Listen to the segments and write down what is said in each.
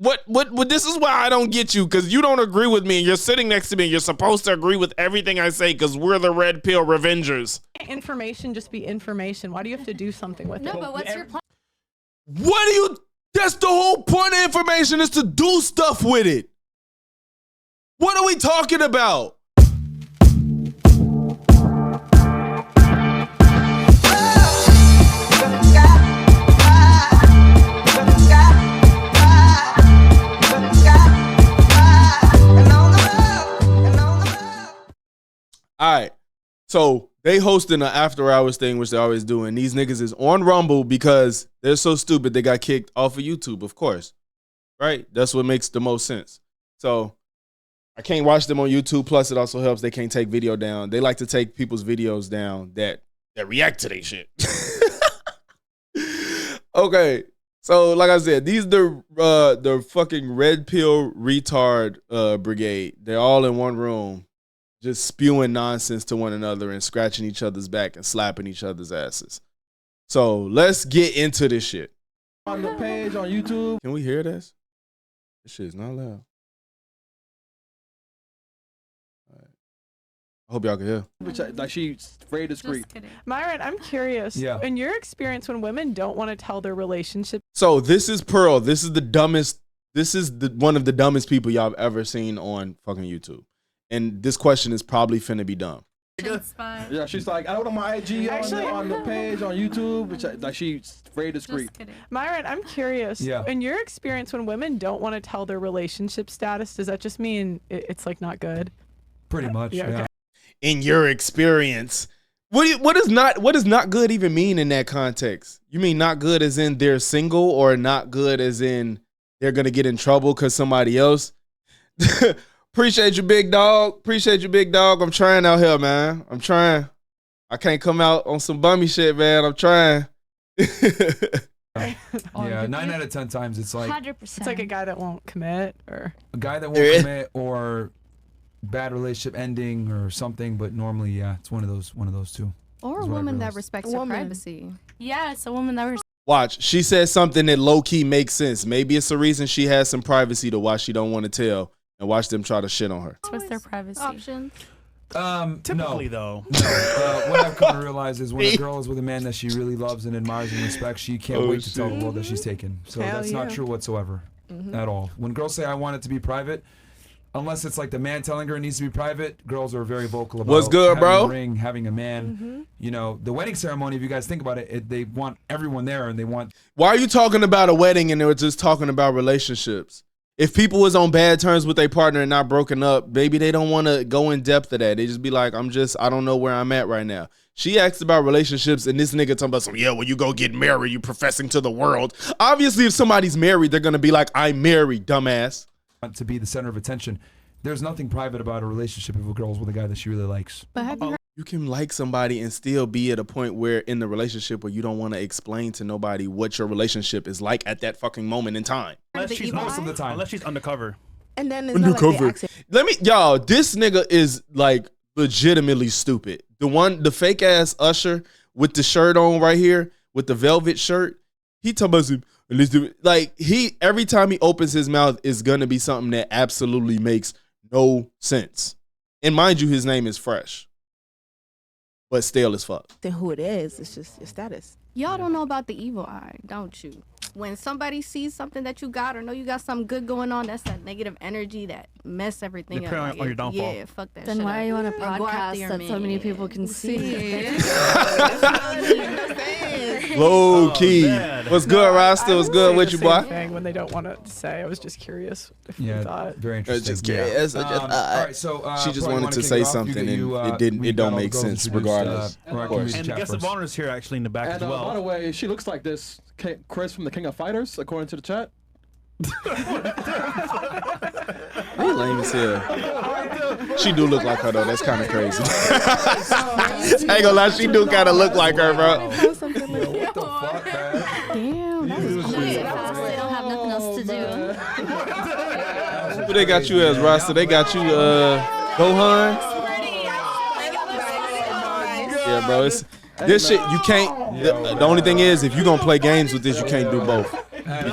This is why I don't get you, because you don't agree with me, and you're sitting next to me, and you're supposed to agree with everything I say, because we're the red pill revengers. Information just be information. Why do you have to do something with it? No, but what's your plan? What do you, that's the whole point of information, is to do stuff with it. What are we talking about? All right, so they hosting an after hours thing, which they always do, and these niggas is on Rumble because they're so stupid they got kicked off of YouTube, of course, right? That's what makes the most sense. So I can't watch them on YouTube. Plus, it also helps they can't take video down. They like to take people's videos down that react to their shit. Okay, so like I said, these the fucking red pill retard brigade. They're all in one room, just spewing nonsense to one another and scratching each other's back and slapping each other's asses. So let's get into this shit. On the page on YouTube. Can we hear this? This shit is not loud. All right. I hope y'all can hear. Like she's very discreet. Myron, I'm curious. Yeah. In your experience, when women don't want to tell their relationship. So this is Pearl. This is the dumbest. This is one of the dumbest people y'all have ever seen on fucking YouTube. And this question is probably finna be dumb. Yeah, she's like, I don't know my IG on the page on YouTube. Like she's very discreet. Myron, I'm curious. Yeah. In your experience, when women don't want to tell their relationship status, does that just mean it's like not good? Pretty much. Yeah. Okay. In your experience, what does not good even mean in that context? You mean not good as in they're single, or not good as in they're gonna get in trouble because somebody else? Appreciate you, big dog. Appreciate you, big dog. I'm trying out here, man. I'm trying. I can't come out on some bummy shit, man. I'm trying. Yeah, 9 out of 10 times it's like 100%. It's like a guy that won't commit, or a guy that won't commit, or bad relationship ending or something. But normally, yeah, it's one of those two. Or a woman that respects her privacy. Yeah, it's a woman that Watch, she said something that low-key makes sense. Maybe it's a reason she has some privacy to why she don't want to tell, and watch them try to shit on her. What's their privacy? Options. Typically, though. No. What I've come to realize is when a girl is with a man that she really loves and admires and respects, she can't wait to tell the world that she's taken. So that's not true whatsoever at all. When girls say, I want it to be private, unless it's like the man telling her it needs to be private, girls are very vocal about what's good, having bro? a ring, having a man. You know, the wedding ceremony, if you guys think about it, they want everyone there, and they want... Why are you talking about a wedding and they were just talking about relationships? If people was on bad terms with their partner and not broken up, maybe they don't want to go in depth of that. They just be like, I don't know where I'm at right now. She asked about relationships, and this nigga talking about some, yeah, when you go get married, you professing to the world. Obviously, if somebody's married, they're going to be like, I'm married, dumbass. to be the center of attention. There's nothing private about a relationship if a girl's with a guy that she really likes. But have you heard? You can like somebody and still be at a point where in the relationship where you don't want to explain to nobody what your relationship is like at that fucking moment in time. Unless she's most of the time. Unless she's undercover. And then it's not like Y'all, this nigga is like legitimately stupid. The fake ass usher with the shirt on right here, with the velvet shirt, he talking about some, like every time he opens his mouth is gonna be something that absolutely makes no sense. And mind you, his name is Fresh, but stale as fuck. Then who it is, it's just your status. Y'all don't know about the evil eye, don't you? When somebody sees something that you got or know you got something good going on, that's that negative energy that mess everything up. Like, on your downfall. Yeah, fuck that Then shit. why are you on a Like, go after podcast your that so many people can see? Low key. What's good, Rasta? What's good with you, boy? Thing when they don't want to say. I was just curious if you Yeah, thought. very interesting. Just curious. All right, so She just probably wanted wanna to kick say it off. something, You and get it don't all the make girls sense introduced, regardless. or I Of can course. read And chat guest of first. honor is here actually in the back as And well. by the way, she looks like this. Chris from the King of Fighters, according to the chat. They lame as hell. She do look like her though. That's kind of crazy. I ain't gonna lie, she do kind of look like her, bro. What the fuck, man? Damn, that was They don't have nothing else to do. Who they got you as, Rasta? They got you, Gohan? Yeah, bro. It's this shit. You can't. The only thing is, if you gonna play games with this, you can't do both.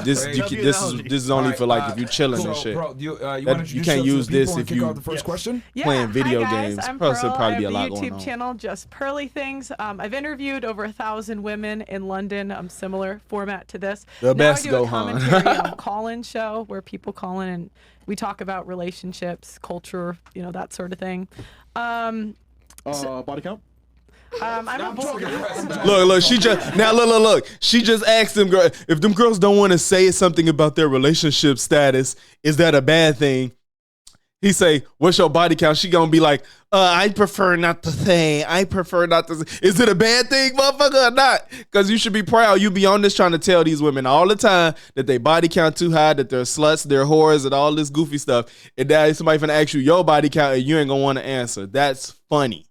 This is only for like if you chilling and shit. Bro, you can't use this if you the first question. Playing video hi guys, games. I'm Plus, Pearl. there'll probably be a I lot have the going YouTube on. channel, Just Pearly Things. I've interviewed over 1,000 women in London. Similar format to this. The best now I do a Gohan. commentary call-in show where people call in and we talk about relationships, culture, that sort of thing. Body count? I'm a boy. Look, she just asked them girl if them girls don't want to say something about their relationship status, is that a bad thing? He say, what's your body count? She gonna be like, I prefer not to say. Is it a bad thing, motherfucker, or not? Because you should be proud. You be on this trying to tell these women all the time that they body count too high, that they're sluts, they're whores, and all this goofy stuff. And now somebody finna ask you your body count and you ain't gonna want to answer. That's funny.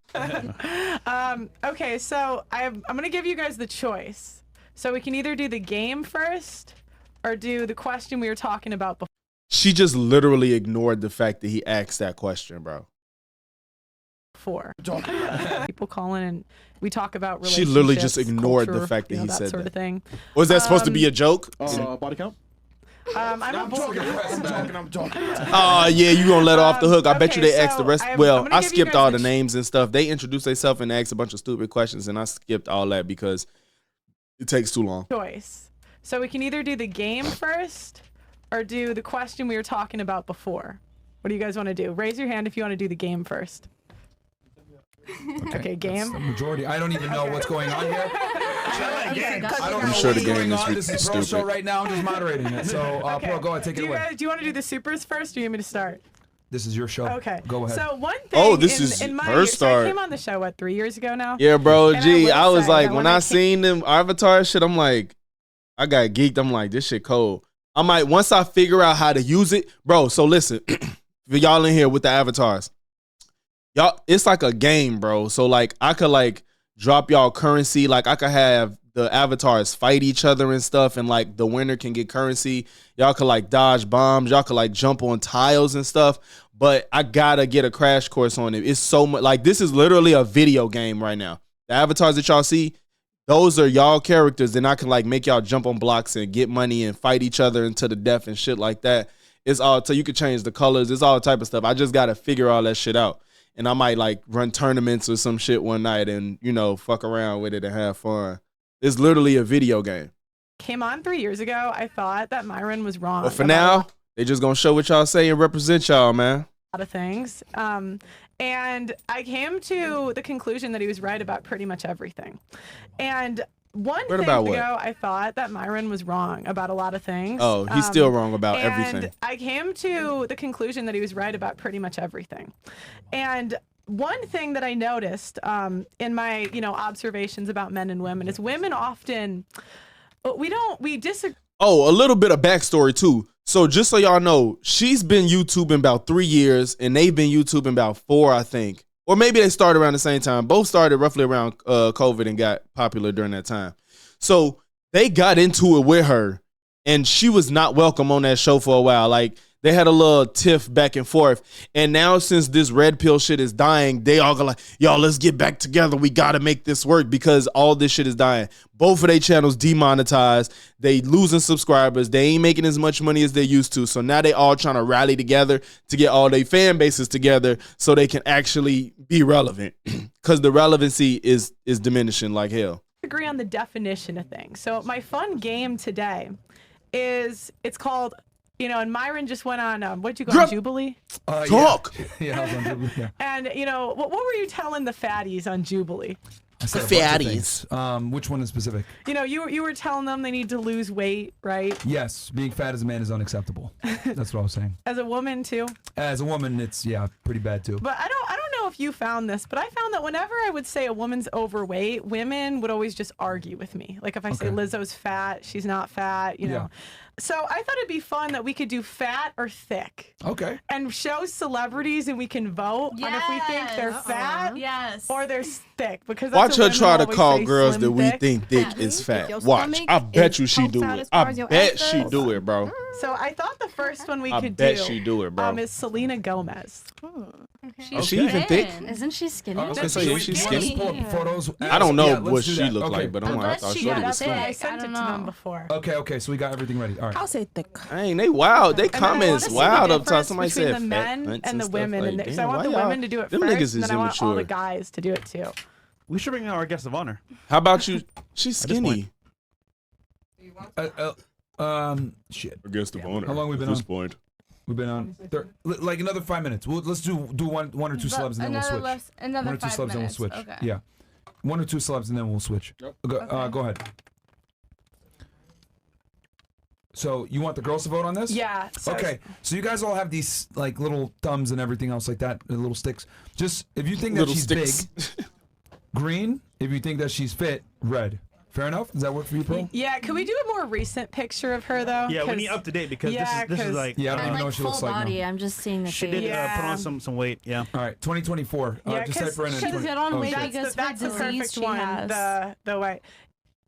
Okay, so I'm gonna give you guys the choice. So we can either do the game first or do the question we were talking about before. She just literally ignored the fact that he asked that question, bro. People call in and we talk about relationships. She literally just ignored culture, the fact that he said sort that. of thing. Was that supposed to be a joke? Body count? I'm joking. Oh yeah, you gonna let her off the hook. I bet you okay, they asked the so rest. I'm Well, gonna I give you skipped guys all the the names and stuff. They introduced themselves and asked a bunch of stupid questions, and I skipped all that because it takes too long. Choice. So we can either do the game first or do the question we were talking about before. What do you guys want to do? Raise your hand if you want to do the game first. Okay, game. The majority. I don't even know what's going on here. I don't I'm know sure the what's game going is on. This is Pearl's show stupid. right now. I'm just moderating it. So, Pearl, go ahead, take it away. Do you want to do the supers first, or you want me to start? This is your show. Okay. Go ahead. So one thing. Oh, this is in my her year, so start. I came on the show 3 years ago now. Yeah, bro. And Gee, I I will was say like, that when when I I seen them Avatar shit, I'm like, I got geeked. I'm like, this shit cold. I might once I figure out how to use it, bro. So listen, for y'all in here with the avatars, y'all, it's like a game, bro. So like, I could like drop y'all currency. Like I could have the avatars fight each other and stuff, and like the winner can get currency. Y'all could like dodge bombs. Y'all could like jump on tiles and stuff. But I gotta get a crash course on it. It's so much. Like this is literally a video game right now. The avatars that y'all see, those are y'all characters, and I can like make y'all jump on blocks and get money and fight each other into the death and shit like that. It's all so you can change the colors. It's all type of stuff. I just gotta figure all that shit out. And I might like run tournaments or some shit one night and, fuck around with it and have fun. It's literally a video game. Came on 3 years ago. I thought that Myron was wrong. But for now, they just gonna show what y'all say and represent y'all, man. A lot of things. And I came to the conclusion that he was right about pretty much everything. And one thing ago, I thought that Myron was wrong about a lot of things. Oh, he's still wrong about and everything. I came to the conclusion that he was right about pretty much everything. And one thing that I noticed in my, observations about men and women is women often, we disagree. Oh, a little bit of backstory too. So just so y'all know, she's been YouTubing about 3 years, and they've been YouTubing about 4, I think. Or maybe they started around the same time. Both started roughly around COVID and got popular during that time. So they got into it with her, and she was not welcome on that show for a while. Like, they had a little tiff back and forth. And now since this red pill shit is dying, they all go like, y'all, let's get back together. We got to make this work because all this shit is dying. Both of their channels demonetized. They losing subscribers. They ain't making as much money as they used to. So now they all trying to rally together to get all their fan bases together so they can actually be relevant because the relevancy is diminishing like hell. Agree on the definition of things. So my fun game today is, it's called, and Myron just went on, what'd you go on, Jubilee? Talk. Yeah, I was on Jubilee. Yeah. And, what were you telling the fatties on Jubilee? The fatties. Which one is specific? You were telling them they need to lose weight, right? Yes, being fat as a man is unacceptable. That's what I was saying. As a woman too? As a woman, it's pretty bad too. But I don't know if you found this, but I found that whenever I would say a woman's overweight, women would always just argue with me. Like if I say Lizzo's fat, she's not fat, Yeah. So I thought it'd be fun that we could do fat or thick. Okay. And show celebrities and we can vote on if we think they're fat or they're thick. Because watch her try to call girls slim, that we thick. think thick is fat. your Watch. stomach I bet is you she do pumped out it. as far I as your bet ass she goes. do it, bro. So I thought the first one we I could bet do she do it, bro. is Selena Gomez. She's Is she even thick? Isn't she skinny? Okay, so Yeah, you she's want to skinny. pull up photos? I don't know Yeah, what let's do she that. looked Okay. like, but I Unless thought she Shorty got was thick. skinny. I sent it to them before. Okay, so we got everything ready. All right. I'll say thick. Dang, they wild. They And then I wanna comments see the wild up top. difference Somebody between said the men fat and the stuff. women, Like, and because I damn, want the why y'all- women to do it them first, niggas is and then I want all the immature. guys to do it too. We should bring out our guest of honor. How about you? She's At this point. skinny. Shit. Guest of honor. How long we been at this on? point? We've been on like another 5 minutes. Let's do one or two celebs and then we'll switch. Another One or two 5 celebs and we'll minutes. switch. Okay. Yeah. 1 or 2 celebs and then we'll switch. Yep. Go ahead. So you want the girls to vote on this? Yeah. So Okay, so you guys all have these like little thumbs and everything else like that, little sticks. Just if you think that Little she's sticks. big, green. If you think that she's fit, red. Fair enough. Does that work for you, Pearl? Yeah. Could we do a more recent picture of her though? Yeah, we 'Cause- need up to date because Yeah, this is 'cause- like Yeah, I don't And even know like what she full looks like body. now. I'm just seeing the she face. did put Yeah. on some weight. Yeah. All right, 2024. Yeah, Just 'cause type her in. she's and 20 good on oh, weight shit. because That's the disease perfect she one. has. The white.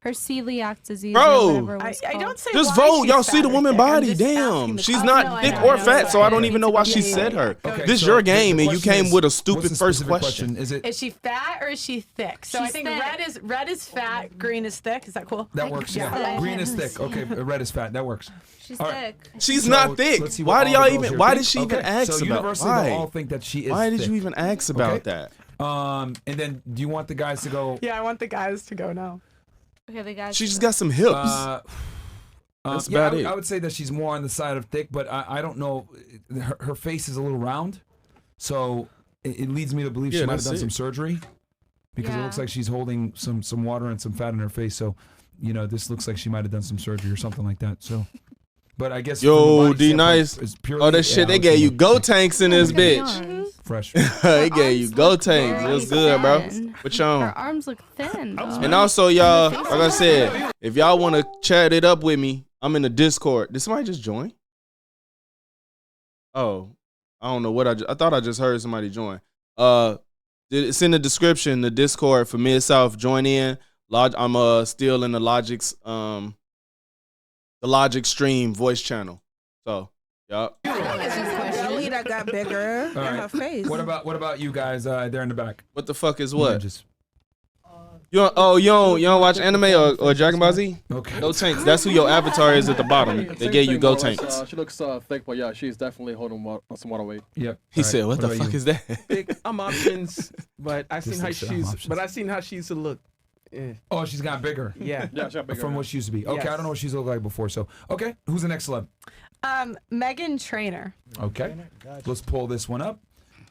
Her celiac disease. Bro. or whatever it I was don't called. say Just why vote. she's Y'all see fat the or woman thick. I'm body. just asking Damn. the She's question. not no, I thick know, or I know. fat, so I don't Yeah, even know why she yeah, said yeah. her. Okay, This so your the game, and you question came is, with a what's stupid the first specific question. Is it Is she fat or is she thick? So I She's think thick. red is fat, green is thick. Is that cool? that works? Yeah. Yeah. Green is Yeah. thick. Okay, red is fat. That works. She's All right. thick. She's So, not thick. let's see what Why do all y'all the girls even? here Why think. did she even Okay, ask so about? universally, they'll all Why? think that she is. Why did thick. you even ask about Okay. that? And then do you want the guys to go? Yeah, I want the guys to go now. Okay, the guys. She just got some hips. That's Yeah, about it. I would say that she's more on the side of thick, but I don't know. Her face is a little round, so it leads me to believe Yeah, she might have that's done it. some surgery because it Yeah. looks like she's holding some water and some fat in her face. So, this looks like she might have done some surgery or something like that. So, but I guess Yo, from the body D standpoint, nice. it's purely- Oh, that shit. yeah, I They would gave say you go tanks in this Look at the bitch. arms. fresh. They gave you arms go look tanks. very What's good, bro? thin. What Her y'all? arms look thin. Though. And also, y'all, like I said, if y'all want to chat it up with me, I'm in the Discord. Did somebody just join? Oh, I don't know what I thought I just heard somebody join. It's in the description, the Discord for Mid South. Join in. I'm still in the Logic Stream voice channel. So, yup. Lolita got bigger All than right. her face. What about you guys there in the back? What the fuck is Yeah, what? just You don't watch anime or Dragon Ball Z? okay. Go Tanks. That's who your avatar is at the bottom. They gave you Go Tanks. She looks thick, but yeah, she's definitely holding some water weight. Yep. He All right, said, "What the about fuck you? is that?" I'm options, but I seen Just how like said, I'm she's. options. But I seen how she used to look. Yeah. Oh, she's got bigger. Yeah. Yeah, she got bigger. From what she used to be. Okay, I Yes. don't know what she's looked like before. So, okay, who's the next celeb? Megan Trainor. Okay, let's pull this one up.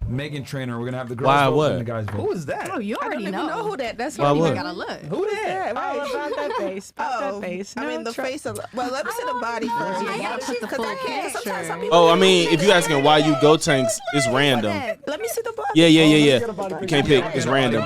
Megan Trainor. We're gonna have the girls Why, vote what? and the guys vote. Who is that? Oh, you I don't already even know who that. That's Why why we what? gotta look. Who that? All about that face. About that face. I mean the tr- face of. Well, let me see the body first. You gotta put the full Sometimes some picture. people Oh, I mean, if you asking why you Go Tanks, it's random. Let me see the body. Yeah. You can't pick. It's random.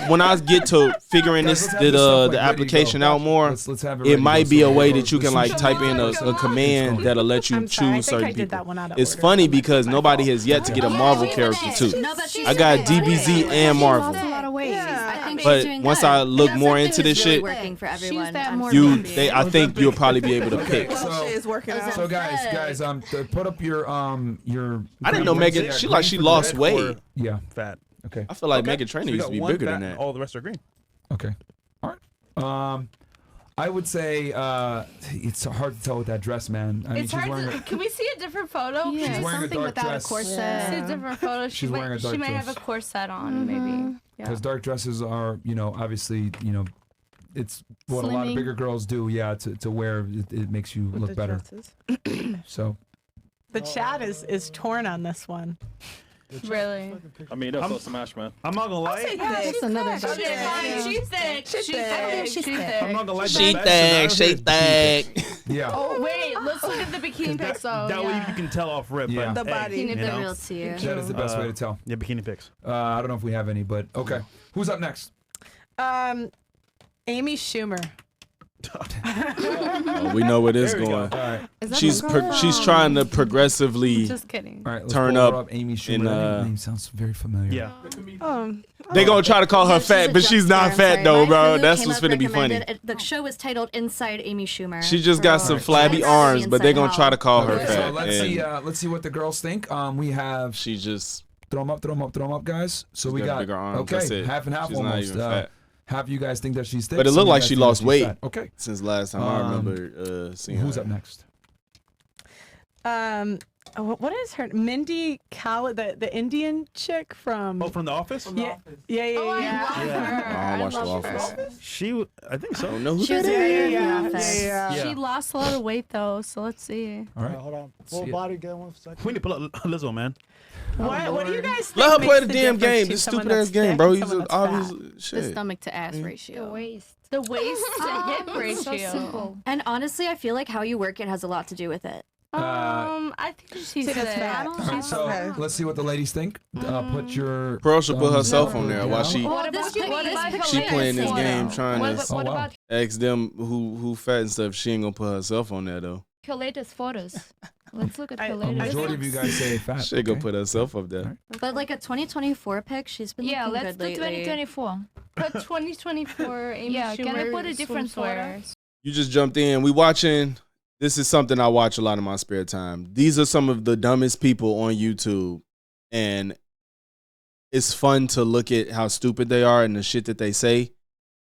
When I get to figuring Guys, this let's have this stuff, the like, ready to application go. out more, Let's have it ready to might go. be So a way we'll that you go- can like the type sushi- in a command that'll let you I'm sorry, I choose think certain I did people. that one out of It's order. funny because nobody has yet to get a Marvel character too. No, but she's I got doing DBZ good. and She Marvel. lost a lot of weight. I think But she's doing once good. I look That's more something into that's this really shit, working for everyone. She's that I'm more sorry. I think you'll probably be able to Okay, pick. so Shit is working out. so guys, put up your I didn't know Megan. She like she lost weight. Yeah. Fat. Okay. I feel like Okay. Megan So Trainor we used got to be one bigger fat, than that. All the rest are green. Okay. All right. I would say it's hard to tell with that dress, man. I mean, It's she's hard wearing to. a, Can we see a different photo? Yeah, She's wearing a something dark without dress. a corset. See a different photo. She's wearing a She dark might have dress. a corset on, maybe. Yeah. because dark dresses are, obviously, it's what a lot of Slimming. bigger girls do. Yeah, to wear it makes you look better. So The chat is torn on this one. Really? I mean, that's so smash, man. I'm not gonna lie. That's another She's thick. She's thick. She's thick. She's thick. I'm not gonna lie. She the best thag, is she out here is thag. yeah. Oh wait, let's look at the bikini pics. Oh That way yeah. you can tell off rip. Yeah. But The body. Bikini you the know? real to you. That is the best way to tell. Yeah, bikini pics. I don't know if we have any, but okay. Who's up next? Amy Schumer. Oh, we know where this There we going. go. All right. Is that She's the girl? she's trying to progressively. Just kidding. All right. Let's Turn pull her up Amy Schumer. in, That name sounds very familiar. Yeah. They gonna try to call her fat, but she's not fat though, bro. That's what's gonna be funny. The show is titled Inside Amy Schumer. She just got some flabby arms, but they're gonna try to call her Okay, so fat. let's and see. Let's see what the girls think. We have she just Throw them up, guys. So She's we got got bigger arms. That's okay, it. half and half She's not almost. even fat. Half you guys think that she's thick, But it some looked of you like guys she think that lost she's weight. fat. Okay. Since last time I remember seeing Who's her. up next? What is her? Mindy Kaling, the Indian chick from. Oh, from The Office? Yeah. Yeah. Oh, I love her. I watched The love Office. her. She, I think so. I don't know who She was that very is. yeah. Yeah. She lost a lot of weight though, so let's see. All right. Hold on. See Full it. body, get one second. We need to pull up Lizzo, man. What do you guys think? Let her play makes the damn difference game. between This someone stupid ass that's game, thick bro. and He's someone that's obvious fat? The shit. stomach to ass ratio. The waist to hip ratio. And honestly, I feel like how you work it has a lot to do with it. I think she's that's thick. fat. All right, so Okay. let's see what the ladies think. Put your Pearl should put thumbs herself up on there or while down. she What about she playing this game What, trying what, to what wow. about ask them who fat and stuff. She ain't gonna put herself on there though. her latest photos? Let's look at her A latest. majority of you guys say fat. She ain't gonna okay. put herself up there. Alright. But like a 2024 pic, she's been Yeah, looking let's good do lately. 2024. Put 2024 Amy Yeah, can I Schumer put a different swimwear. photo? You just jumped in. We watching. This is something I watch a lot in my spare time. These are some of the dumbest people on YouTube, and it's fun to look at how stupid they are and the shit that they say.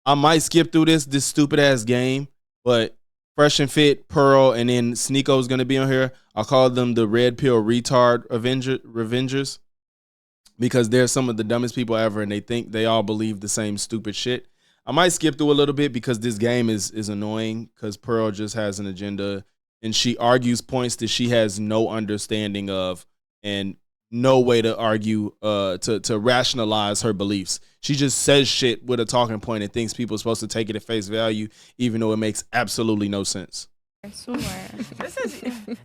I might skip through this stupid ass game, but Fresh and Fit, Pearl, and then Sneako's gonna be on here. I'll call them the Red Pill Retard Revengers because they're some of the dumbest people ever, and they think they all believe the same stupid shit. I might skip through a little bit because this game is annoying because Pearl just has an agenda and she argues points that she has no understanding of and no way to argue to rationalize her beliefs. She just says shit with a talking point and thinks people are supposed to take it at face value even though it makes absolutely no sense.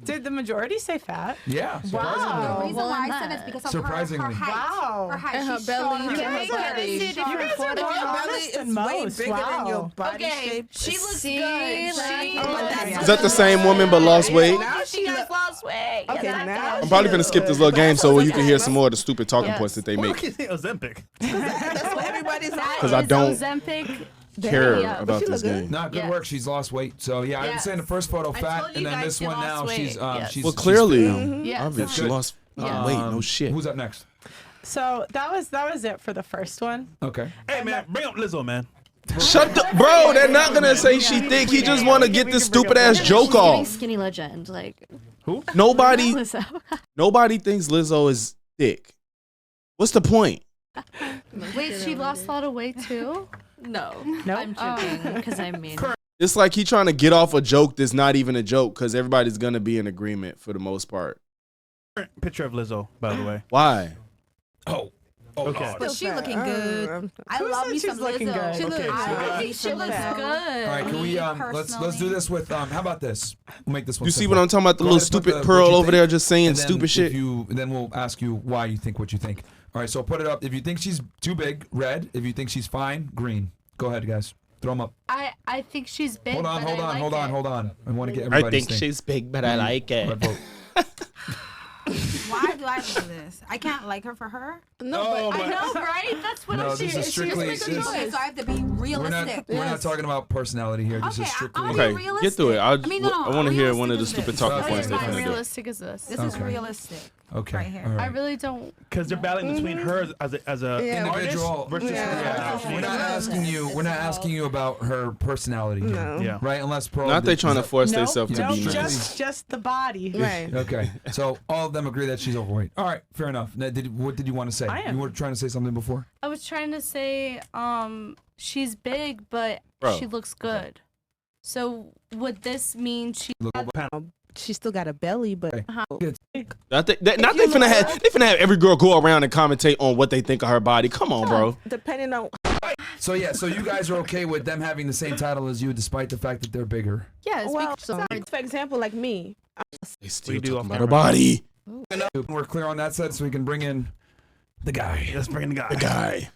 Did the majority say fat? Yeah. Wow. The reason Well, why I not. said it's because of Surprisingly. her height. Wow. Her height. And her She's belly. showing You her guys belly. are- Let's see a You different guys are photo. more Your belly honest is than way most. bigger than your Wow. body Okay, shape. she It's- looks See, good. like- Oh, Is that the same woman but lost weight? Now She has lost weight. Okay, Yes, I now got I'm probably gonna skip this little game so you can hear some more of the stupid talking Yes. points that they Why do I make. keep saying Ozempic? That's what everybody's on. Because I don't Ozempic. care Yeah, about she this look good. game. Nah, good Yes. work. She's lost weight. So yeah, I was saying the first photo I fat, told you and then guys this she one lost now weight. she's Yes. she's Well, she's clearly, fit. Yes. obviously, she Good. lost Yeah. weight. No shit. Who's up next? So that was it for the first one. Okay. Hey, man, bring up Lizzo, man. Shut the bro. They're not gonna say she thick. He just want to get this stupid ass joke She's giving off. skinny legend. Like Nobody Lizzo. thinks Lizzo is thick. What's the point? Wait, she lost a lot of weight too? No, Nope. I'm joking because I mean. It's like he trying to get off a joke that's not even a joke because everybody's gonna be in agreement for the most part. Picture of Lizzo, by the way. Why? Oh. Okay. But she looking good. I Who love said me she's some looking Lizzo. good? She looks, Okay, so I think she looks Lizzo. good. All right, can we let's do this with how about this? We'll make this one. You see simple. what I'm talking about? The Go little ahead and put stupid what Pearl you over think, there just saying and then stupid if shit. then we'll ask you why you think what you think. All right, so put it up. If you think she's too big, red. If you think she's fine, green. Go ahead, guys. Throw them up. I think she's big. Hold on. but I like it. Hold on. I want to get everybody's thing. big, but I like Red vote. Why do I do this? I can't like her for her. No, I know, right? That's what No, I'm this is strictly. Okay, so I have to be We're realistic. not talking about personality here. This is Okay, strictly. I'll Okay, be get through it. realistic. I mean, no, I want to hear one of the realistic stupid is talking this. points they're Okay. How gonna do. realistic is this? This is Okay. realistic. Okay. Right here. all I right. really don't. Because they're battling between her as a Yeah. Individual. artist versus Yeah. We're not asking you. We're not asking you about her personality. Here, No. Yeah. Right? Unless Pearl. Not they did- trying to force Nope, themselves to nope, be strictly- nice. just the body. Right. Okay. So all of them agree that she's overweight. All right. Fair enough. Now, what did you want to say? I am. You were trying to say something before. I was trying to say, she's big, but Bro. she looks good. So would this mean she? Look over. She still got a belly, but Not they finna have every girl go around and commentate on what they think of her body. Come on, bro. depending on So yeah. So you guys are okay with them having the same title as you, despite the fact that they're bigger. Yes. for example, like me. They still We do talking off about her camera. body. We're clear on that side, so we can bring in the guy. Let's bring in the guy. Guy.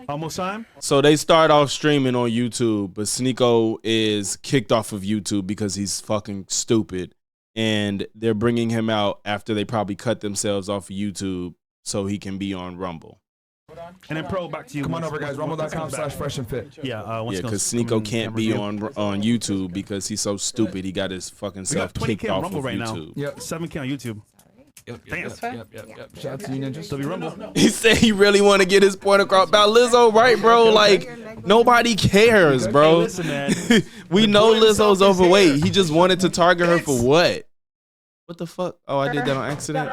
Almost time. So they start off streaming on YouTube, but Sneeko is kicked off of YouTube because he's fucking stupid. And they're bringing him out after they probably cut themselves off of YouTube so he can be on Rumble. And then Pro, back to you. Come on once- over, guys. once- once it comes back. Rumble.com/fresh-and-fit. Yeah, once Yeah, it because comes- Sneeko come can't in be review. on YouTube because he's so stupid. He got his fucking We self got 20K kicked on off Rumble of right now. YouTube. Yep. 7K on YouTube. Damn. Shout out to you, Ninjas. So we rumble. He said he really want to get his point across about Lizzo, right, bro? Like nobody cares, bro. Hey, listen, man. We know Lizzo's overweight. He just wanted to target her for what? What the fuck? Oh, I did that on accident.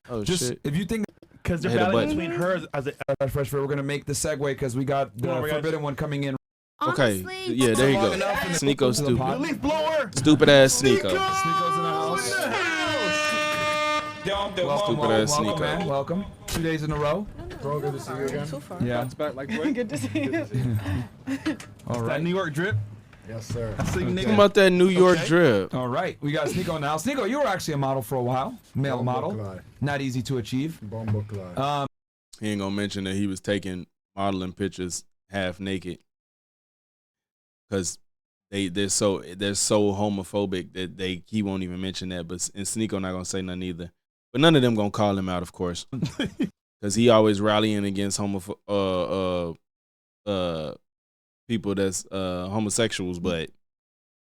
Oh Just shit. if you think Because they're I hit a battling button. between her as a Fresh Fruit, we're gonna make the segue because we got the forbidden one coming in. Okay. Honestly, Yeah, there you go. Long enough in the- Sneeko to the stupid. pot. leaf blower. Stupid ass Sneeko. Sneeko's in the house. Stupid ass Welcome, Sneeko. man. Welcome. 2 days in a row. Bro, good to see you again. Yeah. Back like Dwayne. Good to see you. All That right. New York drip. Yes, sir. Sing Think nigga. about that New York Okay. drip. All right. We got Sneeko now. Sneeko, you were actually a model for a while. Male model. Not easy to achieve. He ain't gonna mention that he was taking modeling pictures half naked because they're so homophobic that he won't even mention that. But and Sneeko not gonna say nothing either. But none of them gonna call him out, of course, because he always rallying against people that's homosexuals. But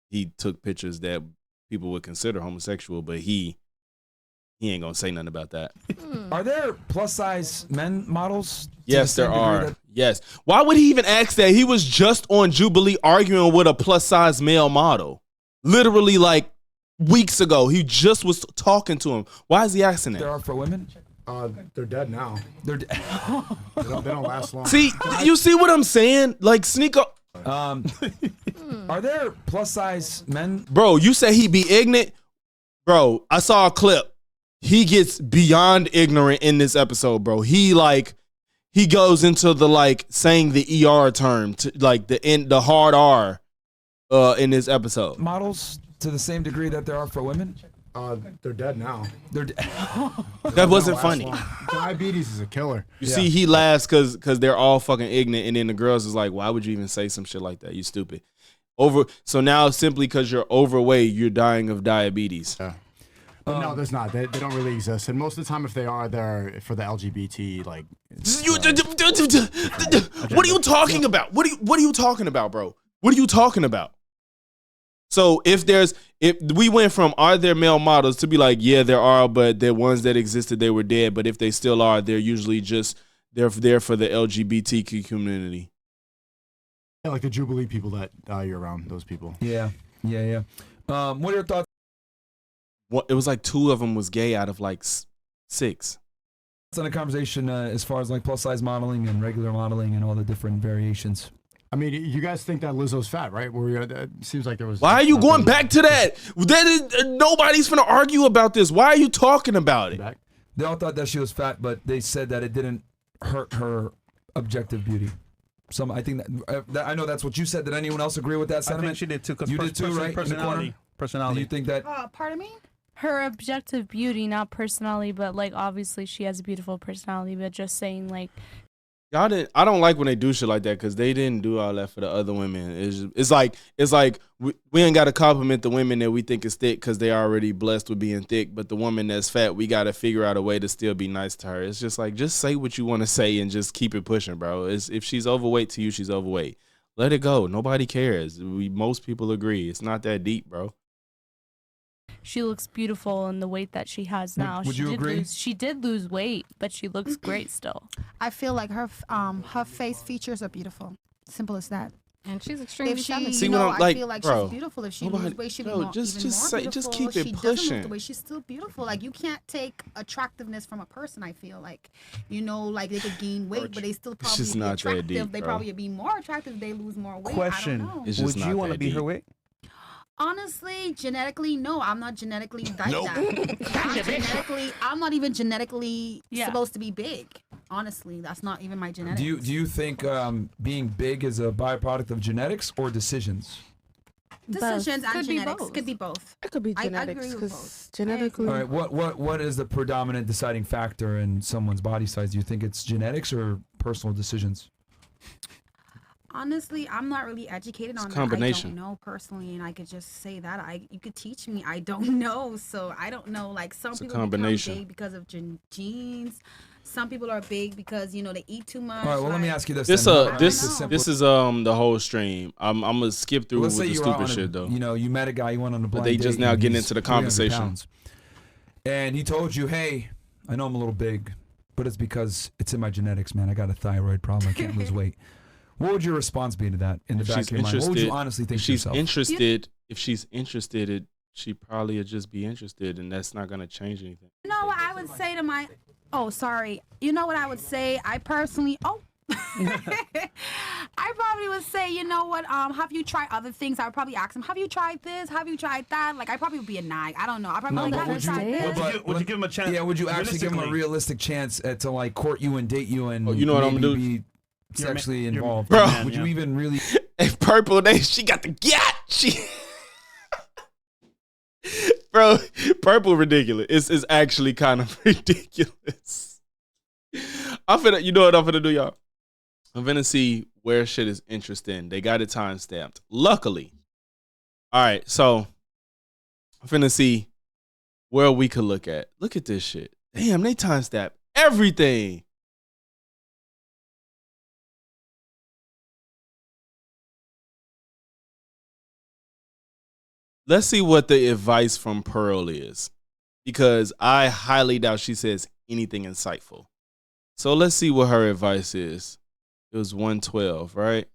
he took pictures that people would consider homosexual, but he ain't gonna say nothing about that. Are there plus size men models? Yes, To the there same degree are. that- Yes. Why would he even ask that? He was just on Jubilee arguing with a plus size male model. Literally like weeks ago. He just was talking to him. Why is he asking There that? are for women. They're dead now. They're. They don't last long. See, you see what I'm saying? Like Sneeko. Are there plus size men? Bro, you say he be ignorant? Bro, I saw a clip. He gets beyond ignorant in this episode, bro. He goes into the like saying the ER term to like the hard R in this episode. Models to the same degree that there are for women. They're dead now. They're. That wasn't funny. Diabetes is a killer. You see, he laughs because they're all fucking ignorant, and then the girls is like, "Why would you even say some shit like that? You stupid." So now simply because you're overweight, you're dying of diabetes. Yeah. But no, there's not. They don't really exist. And most of the time, if they are, they're for the LGBT. Like, what are you talking about? What are you talking about, bro? What are you talking about? So if we went from are there male models to be like, yeah, there are, but they're ones that existed, they were dead. But if they still are, they're usually just they're there for the LGBTQ community. yeah, like the Jubilee people that you're around. Those people. Yeah. What are your thoughts It was like 2 of them was gay out of like 6. on the conversation as far as like plus size modeling and regular modeling and all the different variations? I mean, you guys think that Lizzo's fat, right? It seems like there was. Why are you going back to that? Nobody's gonna argue about this. Why are you talking about it? They all thought that she was fat, but they said that it didn't hurt her objective beauty. I think that I know that's what you said. Did anyone else agree with that I sentiment? think she did too. Cause You did too, right? In the corner? Personality. Do Personality. you think that? Pardon me? Her objective beauty, not personality, but like obviously she has a beautiful personality, but just saying like I don't like when they do shit like that because they didn't do all that for the other women. It's like we ain't got to compliment the women that we think is thick because they already blessed with being thick. But the woman that's fat, we got to figure out a way to still be nice to her. It's just like, just say what you want to say and just keep it pushing, bro. If she's overweight to you, she's overweight. Let it go. Nobody cares. Most people agree. It's not that deep, bro. she looks beautiful in the weight that she has now. Would you agree? She did lose weight, but she looks great still. I feel like her face features are beautiful. Simple as that. And she's extremely If she, feminine. See you what know, I'm like, I feel like bro, she's beautiful. If she nobody- loses weight, she'd be bro, more, just even more say- beautiful. just keep it She doesn't pushing. look the way she's still beautiful. Like you can't take attractiveness from a person. I feel like, like they could gain weight, but they still It's probably just be not that attractive. deep, They bro. probably be more attractive if they lose more weight. Question: I don't know. It's just Would not you want that to be her deep. weight? Honestly, genetically, no. I'm not genetically like that. I'm not even genetically supposed to be big. Honestly, that's not even my genetics. Do you think being big is a byproduct of genetics or decisions? Decisions and Could be genetics both. could be both. It could be I genetics agree with because both. genetically. All right, what is the predominant deciding factor in someone's body size? Do you think it's genetics or personal decisions? Honestly, I'm not really educated on combination. that. I don't know personally, and I could just say that you could teach me. I don't know, so I don't know. Like some It's a people become combination. big because of genes. Some people are big because they eat too much. All right, well, let me ask you this. This then. this know. this is the whole stream. I'm gonna skip through Let's with say the you were stupid on shit though. You met a guy, you went on a blind they date, just now and getting he's into the 300 conversation. pounds. and he told you, hey, I know I'm a little big, but it's because it's in my genetics, man. I got a thyroid problem. I can't lose weight. What would your response be to that in the back of your mind? What would you honestly think to yourself? If she's interested, she probably would just be interested, and that's not going to change anything. You know what I would say to my... Oh, sorry. You know what I would say? I personally... Oh. I probably would say, you know what, have you tried other things? I would probably ask him, have you tried this? Have you tried that? Like, I probably would be a nag. I don't know. I probably have you tried this? Would you give him a chance? Yeah, would you actually give him a realistic chance to like court you and date you and you know what I'm gonna do? Be sexually involved? Bro, would you even really? Hey, Purple, she got the she. Bro, Purple ridiculous. It's actually kind of ridiculous. You know what I'm finna do, y'all? I'm finna see where shit is interesting. They got it time stamped. Luckily. All right, so I'm finna see where we could look at. Look at this shit. Damn, they time stamped everything. Let's see what the advice from Pearl is, because I highly doubt she says anything insightful. So let's see what her advice is. It was 112, right?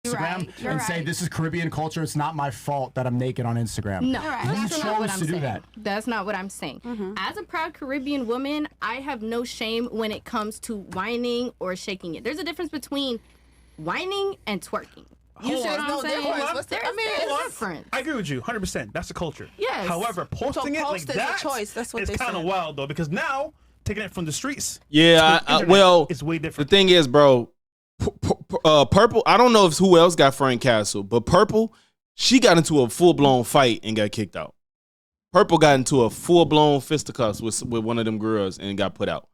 Instagram and say this is Caribbean culture. It's not my fault that I'm naked on Instagram. No, that's not what I'm saying. That. That's not what I'm saying. As a proud Caribbean woman, I have no shame when it comes to whining or shaking it. There's a difference between whining and twerking. You see what I'm saying? There's difference. I agree with you 100%. That's the culture. Yes. However, posting it like that is kind of wild, though, because now, taking it from the streets. Yeah, well, it's way different. The thing is, bro, Purple, I don't know if who else got Frank Castle, but Purple, she got into a full-blown fight and got kicked out. Purple got into a full-blown fisticuffs with one of them girls and got put out.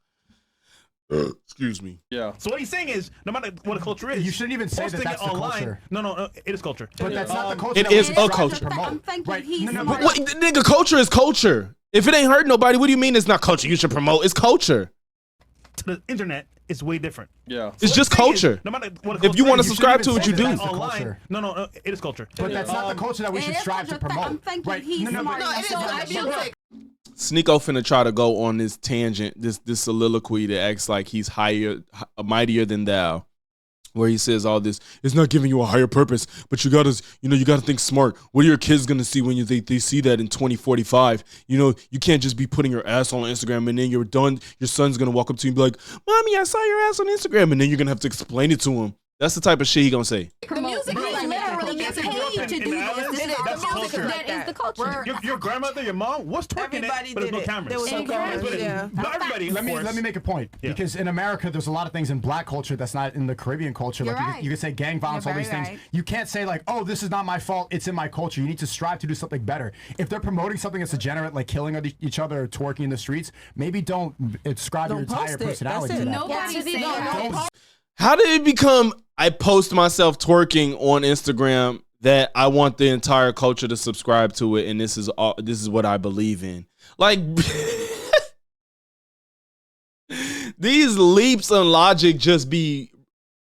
Excuse me. Yeah. So what he's saying is, no matter what a culture is, you shouldn't even say that that's the culture. No, it is culture. But that's not the culture. It is a culture. Right. Nigga, culture is culture. If it ain't hurt nobody, what do you mean it's not culture? You should promote. It's culture. To the internet, it's way different. Yeah. So it's just culture. No matter what if you want to subscribe to it, you do. Online, no, it is culture. But that's not the culture that we should strive to promote. Right. Sneeko finna try to go on this tangent, this soliloquy that acts like he's mightier than thou, where he says all this. It's not giving you a higher purpose, but you gotta think smart. What are your kids gonna see when they see that in 2045? You can't just be putting your ass on Instagram and then you're done. Your son's gonna walk up to you and be like, "Mommy, I saw your ass on Instagram," and then you're gonna have to explain it to him. That's the type of shit he gonna say. The music literally gets paid to do this. That's culture. That is the culture. Your grandmother, your mom was twerking it, but there's no cameras. Not everybody. Let me make a point. Because in America, there's a lot of things in black culture that's not in the Caribbean culture. Like you can say gang violence, all these things. You can't say like, oh, this is not my fault. It's in my culture. You need to strive to do something better. If they're promoting something that's degenerate, like killing each other or twerking in the streets, maybe don't ascribe your entire personality to that. Nobody's saying How did it become I post myself twerking on Instagram that I want the entire culture to subscribe to it and this is what I believe in? Like these leaps in logic just be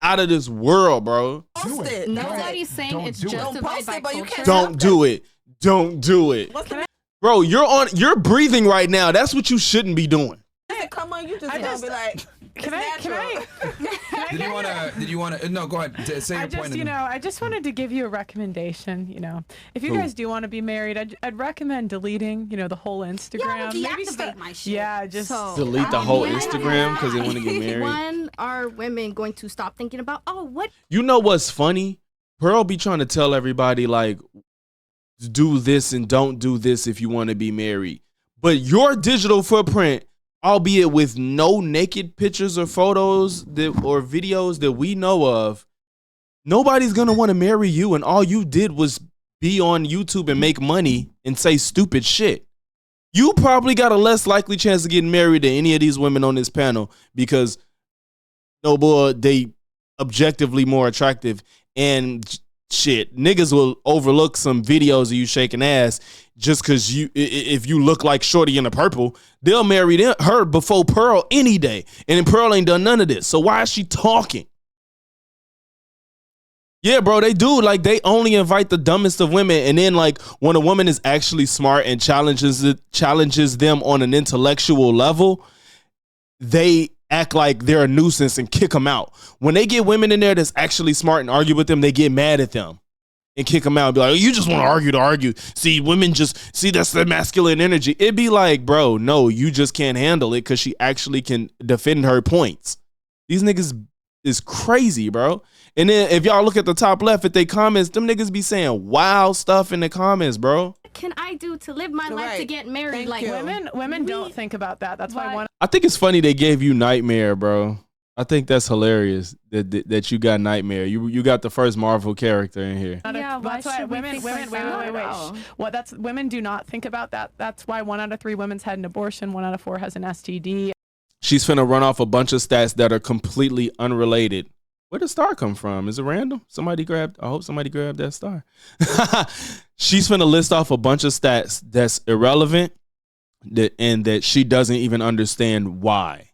out of this world, bro. Nobody's saying it's justified by culture. Don't do it. Don't do it. Bro, you're breathing right now. That's what you shouldn't be doing. Come on, you just gonna be like, Can I? Did you want to? No, go ahead. Say your point. I just wanted to give you a recommendation. If you guys do want to be married, I'd recommend deleting, the whole Instagram. Yeah, deactivate my shit. Yeah, just delete the whole Instagram because they want to get married. When are women going to stop thinking about, what? You know what's funny? Pearl be trying to tell everybody like, do this and don't do this if you want to be married. But your digital footprint, albeit with no naked pictures or photos or videos that we know of, nobody's going to want to marry you. And all you did was be on YouTube and make money and say stupid shit. You probably got a less likely chance of getting married than any of these women on this panel because, no boy, they objectively more attractive. And shit, niggas will overlook some videos of you shaking ass just because if you look like Shorty in the Purple, they'll marry her before Pearl any day. And then Pearl ain't done none of this. So why is she talking? Yeah, bro, they do. Like, they only invite the dumbest of women, and then like when a woman is actually smart and challenges them on an intellectual level, they act like they're a nuisance and kick them out. When they get women in there that's actually smart and argue with them, they get mad at them and kick them out and be like, oh, you just want to argue. See, women that's the masculine energy. It'd be like, bro, no, you just can't handle it because she actually can defend her points. These niggas is crazy, bro. And then if y'all look at the top left at they comments, them niggas be saying wild stuff in the comments, bro. What can I do to live my life to get married? Like women don't think about that. That's why I think it's funny they gave you Nightmare, bro. I think that's hilarious that you got Nightmare. You got the first Marvel character in here. Yeah, that's why women. Wait. Women do not think about that. That's why 1 out of 3 women's had an abortion. 1 out of 4 has an STD. She's finna run off a bunch of stats that are completely unrelated. Where did star come from? Is it random? I hope somebody grabbed that star. She's finna list off a bunch of stats that's irrelevant and that she doesn't even understand why.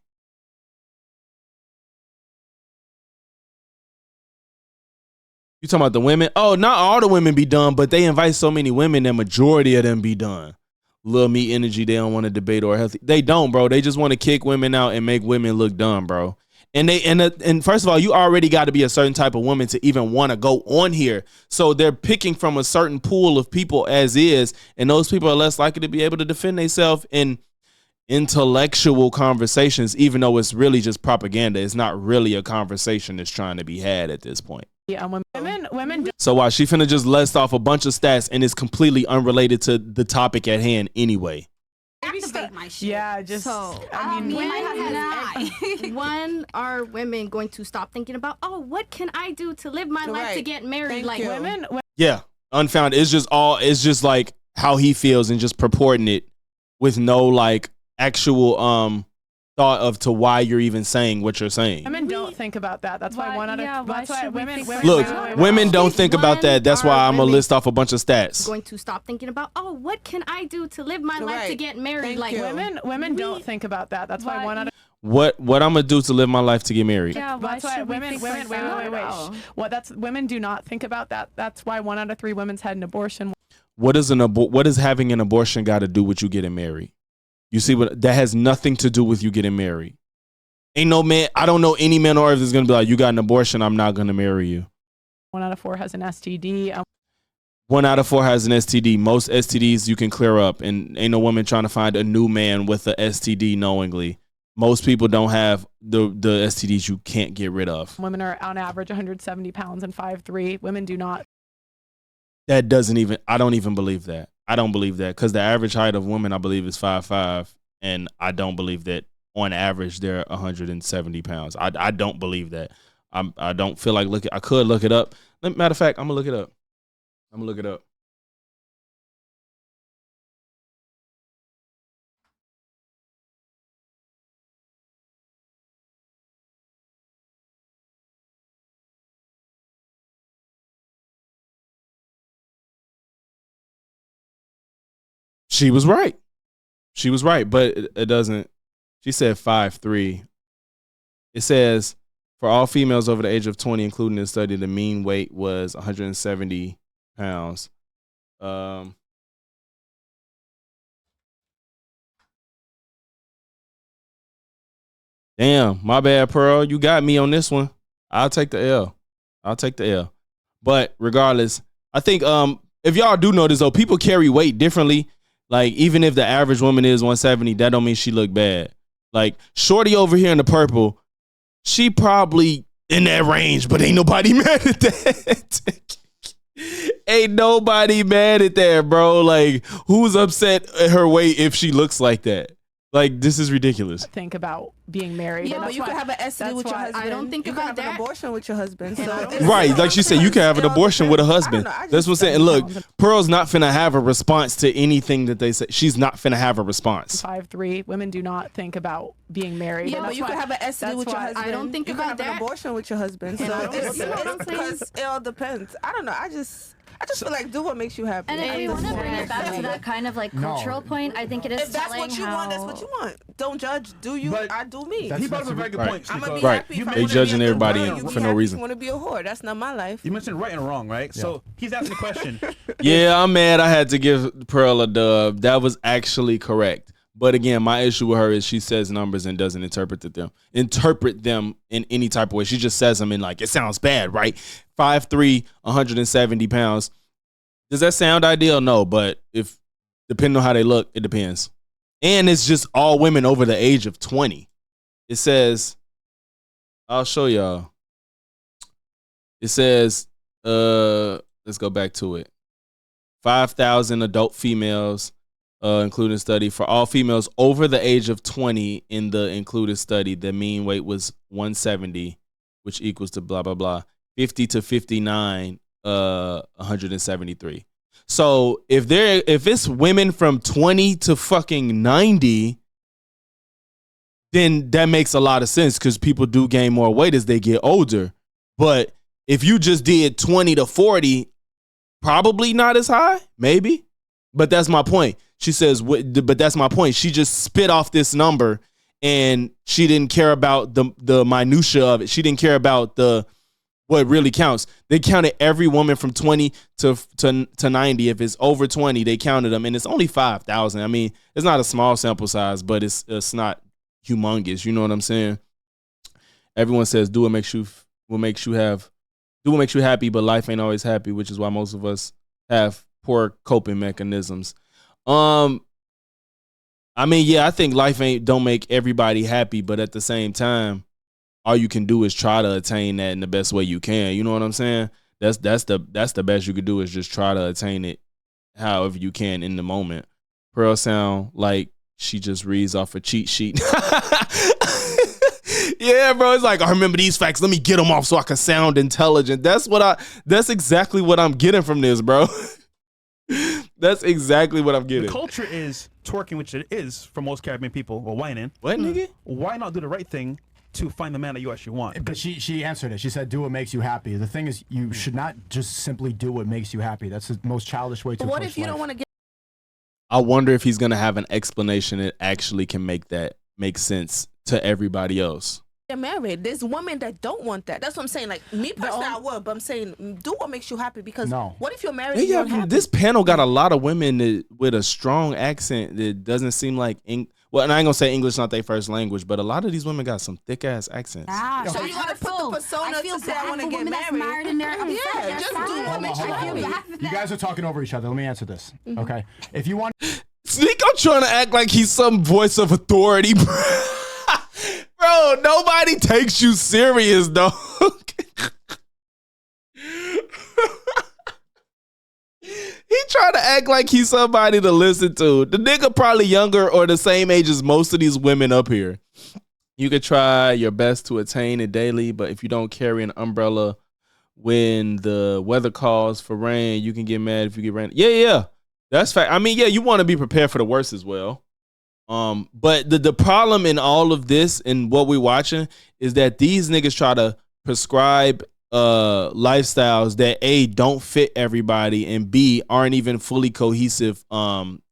You talking about the women? Oh, not all the women be done, but they invite so many women that majority of them be done. Little me energy, they don't want to debate or healthy. They don't, bro. They just want to kick women out and make women look dumb, bro. And first of all, you already got to be a certain type of woman to even want to go on here. So they're picking from a certain pool of people as is, and those people are less likely to be able to defend themselves in intellectual conversations, even though it's really just propaganda. It's not really a conversation that's trying to be had at this point. Yeah, women. So why she finna just list off a bunch of stats and it's completely unrelated to the topic at hand anyway. Activate my shit. Yeah, just. So, I mean, when are women going to stop thinking about, oh, what can I do to live my life to get married? Women. Yeah, unfounded. It's just like how he feels and just purporting it with no like actual thought of to why you're even saying what you're saying. Women don't think about that. That's why women don't think about that. That's why I'm gonna list off a bunch of stats. Going to stop thinking about, oh, what can I do to live my life to get married? Women don't think about that. That's why 1 out of what I'm gonna do to live my life to get married. Yeah, that's why women. Women do not think about that. That's why 1 out of 3 women's had an abortion. What does having an abortion got to do with you getting married? You see what that has nothing to do with you getting married. Ain't no man. I don't know any man on earth that's gonna be like, you got an abortion, I'm not gonna marry you. 1 out of 4 has an STD. 1 out of 4 has an STD. Most STDs you can clear up, and ain't no woman trying to find a new man with a STD knowingly. Most people don't have the STDs you can't get rid of. Women are on average 170 pounds and 5'3". Women do not. I don't even believe that. I don't believe that because the average height of women, I believe, is 5'5", and I don't believe that on average they're 170 pounds. I don't believe that. I don't feel like I could look it up. Matter of fact, I'm gonna look it up. She was right. But it doesn't. She said 5'3". It says for all females over the age of 20, including this study, the mean weight was 170 pounds. Damn, my bad, Pearl. You got me on this one. I'll take the L. But regardless, I think if y'all do notice though, people carry weight differently. Like, even if the average woman is 170, that don't mean she look bad. Like, Shorty over here in the purple, she probably in that range, but ain't nobody mad at that. Ain't nobody mad at that, bro. Like, who's upset at her weight if she looks like that? Like, this is ridiculous. Think about being married. Yeah, but you can have an STD with your husband. I don't think you about can have an abortion with your husband. So right, like she said, you can have an abortion with a husband. That's what I'm saying. And look, Pearl's not finna have a response to anything that they say. She's not finna have a response. 5'3". Women do not think about being married. Yeah, but you can have an STD with your husband. I don't think you about can have an abortion with your husband. So it's because it all depends. I don't know. I just feel like do what makes you happy. And if we want to bring it back to that kind of like cultural point, I think it is if that's telling what you want, that's what you want. Don't judge. Do you? I do me. He brought up a very good point. I'm gonna be Right. happy. They judging everybody for no reason. You want to be a whore? That's not my life. You mentioned right and wrong, right? So he's asking a question. Yeah, I'm mad. I had to give Pearl a dub. That was actually correct. But again, my issue with her is she says numbers and doesn't interpret them in any type of way. She just says them in like, it sounds bad, right? 5'3", 170 pounds. Does that sound ideal? No, but if depending on how they look, it depends. And it's just all women over the age of 20. It says, I'll show y'all. It says, let's go back to it. 5,000 adult females, including study. For all females over the age of 20 in the included study, the mean weight was 170, which equals to blah, blah, blah. 50 to 59, 173. So if it's women from 20 to fucking 90, then that makes a lot of sense because people do gain more weight as they get older. But if you just did 20 to 40, probably not as high, maybe. But that's my point. She says, but that's my point. She just spit off this number and she didn't care about the minutia of it. She didn't care about what really counts. They counted every woman from 20 to 90. If it's over 20, they counted them, and it's only 5,000. I mean, it's not a small sample size, but it's not humongous. You know what I'm saying? Everyone says do what makes you happy, but life ain't always happy, which is why most of us have poor coping mechanisms. I mean, yeah, I think life don't make everybody happy, but at the same time, all you can do is try to attain that in the best way you can. You know what I'm saying? That's the best you could do is just try to attain it however you can in the moment. Pearl sound like she just reads off a cheat sheet. Yeah, bro. It's like, I remember these facts. Let me get them off so I can sound intelligent. That's exactly what I'm getting from this, bro. That's exactly what I'm getting. The culture is twerking, which it is for most Caribbean people, or whining. What, nigga? Why not do the right thing to find the man that you actually want? But she answered it. She said, do what makes you happy. The thing is, you should not just simply do what makes you happy. That's the most childish way to approach life. What if you don't want to get... I wonder if he's going to have an explanation that actually can make sense to everybody else. Get married. There's women that don't want that. That's what I'm saying. Like, me personally, I would, but I'm saying do what makes you happy, because what if you're married and you're unhappy? This panel got a lot of women with a strong accent that doesn't seem like well, and I ain't gonna say English not their first language, but a lot of these women got some thick ass accents. So you gotta put the persona to say I want to get married. Yeah, just do what makes you happy. You guys are talking over each other. Let me answer this. Okay, if you want, Sneak, I'm trying to act like he's some voice of authority, bro. Bro, nobody takes you serious, dog. He trying to act like he's somebody to listen to. The nigga probably younger or the same age as most of these women up here. You could try your best to attain it daily, but if you don't carry an umbrella when the weather calls for rain, you can get mad if you get rain. Yeah. That's fact. I mean, yeah, you want to be prepared for the worst as well. But the problem in all of this and what we're watching is that these niggas try to prescribe lifestyles that A, don't fit everybody, and B, aren't even fully cohesive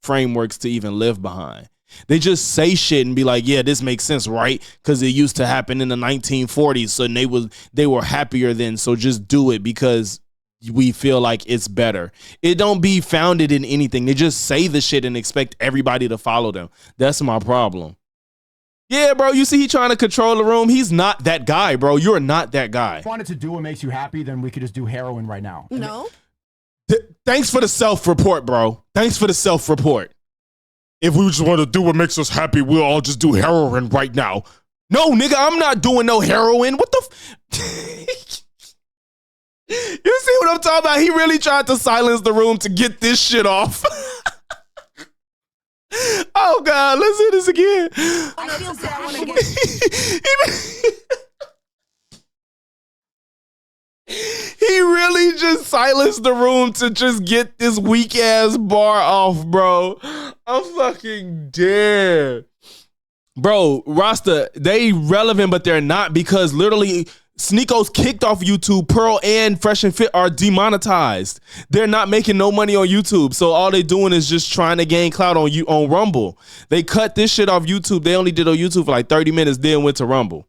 frameworks to even live behind. They just say shit and be like, yeah, this makes sense, right? Because it used to happen in the 1940s, so they were happier then, so just do it because we feel like it's better. It don't be founded in anything. They just say the shit and expect everybody to follow them. That's my problem. Yeah, bro, you see he trying to control the room. He's not that guy, bro. You're not that guy. If you wanted to do what makes you happy, then we could just do heroin right now. No. Thanks for the self-report, bro. Thanks for the self-report. If we just want to do what makes us happy, we'll all just do heroin right now. No, nigga, I'm not doing no heroin. What the You see what I'm talking about? He really tried to silence the room to get this shit off. Oh, God, let's hear this again. I feel sad. I want to get... He really just silenced the room to just get this weak ass bar off, bro. I'm fucking dead. Bro, Rasta, they relevant, but they're not, because literally Sneako's kicked off YouTube. Pearl and Fresh and Fit are demonetized. They're not making no money on YouTube. So all they doing is just trying to gain clout on Rumble. They cut this shit off YouTube. They only did on YouTube for like 30 minutes, then went to Rumble.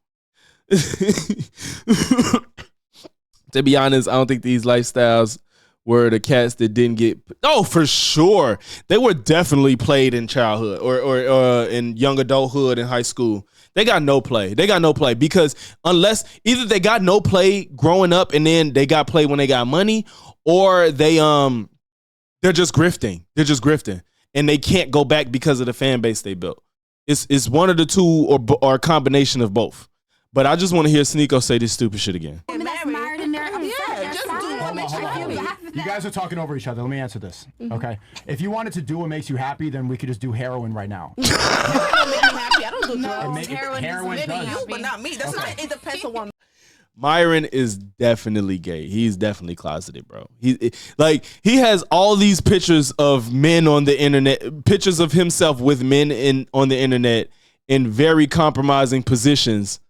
To be honest, I don't think these lifestyles were the cats that didn't get. Oh, for sure, they were definitely played in childhood or in young adulthood in high school. They got no play. They got no play because unless either they got no play growing up and then they got play when they got money, or they're just grifting. They're just grifting and they can't go back because of the fan base they built. It's one of the two or a combination of both. But I just want to hear Sneeko say this stupid shit again. You guys are talking over each other. Let me answer this. Okay. If you wanted to do what makes you happy, then we could just do heroin right now. Heroin make me happy. I don't do drugs. Heroin does. You, but not me. That's not. It depends on one. Myron is definitely gay. He's definitely closeted, bro. He has all these pictures of men on the internet, pictures of himself with men on the internet in very compromising positions,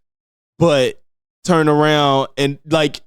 but turn around and like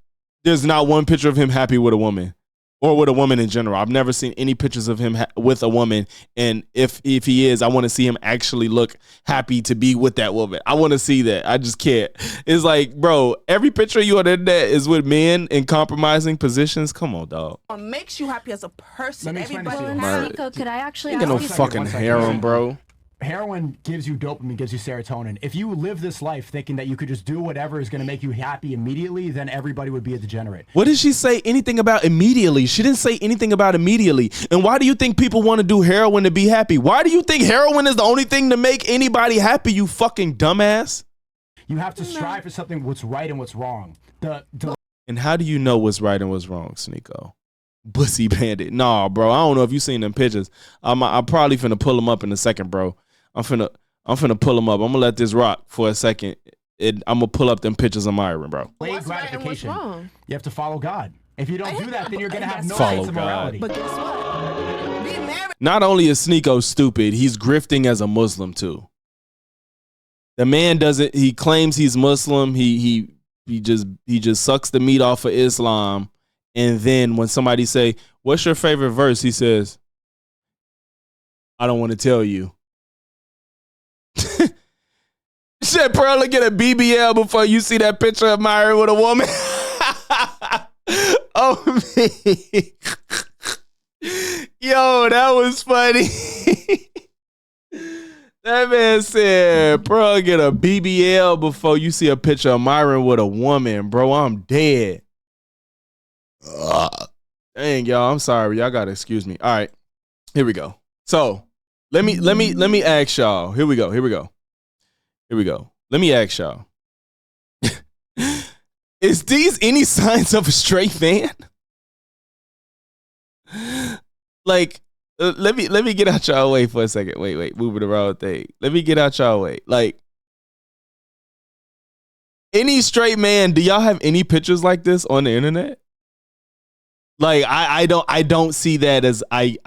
there's not one picture of him happy with a woman or with a woman in general. I've never seen any pictures of him with a woman. And if he is, I want to see him actually look happy to be with that woman. I want to see that. I just can't. It's like, bro, every picture you on the internet is with men in compromising positions. Come on, dog. What makes you happy as a person? Well, Sneeko, could I actually you ask no you fucking harem, bro. Heroin gives you dopamine, gives you serotonin. If you live this life thinking that you could just do whatever is going to make you happy immediately, then everybody would be a degenerate. What did she say anything about immediately? She didn't say anything about immediately. And why do you think people want to do heroin to be happy? Why do you think heroin is the only thing to make anybody happy, you fucking dumbass? You have to strive for something what's right and what's wrong. And how do you know what's right and what's wrong, Sneeko? Bussy bandit. Nah, bro. I don't know if you seen them pictures. I'm probably finna pull them up in a second, bro. I'm finna pull them up. I'm gonna let this rock for a second. I'm gonna pull up them pictures of Myron, bro. Delayed gratification. You have to follow God. If you don't do that, then you're gonna have no Follow sense of morality. But guess what? Being married. Not only is Sneeko stupid, he's grifting as a Muslim too. The man doesn't. He claims he's Muslim. He just sucks the meat off of Islam, and then when somebody say, "What's your favorite verse?" he says, "I don't want to tell you." Shit, Pearl, get a BBL before you see that picture of Myron with a woman. Oh, man. Yo, that was funny. That man said, Pearl, get a BBL before you see a picture of Myron with a woman. Bro, I'm dead. Dang, y'all, I'm sorry. Y'all gotta excuse me. All right, here we go. So let me ask y'all. Here we go. Let me ask y'all. Is these any signs of a straight man? Like, let me get out y'all way for a second. Wait, moving the wrong thing. Let me get out y'all way. Like, any straight man, do y'all have any pictures like this on the internet? Like, I don't see that as I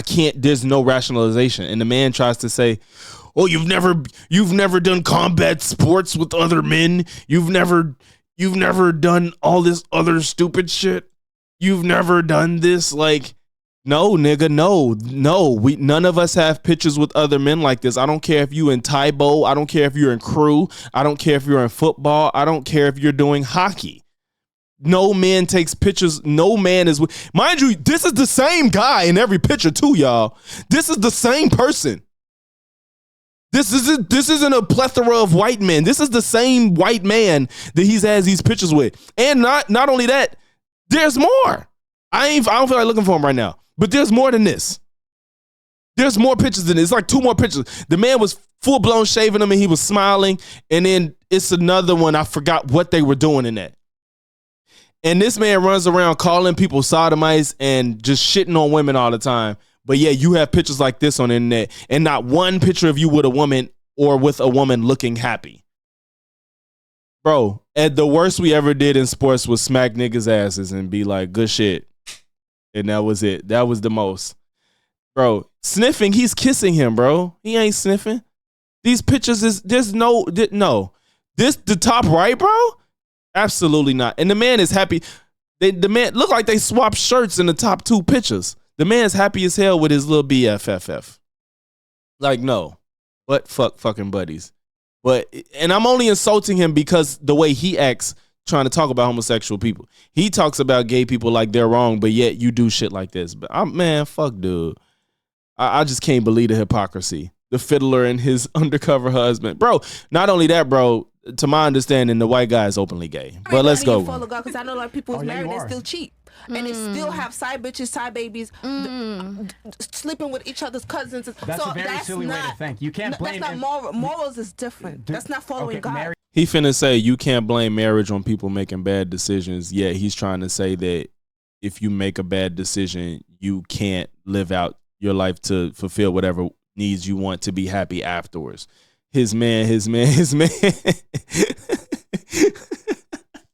can't, there's no rationalization. And the man tries to say, oh, you've never done combat sports with other men. You've never done all this other stupid shit. You've never done this. Like, no, nigga, no. None of us have pictures with other men like this. I don't care if you in Taibo. I don't care if you're in crew. I don't care if you're in football. I don't care if you're doing hockey. No man takes pictures. No man is, mind you, this is the same guy in every picture too, y'all. This is the same person. This isn't a plethora of white men. This is the same white man that he has these pictures with. And not only that, there's more. I don't feel like looking for him right now, but there's more than this. There's more pictures than this. It's like two more pictures. The man was full blown shaving him and he was smiling. And then it's another one. I forgot what they were doing in that. And this man runs around calling people sodomites and just shitting on women all the time. But yeah, you have pictures like this on the internet and not one picture of you with a woman or with a woman looking happy. Bro, and the worst we ever did in sports was smack niggas' asses and be like, good shit. And that was it. That was the most. Bro, sniffing, he's kissing him, bro. He ain't sniffing. These pictures there's no. This the top right, bro. Absolutely not. And the man is happy. The man look like they swapped shirts in the top 2 pictures. The man's happy as hell with his little BFFF. Like no, but fucking buddies. And I'm only insulting him because the way he acts trying to talk about homosexual people. He talks about gay people like they're wrong, but yet you do shit like this. But fuck dude. I just can't believe the hypocrisy. The fiddler and his undercover husband. Bro, not only that, bro, to my understanding, the white guy is openly gay. But let's go. Follow God, because I know a lot of people who's married and still cheat. And they still have side bitches, side babies, sleeping with each other's cousins. That's a very silly way to think. You can't blame. That's not moral. Morals is different. That's not following God. He finna say you can't blame marriage on people making bad decisions. Yeah, he's trying to say that if you make a bad decision, you can't live out your life to fulfill whatever needs you want to be happy afterwards. His man.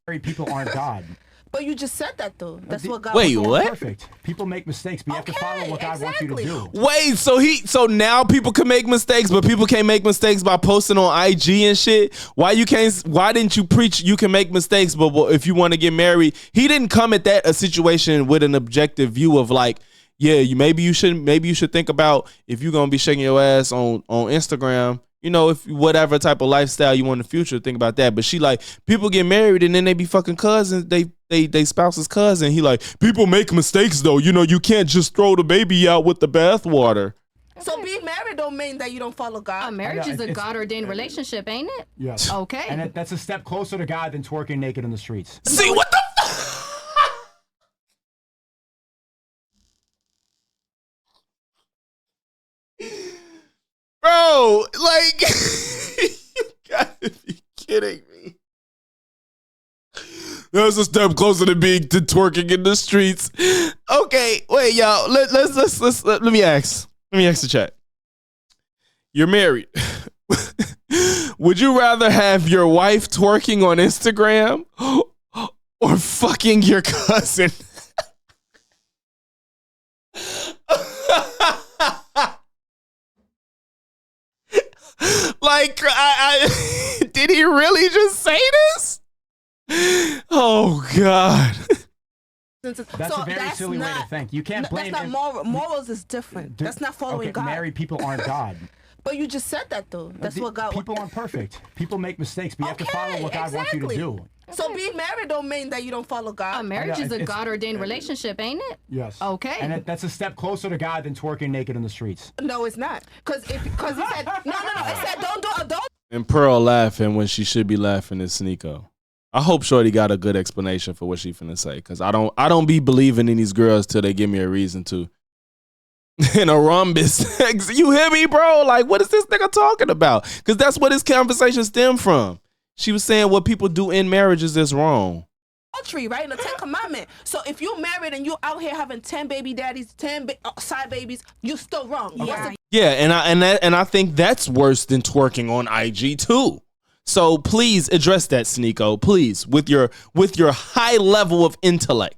Married people aren't God. But you just said that though. That's what God. Wait, what? Perfect. People make mistakes, but you have to follow what God wants you to do. Wait, so now people can make mistakes, but people can't make mistakes by posting on IG and shit. Why didn't you preach you can make mistakes, but if you want to get married, he didn't come at a situation with an objective view of like, yeah, maybe you should think about if you're gonna be shaking your ass on Instagram. You know, if whatever type of lifestyle you want in the future, think about that. But she like, people get married and then they be fucking cousins. They spouse's cousin. He like, people make mistakes though. You know, you can't just throw the baby out with the bathwater. So being married don't mean that you don't follow God. Marriage is a God-ordained relationship, ain't it? Yes. Okay. And that's a step closer to God than twerking naked in the streets. See, what the Bro, like, you gotta be kidding me. That's a step closer to being to twerking in the streets. Okay, wait, y'all. Let me ask the chat. You're married. Would you rather have your wife twerking on Instagram or fucking your cousin? Like, did he really just say this? Oh God. That's a very silly way to think. You can't blame. That's not morals is different. That's not following God. Married people aren't God. But you just said that though. That's what God. People aren't perfect. People make mistakes, but you have to follow what God wants you to do. So being married don't mean that you don't follow God. Marriage is a God-ordained relationship, ain't it? Yes. Okay. And that's a step closer to God than twerking naked in the streets. No, it's not. Because he said no. It said don't. And Pearl laughing when she should be laughing is Sneeko. I hope Shorty got a good explanation for what she finna say, because I don't be believing in these girls till they give me a reason to. In a rhombus. You hear me, bro? Like, what is this nigga talking about? Because that's what this conversation stemmed from. She was saying what people do in marriages is wrong. Adultery, right? In the 10 Commandments. So if you're married and you're out here having 10 baby daddies, 10 side babies, you're still wrong. Yeah, and I think that's worse than twerking on IG too. So please address that, Sneeko. Please, with your high level of intellect.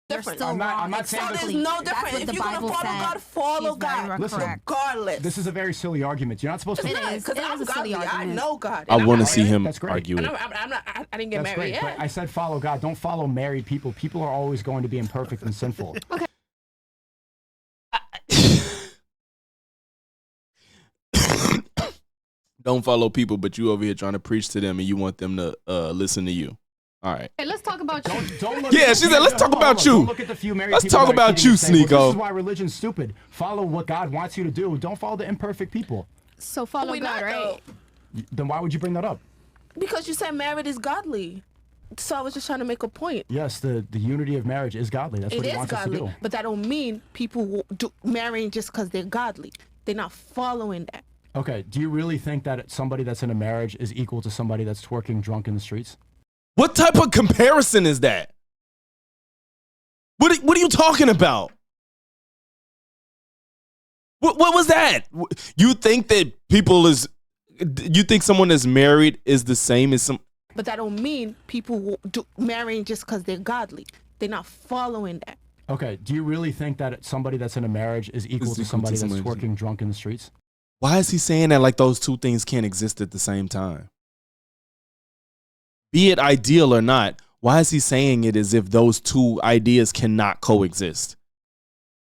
Different. I'm not saying there's no different. If you're gonna follow God, follow God. Listen, regardless. This is a very silly argument. You're not supposed to. Because I'm godly. I know God. I want to see him argue it. I didn't get married yet. But I said follow God. Don't follow married people. People are always going to be imperfect and sinful. Okay. Don't follow people, but you over here trying to preach to them and you want them to listen to you. All right. Hey, let's talk about you. Yeah, she said, let's talk about you. Look at the few married let's people talk about you, Sneeko. This is why religion's stupid. Follow what God wants you to do. Don't follow the imperfect people. So follow God, right? Then why would you bring that up? Because you said marriage is godly. So I was just trying to make a point. Yes, the unity of marriage is godly. That's what he wants us to do. But that don't mean people do marrying just because they're godly. They're not following that. Okay, do you really think that somebody that's in a marriage is equal to somebody that's twerking drunk in the streets? What type of comparison is that? What are you talking about? What was that? You think that you think someone that's married is the same as some? But that don't mean people do marrying just because they're godly. They're not following that. Okay, do you really think that somebody that's in a marriage is equal to somebody that's twerking drunk in the streets? Why is he saying that like those two things can't exist at the same time? Be it ideal or not, why is he saying it as if those two ideas cannot coexist?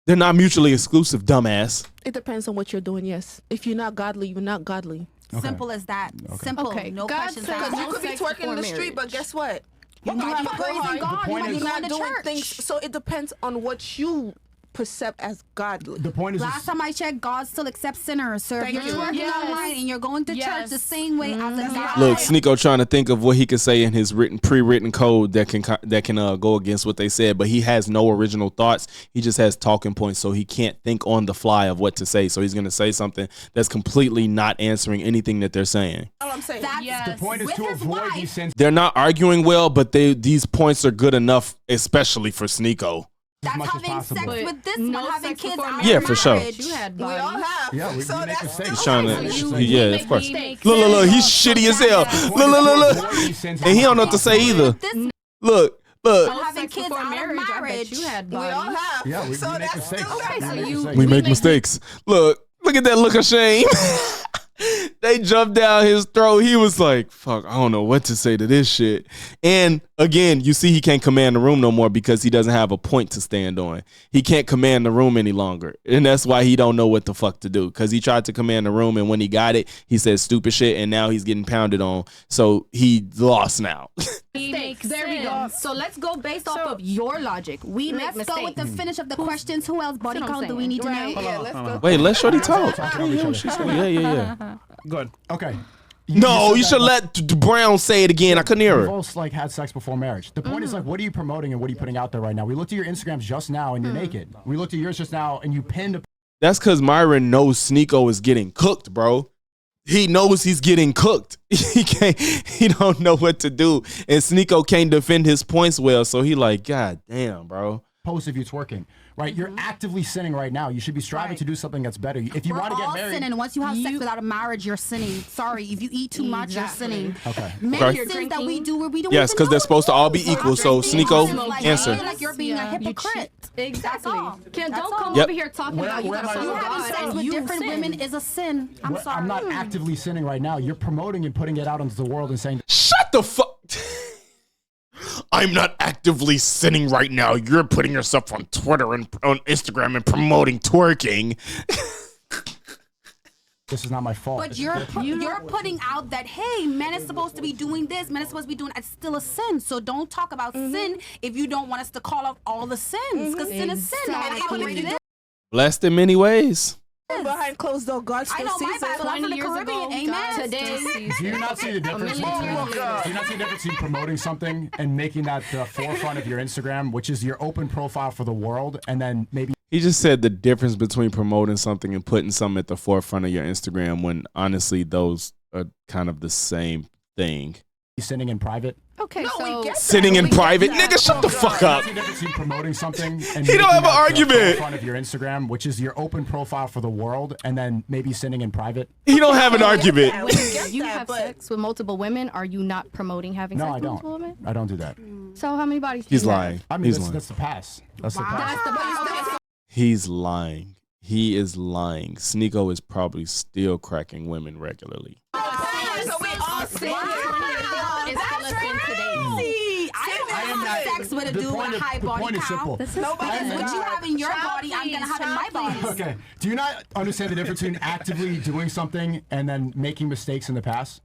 They're not mutually exclusive, dumbass. It depends on what you're doing, yes. If you're not godly, you're not godly. Okay. Simple as that. Okay. Simple. Okay. No God questions says asked. you could be twerking in the street, but guess what? You might be praising God. You might be not going to doing church. things. So it depends on what you perceive as godly. The point is, last time I checked, God still accepts sinners. So if you're twerking online and you're going to church the same way as a God. Look, Sneeko trying to think of what he could say in his pre-written code that can go against what they said, but he has no original thoughts. He just has talking points, so he can't think on the fly of what to say. So he's going to say something that's completely not answering anything that they're saying. All I'm saying. the point is to avoid these sins. They're not arguing well, but these points are good enough, especially for Sneeko. That's having sex with this one, having kids out Yeah, for sure. You had we all have. Yeah, we make mistakes. He's trying to, yeah, of course. Look, he's shitty as hell. Look. And he don't know what to say either. Look. Having kids out of marriage. You had we all have. Yeah, we make mistakes. We make mistakes. Look at that look of shame. They jumped down his throat. He was like, fuck, I don't know what to say to this shit. And again, you see he can't command the room no more because he doesn't have a point to stand on. He can't command the room any longer. And that's why he don't know what the fuck to do. Because he tried to command the room, and when he got it, he said stupid shit, and now he's getting pounded on. So he lost now. There we go. So let's go based off of your logic. Let's go with the finish of the questions. Who else body count do we need to know? Yeah, let's go. Wait, let Shorty talk. Yeah. Good. Okay. No, you should let Brown say it again. I couldn't hear her. We've both like had sex before marriage. The point is like, what are you promoting and what are you putting out there right now? We looked at your Instagrams just now and you're naked. We looked at yours just now and you pinned a. That's because Myron knows Sneeko is getting cooked, bro. He knows he's getting cooked. He don't know what to do. And Sneeko can't defend his points well. So he like, God damn, bro. Post if you're twerking, right? You're actively sinning right now. You should be striving to do something that's better. If you want to get married, sinning. Once you have sex without a marriage, you're sinning. Sorry, if you eat too much, you're sinning. Okay. Many sins that we do where we don't. Yes, because they're supposed to all be equal. So Sneeko, answer. I feel like you're being a hypocrite. Exactly. Don't come Yep. over here talking about you gotta follow having God sex and with you different sin. women is a sin. I'm sorry. I'm not actively sinning right now. You're promoting and putting it out into the world and saying, shut the fuck. I'm not actively sinning right now. You're putting yourself on Twitter and on Instagram and promoting twerking. this is not my fault. But you're putting out that, hey, men is supposed to be doing this, men is supposed to be doing it's still a sin. So don't talk about sin if you don't want us to call out all the sins. Because sin is sin. Blessed in many ways. Behind closed door, God still sees it. I'm from the Caribbean. Amen. Today. Do you not see the difference? Do you not see the difference between promoting something and making that the forefront of your Instagram, which is your open profile for the world, and then maybe He just said the difference between promoting something and putting something at the forefront of your Instagram when honestly those are kind of the same thing. sinning in private? Okay, so sitting in private, nigga, shut the fuck up. Promoting something and he don't have an argument in front of your Instagram, which is your open profile for the world, and then maybe sinning in private. He don't have an argument. When you have sex with multiple women, are you not promoting having sex with multiple women? I don't do that. So how many bodies? He's lying. I mean, that's the pass. That's the pass. He's lying. He is lying. Sneeko is probably still cracking women regularly. Sex with a dude with a high body count. Nobody's what you have in your body, I'm gonna have in my body. Okay. Do you not understand the difference between actively doing something and then making mistakes in the past?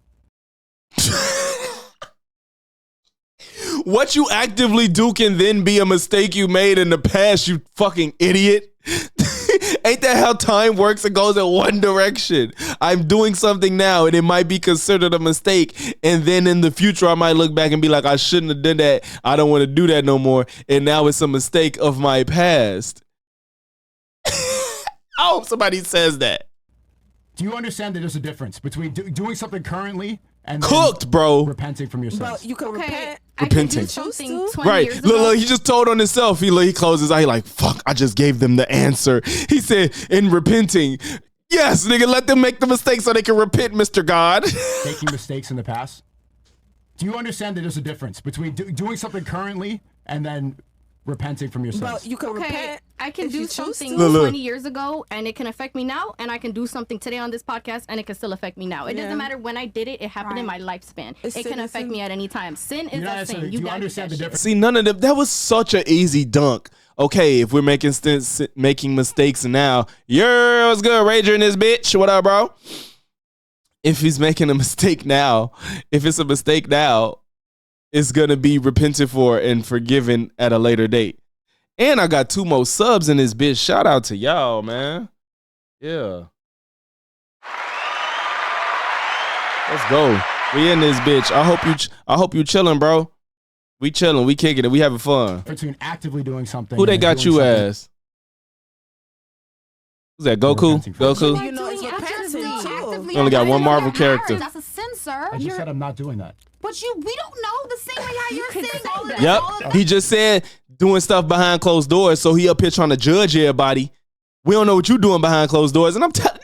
What you actively do can then be a mistake you made in the past, you fucking idiot. Ain't that how time works? It goes in one direction. I'm doing something now and it might be considered a mistake. And then in the future, I might look back and be like, I shouldn't have done that. I don't want to do that no more. And now it's a mistake of my past. I hope somebody says that. Do you understand that there's a difference between doing something currently and cooked, bro, repenting from your sins? But you can repent. Repenting. Right. Look, look, he just told on himself. He closes his eye. He like, fuck, I just gave them the answer. He said, in repenting, yes, nigga, let them make the mistake so they can repent, Mr. God. Making mistakes in the past? Do you understand that there's a difference between doing something currently and then repenting from your sins? But you can repent. I can do something Look. 20 years ago and it can affect me now, and I can do something today on this podcast and it can still affect me now. It doesn't matter when I did it. It happened in my lifespan. It can affect me at any time. Sin is that sin. You gotta understand the difference. See, none of them. That was such an easy dunk. Okay, if we're making mistakes now, what's good, Rager in this bitch? What up, bro? If he's making a mistake now, if it's a mistake now, it's gonna be repented for and forgiven at a later date. And I got 2 more subs in this bitch. Shout out to y'all, man. Yeah. Let's go. We in this bitch. I hope you chilling, bro. We chilling. We kicking it. We having fun. Between actively doing something. Who they got you as? Who's that? Goku? Goku? You know, it's repenting too. We only got one Marvel character. That's a sin, sir. I just said I'm not doing that. But we don't know the same way how you're saying all of that. Yep. He just said doing stuff behind closed doors, so he up here trying to judge everybody. We don't know what you doing behind closed doors. And I'm telling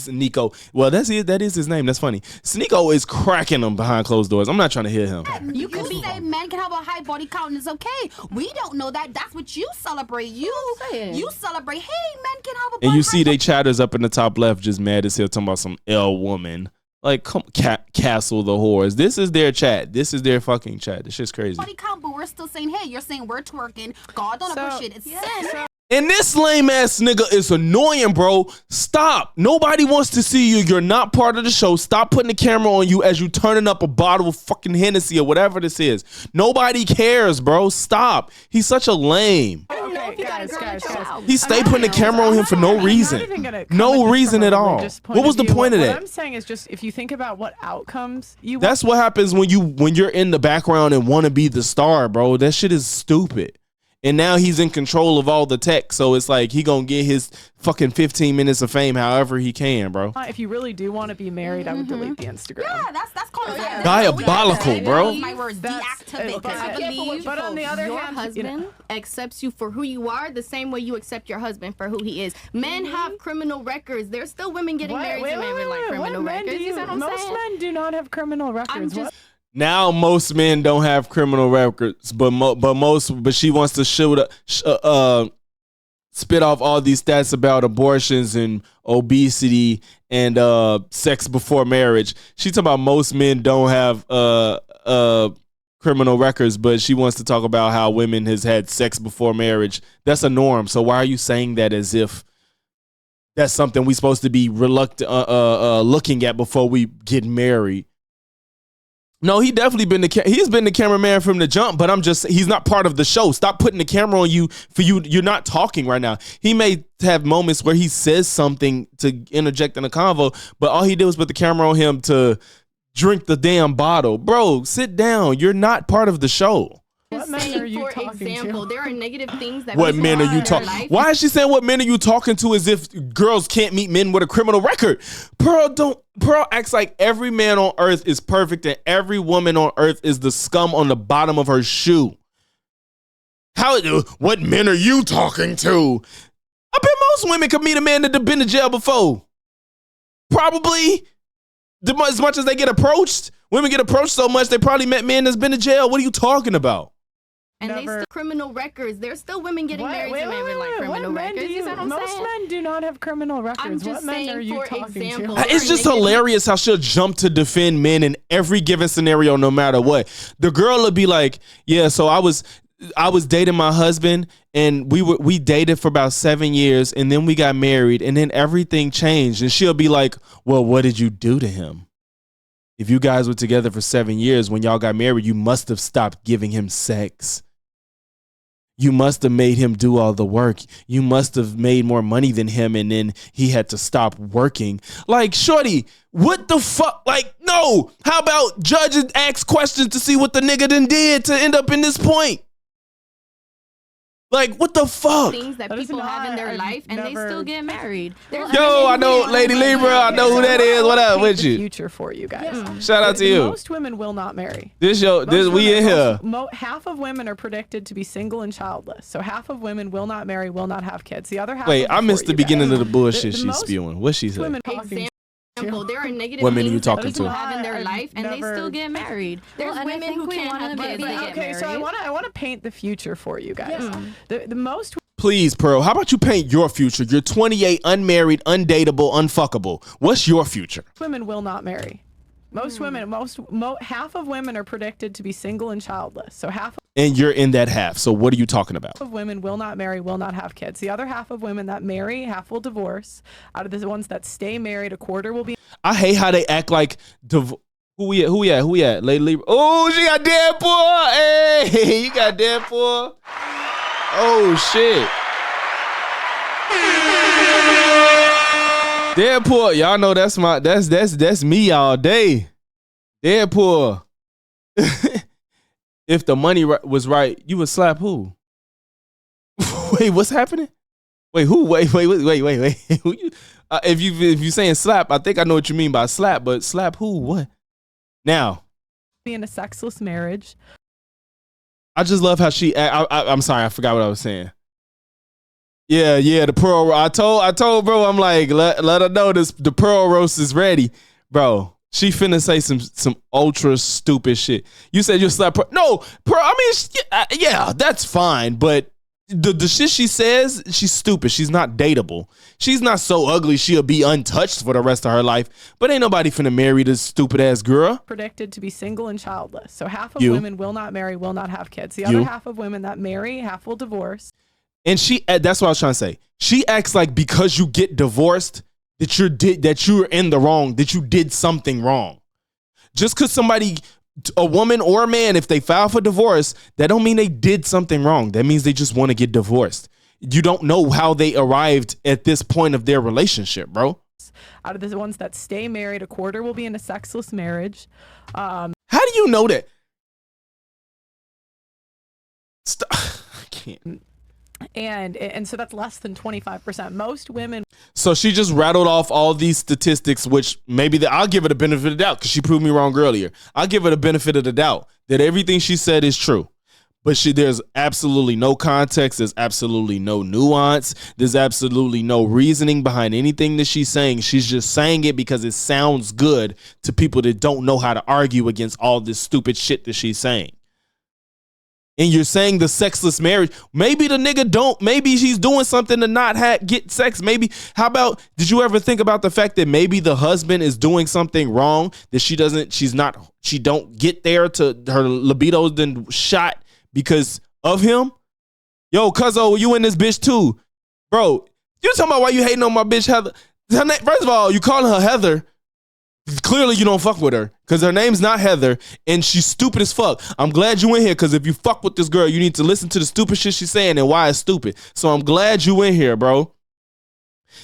Nico. Well, that is his name. That's funny. Nico is cracking them behind closed doors. I'm not trying to hear him. You can say men can have a high body count and it's okay. We don't know that. That's what you celebrate. You celebrate, hey, men can have a body And you see they chatters up in the top left just mad as hell talking about some L woman. Like, come Castle the whores. This is their chat. This is their fucking chat. This shit's crazy. Body count, but we're still saying, hey, you're saying we're twerking. God don't appreciate it. It's sin. And this lame ass nigga is annoying, bro. Stop. Nobody wants to see you. You're not part of the show. Stop putting the camera on you as you turning up a bottle of fucking Hennessy or whatever this is. Nobody cares, bro. Stop. He's such a lame. Okay, guys. He stay putting the camera on him for no reason. No reason at all. What was the point of that? What I'm saying is just if you think about what outcomes you That's what happens when you're in the background and want to be the star, bro. That shit is stupid. And now he's in control of all the tech, so it's like he gonna get his fucking 15 minutes of fame however he can, bro. If you really do want to be married, I would delete the Instagram. Yeah, that's called diabolical, bro. My words, deactivate. But on the other your hand, husband accepts you for who you are the same way you accept your husband for who he is. Men have criminal records. There's still women getting married to men with like criminal records. You see what I'm most saying? men do not have criminal records. Now most men don't have criminal records, but she wants to spit off all these stats about abortions and obesity and sex before marriage. She talking about most men don't have criminal records, but she wants to talk about how women has had sex before marriage. That's a norm. So why are you saying that as if that's something we supposed to be reluctant looking at before we get married? No, he's been the cameraman from the jump, but he's not part of the show. Stop putting the camera on you you're not talking right now. He may have moments where he says something to interject in a convo, but all he did was put the camera on him to drink the damn bottle. Bro, sit down. You're not part of the show. What men are you talking to? There are negative things that what men are you talking? Why is she saying what men are you talking to as if girls can't meet men with a criminal record? Pearl acts like every man on earth is perfect and every woman on earth is the scum on the bottom of her shoe. What men are you talking to? I bet most women could meet a man that have been to jail before. Probably. As much as they get approached. Women get approached so much they probably met men that's been to jail. What are you talking about? And they still criminal records. There's still women getting married to men with like criminal records. You see what I'm most saying? men do not have criminal records. What men are you talking to? It's just hilarious how she'll jump to defend men in every given scenario, no matter what. The girl will be like, "Yeah, so I was dating my husband, and we dated for about 7 years, and then we got married, and then everything changed." And she'll be like, "Well, what did you do to him? If you guys were together for 7 years, when y'all got married, you must have stopped giving him sex. You must have made him do all the work. You must have made more money than him, and then he had to stop working." Like, shorty, what the fuck? Like, no. How about judge and ask questions to see what the nigga done did to end up in this point? Like, what the fuck? Things that people have in their life, and they still get married. Yo, I know Lady Libra. I know who that is. What up with you? Future for you guys. Shout out to you. Most women will not marry. We in here. Half of women are predicted to be single and childless. So half of women will not marry, will not have kids. The other half. Wait, I missed the beginning of the bullshit she's spewing. What she said? There are negative women things you talking that people to? have in their life, and they still get married. There's women who can't have kids. They get married. Okay, so I want to paint the future for you guys. The most Please, Pearl, how about you paint your future? You're 28, unmarried, undateable, unfuckable. What's your future? Women will not marry. Most women, half of women are predicted to be single and childless. So half And you're in that half. So what are you talking about? of women will not marry, will not have kids. The other half of women that marry, half will divorce. Out of the ones that stay married, a quarter will be. I hate how they act like who we at? Lately. Oh, she got Deadpool. Hey, you got Deadpool. Oh shit. Deadpool, y'all know that's me all day. Deadpool. If the money was right, you would slap who? Wait, what's happening? Wait, who? Wait. Who you? If you saying slap, I think I know what you mean by slap, but slap who? What? Now. Be in a sexless marriage. I just love how she. I'm sorry, I forgot what I was saying. Yeah, the pearl. I told bro, I'm like, let her know the pearl roast is ready, bro. She finna say some ultra stupid shit. You said you slap pearl. No, pearl. I mean, yeah, that's fine, but the shit she says, she's stupid. She's not dateable. She's not so ugly she'll be untouched for the rest of her life. But ain't nobody finna marry this stupid ass girl. Predicted to be single and childless. So half of women will not marry, will not have kids. The other half of women that marry, half will divorce. And that's what I was trying to say. She acts like because you get divorced that you're in the wrong, that you did something wrong. Just because somebody, a woman or a man, if they file for divorce, that don't mean they did something wrong. That means they just want to get divorced. You don't know how they arrived at this point of their relationship, bro. Out of the ones that stay married, a quarter will be in a sexless marriage. How do you know that? I can't. And so that's less than 25%. Most women. So she just rattled off all these statistics, which maybe I'll give it a benefit of the doubt because she proved me wrong earlier. I'll give it a benefit of the doubt that everything she said is true. But there's absolutely no context. There's absolutely no nuance. There's absolutely no reasoning behind anything that she's saying. She's just saying it because it sounds good to people that don't know how to argue against all this stupid shit that she's saying. And you're saying the sexless marriage. Maybe the nigga don't. Maybe she's doing something to not get sex. Maybe. How about? Did you ever think about the fact that maybe the husband is doing something wrong that she don't get there to her libido's then shot because of him? Yo, cuzzo, you in this bitch too, bro. You talking about why you hating on my bitch Heather? First of all, you calling her Heather. Clearly you don't fuck with her because her name's not Heather and she's stupid as fuck. I'm glad you in here because if you fuck with this girl, you need to listen to the stupid shit she's saying and why it's stupid. So I'm glad you in here, bro.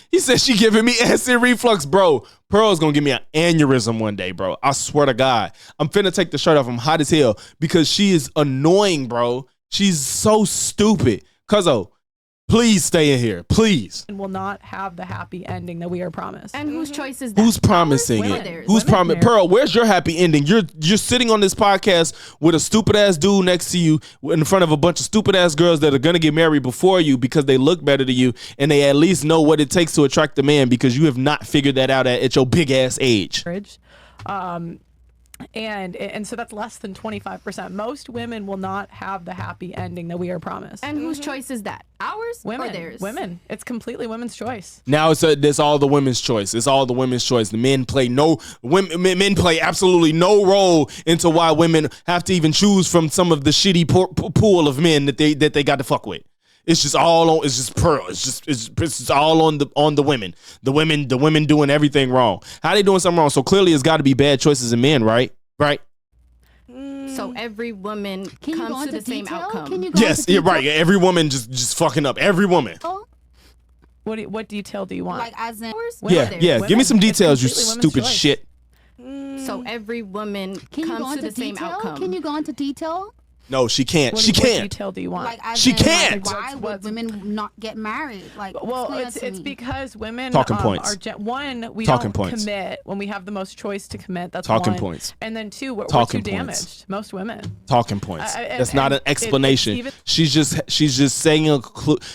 He said she giving me acid reflux, bro. Pearl's gonna give me an aneurysm one day, bro. I swear to God. I'm finna take the shirt off. I'm hot as hell because she is annoying, bro. She's so stupid. Cuzzo, please stay in here, please. And will not have the happy ending that we are promised. And whose choice is that? Who's promising it? Who's promising? Pearl, where's your happy ending? You're sitting on this podcast with a stupid ass dude next to you in front of a bunch of stupid ass girls that are gonna get married before you because they look better to you and they at least know what it takes to attract a man because you have not figured that out at your big ass age. And so that's less than 25%. Most women will not have the happy ending that we are promised. And whose choice is that? Ours or theirs? Women. It's completely women's choice. Now it's all the women's choice. It's all the women's choice. The men play men play absolutely no role into why women have to even choose from some of the shitty pool of men that they got to fuck with. It's just all on. It's just Pearl. It's just all on the women. The women doing everything wrong. How they doing something wrong? So clearly, it's got to be bad choices in men, right? Right. So every woman comes to the same outcome. Yes, you're right. Every woman just fucking up. Every woman. What detail do you want? Like as in yeah. Give me some details, you stupid shit. So every woman comes to the same outcome. Can you go into detail? No, she can't. She What can't. detail do you want? Like, she can't. Why would women not get married? Like, well, it's because women talking points. We talking don't points. Commit when we have the most choice to commit. That's talking one. Points. And then two, we're talking too points. damaged. Most women. Talking points. That's not an explanation. She's just saying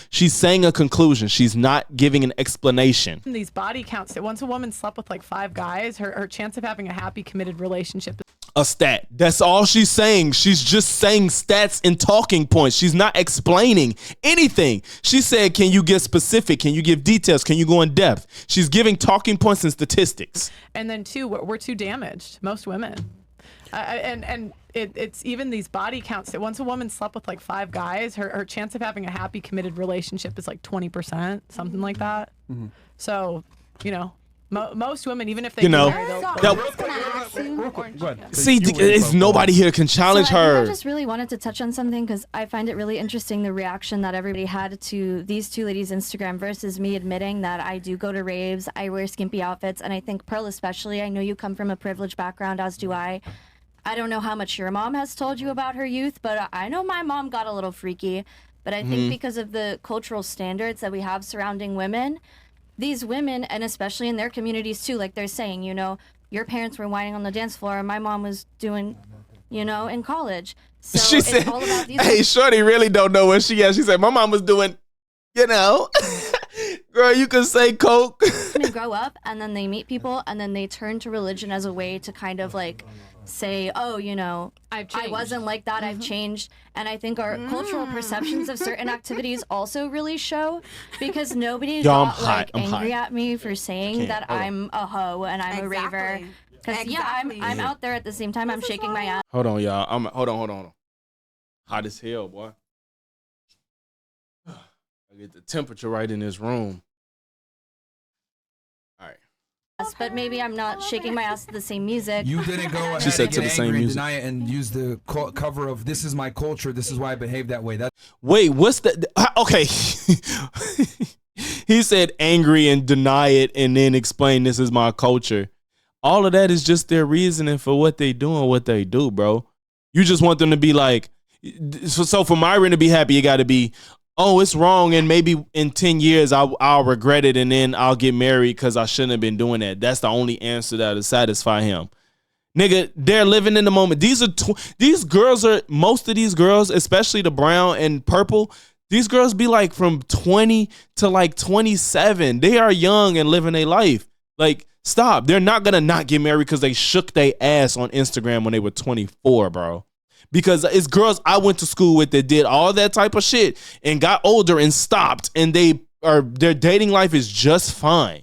she's saying a conclusion. She's not giving an explanation. These body counts. Once a woman slept with like 5 guys, her chance of having a happy committed relationship. A stat. That's all she's saying. She's just saying saying stats and talking points. She's not explaining anything. She said, can you get specific? Can you give details? Can you go in depth? She's giving talking points and statistics. And then two, we're too damaged, most women. It's even these body counts that once a woman slept with like 5 guys, her chance of having a happy committed relationship is like 20%, something like that. Mm-hmm. So, you know, most women, even if they see, it's nobody here can challenge her. I just really wanted to touch on something because I find it really interesting the reaction that everybody had to these two ladies' Instagram versus me admitting that I do go to raves, I wear skimpy outfits, and I think Pearl especially, I know you come from a privileged background, as do I. I don't know how much your mom has told you about her youth, but I know my mom got a little freaky. But I think because of the cultural standards that we have surrounding women, these women, and especially in their communities too, like they're saying, you know, your parents were whining on the dance floor and my mom was doing, you know, in college. So she it's said, all about these hey, shorty really don't know what she is. She said, my mom was doing, you know, girl, you can say coke. They grow up and then they meet people and then they turn to religion as a way to kind of like say, oh, you know, I wasn't like that, I've changed. And I think our cultural perceptions of certain activities also really show, because nobody got angry at me for saying that I'm a hoe and I'm a raver. Because I'm out there at the same time, I'm shaking my ass. Hold on, y'all. Hold on. Hot as hell, boy. I get the temperature right in this room. But maybe I'm not shaking my ass to the same music. You didn't go ahead she said and to get the same angry and music. deny it and use the cover of "This is my culture. This is why I behave that way." Wait, what's the? Okay, he said angry and deny it and then explain this is my culture. All of that is just their reasoning for what they do and what they do, bro. You just want them to be like, so for Myron to be happy, it got to be, oh, it's wrong, and maybe in 10 years I'll regret it, and then I'll get married because I shouldn't have been doing that. That's the only answer that'll satisfy him. Nigga, they're living in the moment. Most of these girls, especially the brown and purple, these girls be like from 20 to like 27. They are young and living their life. Like, stop. They're not going to not get married because they shook their ass on Instagram when they were 24, bro. Because it's girls I went to school with that did all that type of shit and got older and stopped, and their dating life is just fine.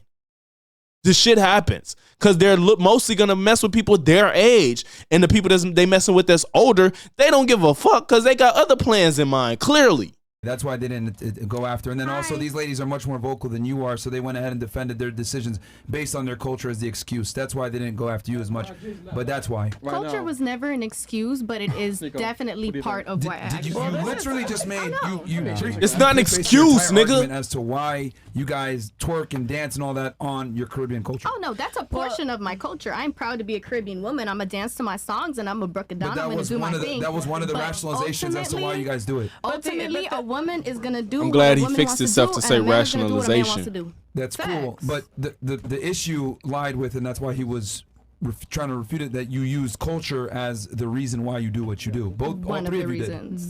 This shit happens because they're mostly gonna mess with people their age, and the people they messing with that's older, they don't give a fuck because they got other plans in mind. Clearly. That's why they didn't go after. And then also these ladies are much more vocal than you are, so they went ahead and defended their decisions based on their culture as the excuse. That's why they didn't go after you as much. But that's why. Culture was never an excuse, but it is definitely part of why I you literally just made you it's not an excuse, nigga. As to why you guys twerk and dance and all that on your Caribbean culture. Oh no, that's a portion of my culture. I'm proud to be a Caribbean woman. I'm a dance to my songs and I'm a break it down. I'm gonna do my thing. That was one of the rationalizations as to why you guys do it. Ultimately, a woman is gonna do. I'm glad he fixed himself to say rationalization. That's cool, but the issue lied with, and that's why he was trying to refute it, that you use culture as the reason why you do what you do. All three of you did.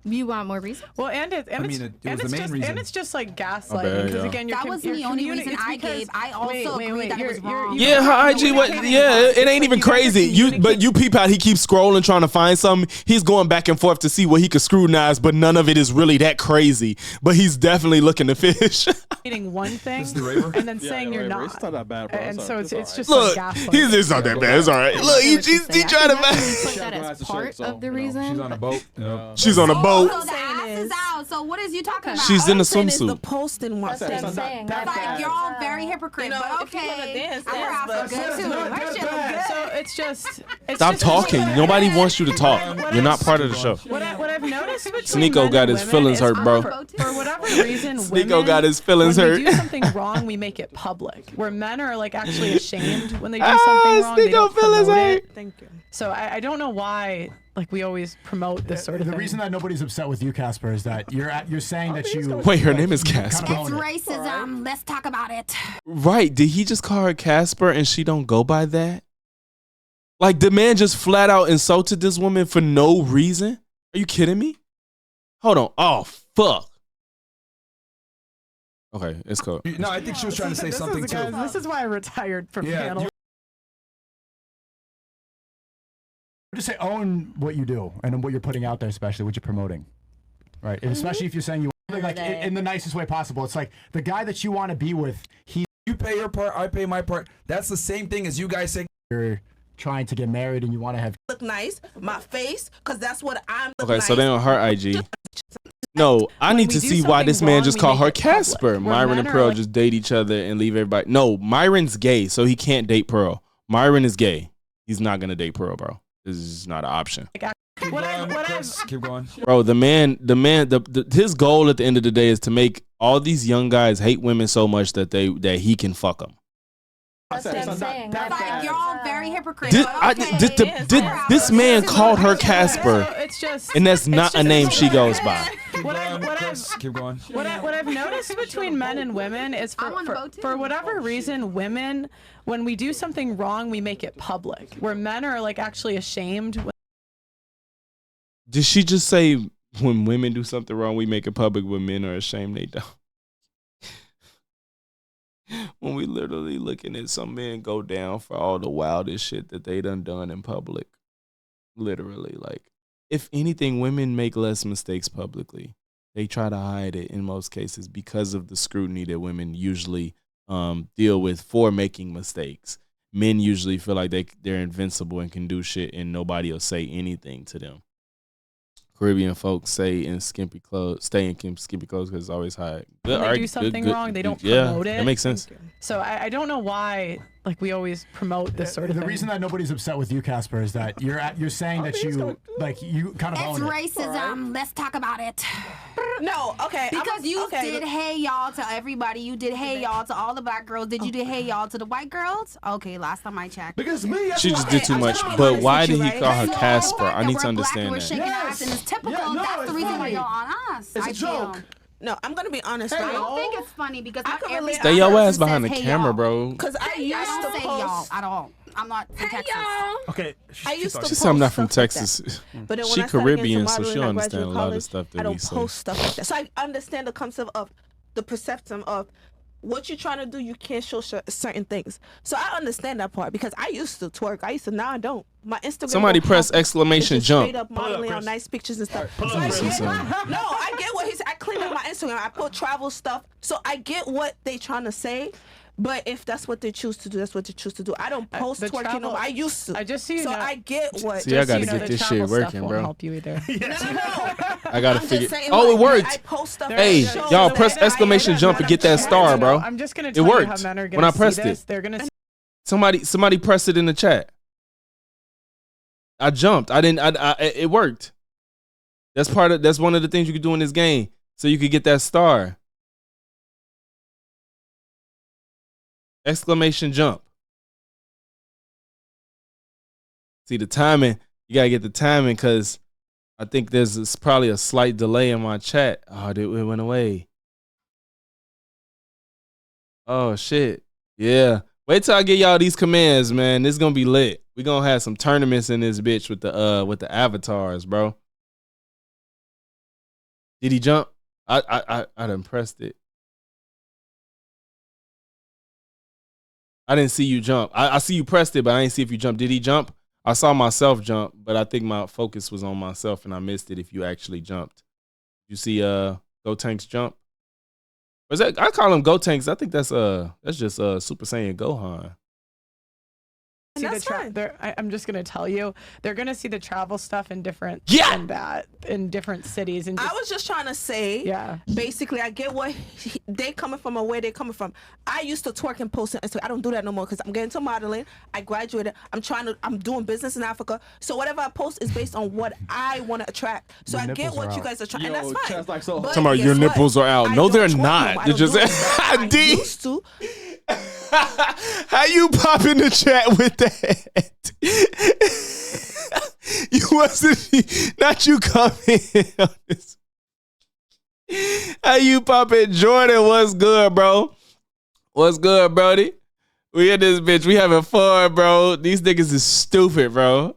You want more reasons? Well, and it's just like gaslighting, because again, that wasn't the only reason I gave. I also agree that it was wrong. Yeah, her IG, it ain't even crazy. But you peep out, he keeps scrolling trying to find something. He's going back and forth to see what he could scrutinize, but none of it is really that crazy. But he's definitely looking to fish. Eating one thing and then saying you're not. It's not that bad, bro. And so it's just look, like gaslighting. it's not that bad. It's all right. Look, he's trying to put that as part of the reason. She's on a boat. She's on a boat. So the ass is out. So what is you talking about? She's in a swimsuit. The posting one. That's what I'm saying. Like, you're all very hypocrite, but okay. I'm good too. My shit look good. So it's just. Stop talking. Nobody wants you to talk. You're not part of the show. What I've noticed between Sneeko men got and his women feelings is hurt, bro. For whatever reason, Sneeko got his feelings when hurt. we do something wrong, we make it public. Where men are like actually ashamed when they do something wrong. They don't promote it. Thank you. So I don't know why like we always promote this sort of thing. The reason that nobody's upset with you, Casper, is that you're saying that you. Wait, her name is Casper. It's racism. Let's talk about it. Right? Did he just call her Casper and she don't go by that? Like the man just flat out insulted this woman for no reason? Are you kidding me? Hold on. Oh fuck. Okay, it's cool. No, I think she was trying to say something too. This is why I retired from panel. Just say own what you do and what you're putting out there, especially what you're promoting, right? And especially if you're saying you like in the nicest way possible. It's like the guy that you want to be with. You pay your part, I pay my part. That's the same thing as you guys saying you're trying to get married and you want to have look nice, my face, because that's what I'm. Okay, so they on her IG. No, I need to see why this man just called her Casper. Myron and Pearl just date each other and leave everybody. No, Myron's gay, so he can't date Pearl. Myron is gay. He's not gonna date Pearl, bro. This is not an option. Keep going. Bro, his goal at the end of the day is to make all these young guys hate women so much that he can fuck them. That's what I'm saying. Like, you're all very hypocritical. This man called her Casper, and that's not a name she goes by. Keep going. What I've noticed between men and women is for whatever reason, women, when we do something wrong, we make it public. Where men are like actually ashamed. Did she just say when women do something wrong, we make it public? When men are ashamed, they don't. When we literally looking at some men go down for all the wildest shit that they done in public. Literally, like, if anything, women make less mistakes publicly. They try to hide it in most cases because of the scrutiny that women usually deal with for making mistakes. Men usually feel like they're invincible and can do shit and nobody will say anything to them. Caribbean folks stay in skimpy clothes because it's always hot. When they do something wrong, they don't promote it. That makes sense. So I don't know why we always promote this sort of thing. The reason that nobody's upset with you, Casper, is that you're saying that you kind of own it. It's racism. Let's talk about it. No, okay. Because you did hey y'all to everybody. You did hey y'all to all the black girls. Did you do hey y'all to the white girls? Okay, last time I checked. Because me, she just did too much. But why did he call her Casper? I need to understand that. Yes. And it's typical. That's the reason why you're on us. It's a joke. No, I'm gonna be honest. I don't think it's funny because stay your ass behind the camera, bro. Because I used to say y'all at all. I'm not from Texas. Okay. She said I'm not from Texas. But she Caribbean, so she'll understand a lot of stuff that we say. I don't post stuff like that. So I understand the concept of the perception of what you're trying to do. You can't show certain things. So I understand that part because I used to twerk. Now I don't. My Instagram. Somebody press exclamation jump. Straight up modeling on nice pictures and stuff. No, I get what he's. I clean up my Instagram. I put travel stuff. So I get what they trying to say. But if that's what they choose to do, that's what they choose to do. I don't post twerking. I used to. I just see. So I get what. See, I gotta get this shit working, bro. Help you either. No. I gotta figure. Oh, it worked. I post stuff. Hey, y'all press exclamation jump and get that star, bro. I'm just gonna tell you how men are gonna when I pressed see this. it. They're gonna. Somebody pressed it in the chat. I jumped. I didn't. It worked. That's one of the things you can do in this game, so you could get that star. Exclamation jump. See the timing. You gotta get the timing because I think there's probably a slight delay in my chat. Oh, it went away. Oh shit. Yeah. Wait till I get y'all these commands, man. This is gonna be lit. We gonna have some tournaments in this bitch with the avatars, bro. Did he jump? I done pressed it. I didn't see you jump. I see you pressed it, but I didn't see if you jumped. Did he jump? I saw myself jump, but I think my focus was on myself and I missed it if you actually jumped. You see Go Tanks jump? Was that I call him Go Tanks. I think that's just Super Saiyan Gohan. See I'm just gonna tell you, they're gonna see the travel stuff in different in different cities. And I was just trying to say, basically, I get what they coming from and where they coming from. I used to twerk and post on Instagram. I don't do that no more because I'm getting to modeling. I graduated. I'm doing business in Africa. So whatever I post is based on what I want to attract. So I get what you guys are trying, and that's fine. Like so. Talking about your nipples are out. No, they're not. They're just I used to. How you pop in the chat with that? You wasn't not you coming on this. How you pop in? Jordan, what's good, bro? What's good, Brody? We in this bitch. We having fun, bro. These niggas is stupid, bro.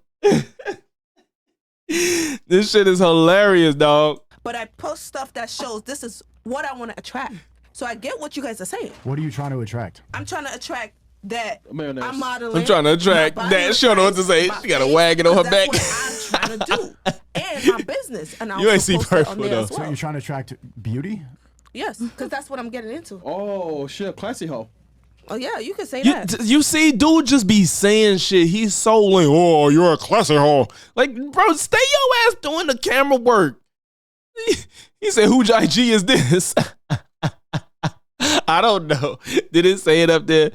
This shit is hilarious, dog. But I post stuff that shows this is what I want to attract. So I get what you guys are saying. What are you trying to attract? I'm trying to attract that Mayonnaise. I'm modeling. I'm trying to attract that. She don't know what to say. She got a wagon on her back. That's what I'm trying to do. And my business. And I You ain't see Purple though. Well. So you're trying to attract beauty? Yes, because that's what I'm getting into. Oh shit, classy hoe. Oh yeah, you can say that. You see, dude just be saying shit. He's so like, oh, you're a classy hoe. Like, bro, stay your ass doing the camera work. He said, whose IG is this? I don't know. Did it say it up there?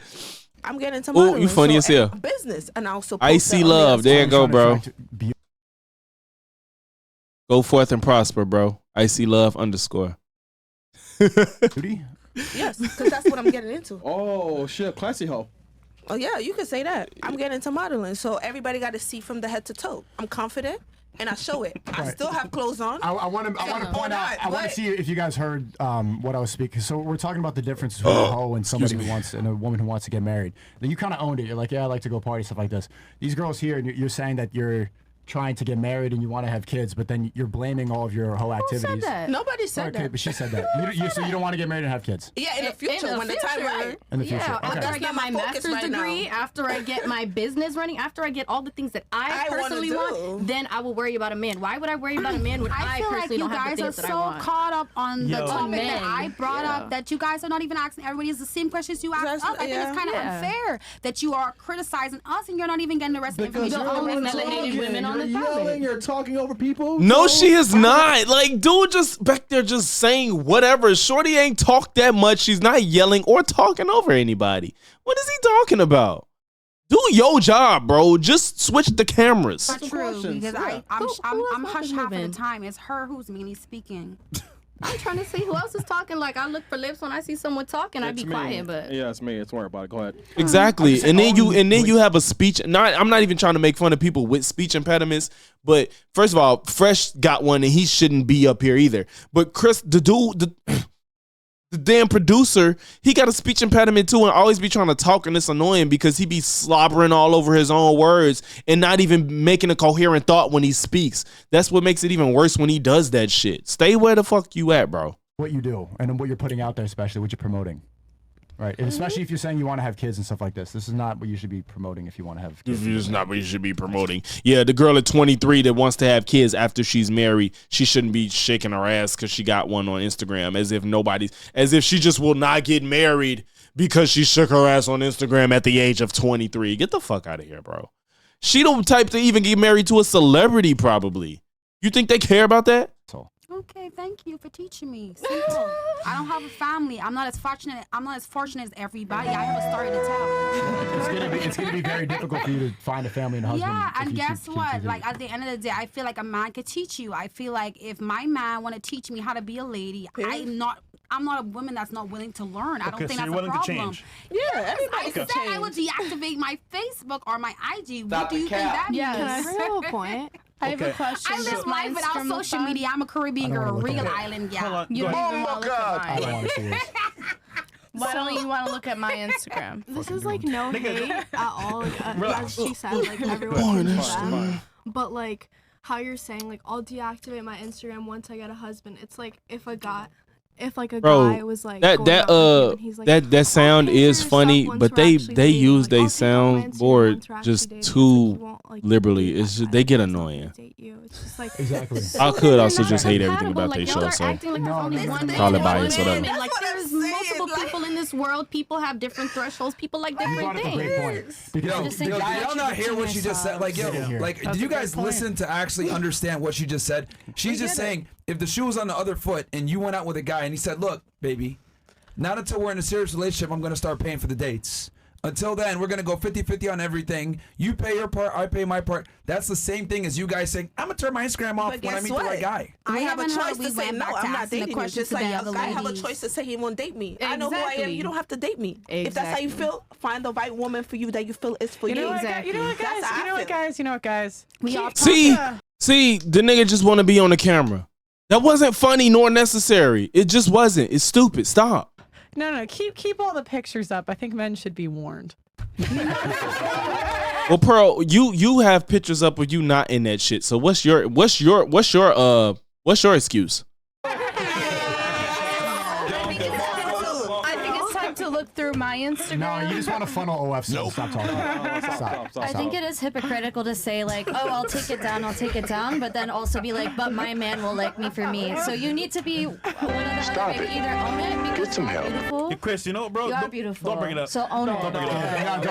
I'm getting into modeling. Oh, you funny as hell. Business, and I also I see love. There you go, bro. Go forth and prosper, bro. I see love _ Beauty? Yes, because that's what I'm getting into. Oh shit, classy hoe. Oh yeah, you can say that. I'm getting into modeling, so everybody got to see from the head to toe. I'm confident, and I show it. I still have clothes on. I want to point out. I want to see if you guys heard what I was speaking. So we're talking about the difference between a hoe and somebody who wants and a woman who wants to get married. Then you kind of owned it. You're like, yeah, I like to go party, stuff like this. These girls here, and you're saying that you're trying to get married and you want to have kids, but then you're blaming all of your hoe activities. Who said that? Nobody said okay, that. But she said that. So you don't want to get married and have kids? Yeah, in the future, when the time right. In the future. Yeah, Okay. after I get my master's degree, after I get my business running, after I get all the things that I personally want, then I will worry about a man. Why would I worry about a man when I feel like personally you don't have the guys things are that I so want? caught up on the topic men. that I brought up that you guys are not even asking everybody the same questions you asked us. I think it's kind of unfair that you are criticizing us and you're not even getting the rest of the information. The only melanated women on the topic. You're talking over people. No, she is not. Like, dude just back there just saying whatever. Shorty ain't talk that much. She's not yelling or talking over anybody. What is he talking about? Do your job, bro. Just switch the cameras. That's true, because I'm hush half of the time. It's her who's mainly speaking. I'm trying to see who else is talking. Like, I look for lips when I see someone talking. I be quiet, but yeah, it's me. It's worry about it. Go ahead. Exactly, and then you have a speech. I'm not even trying to make fun of people with speech impediments, but first of all, Fresh got one, and he shouldn't be up here either. But Chris, the damn producer, he got a speech impediment too, and always be trying to talk, and it's annoying because he be slobbering all over his own words and not even making a coherent thought when he speaks. That's what makes it even worse when he does that shit. Stay where the fuck you at, bro. What you do and what you're putting out there, especially what you're promoting. Right, and especially if you're saying you want to have kids and stuff like this. This is not what you should be promoting if you want to have kids. This is not what you should be promoting. Yeah, the girl at 23 that wants to have kids after she's married, she shouldn't be shaking her ass because she got one on Instagram, as if she just will not get married because she shook her ass on Instagram at the age of 23. Get the fuck out of here, bro. She the type to even get married to a celebrity, probably. You think they care about that? Okay, thank you for teaching me. Simple. I don't have a family. I'm not as fortunate as everybody. I have a story to tell. It's gonna be very difficult for you to find a family and a husband. Yeah, and guess what? Like at the end of the day, I feel like a man could teach you. I feel like if my man want to teach me how to be a lady, I'm not a woman that's not willing to learn. I don't think that's a problem. To change. Yeah, I said I would deactivate my Facebook or my IG. What do you think that means? Can I bring up a point? I have a question. I live life without social media. I'm a Caribbean girl, real island gal. You don't even want to look at I don't want to see this. Why don't you want to look at my Instagram? This is like no hate at all. Like, as she said, like everyone can do that. But like how you're saying, like I'll deactivate my Instagram once I get a husband. It's like if a guy was like that sound is funny, but they use their soundboard just too liberally. It's just, they get annoying. Exactly. I could also just hate everything about their show, so call it bias, whatever. Like there's multiple people in this world. People have different thresholds. People like different things. Did y'all not hear what she just said? Like, did you guys listen to actually understand what she just said? She's just saying, if the shoe was on the other foot and you went out with a guy and he said, look, baby, not until we're in a serious relationship, I'm going to start paying for the dates. Until then, we're going to go 50-50 on everything. You pay your part, I pay my part. That's the same thing as you guys saying, I'm going to turn my Instagram off when I meet the right guy. I have a choice to say, no, I'm not dating you. Just like a guy have a choice to say he won't date me. I know who I am. You don't have to date me. If that's how you feel, find the right woman for you that you feel is for you. You know what, guys? You know what, guys? See, the nigga just want to be on the camera. That wasn't funny nor necessary. It just wasn't. It's stupid. Stop. No. Keep all the pictures up. I think men should be warned. Well, Pearl, you have pictures up with you not in that shit. So what's your excuse? I think it's time to to look through my Instagram. No, you just want to funnel OF. So stop talking. Stop. I think it is hypocritical to say like, oh, I'll take it down, but then also be like, but my man will like me for me. So you need to be one or the other. Maybe either own it because you're beautiful. Hey, Chris, you know what, bro? You are beautiful. Don't bring it up. So own it. Don't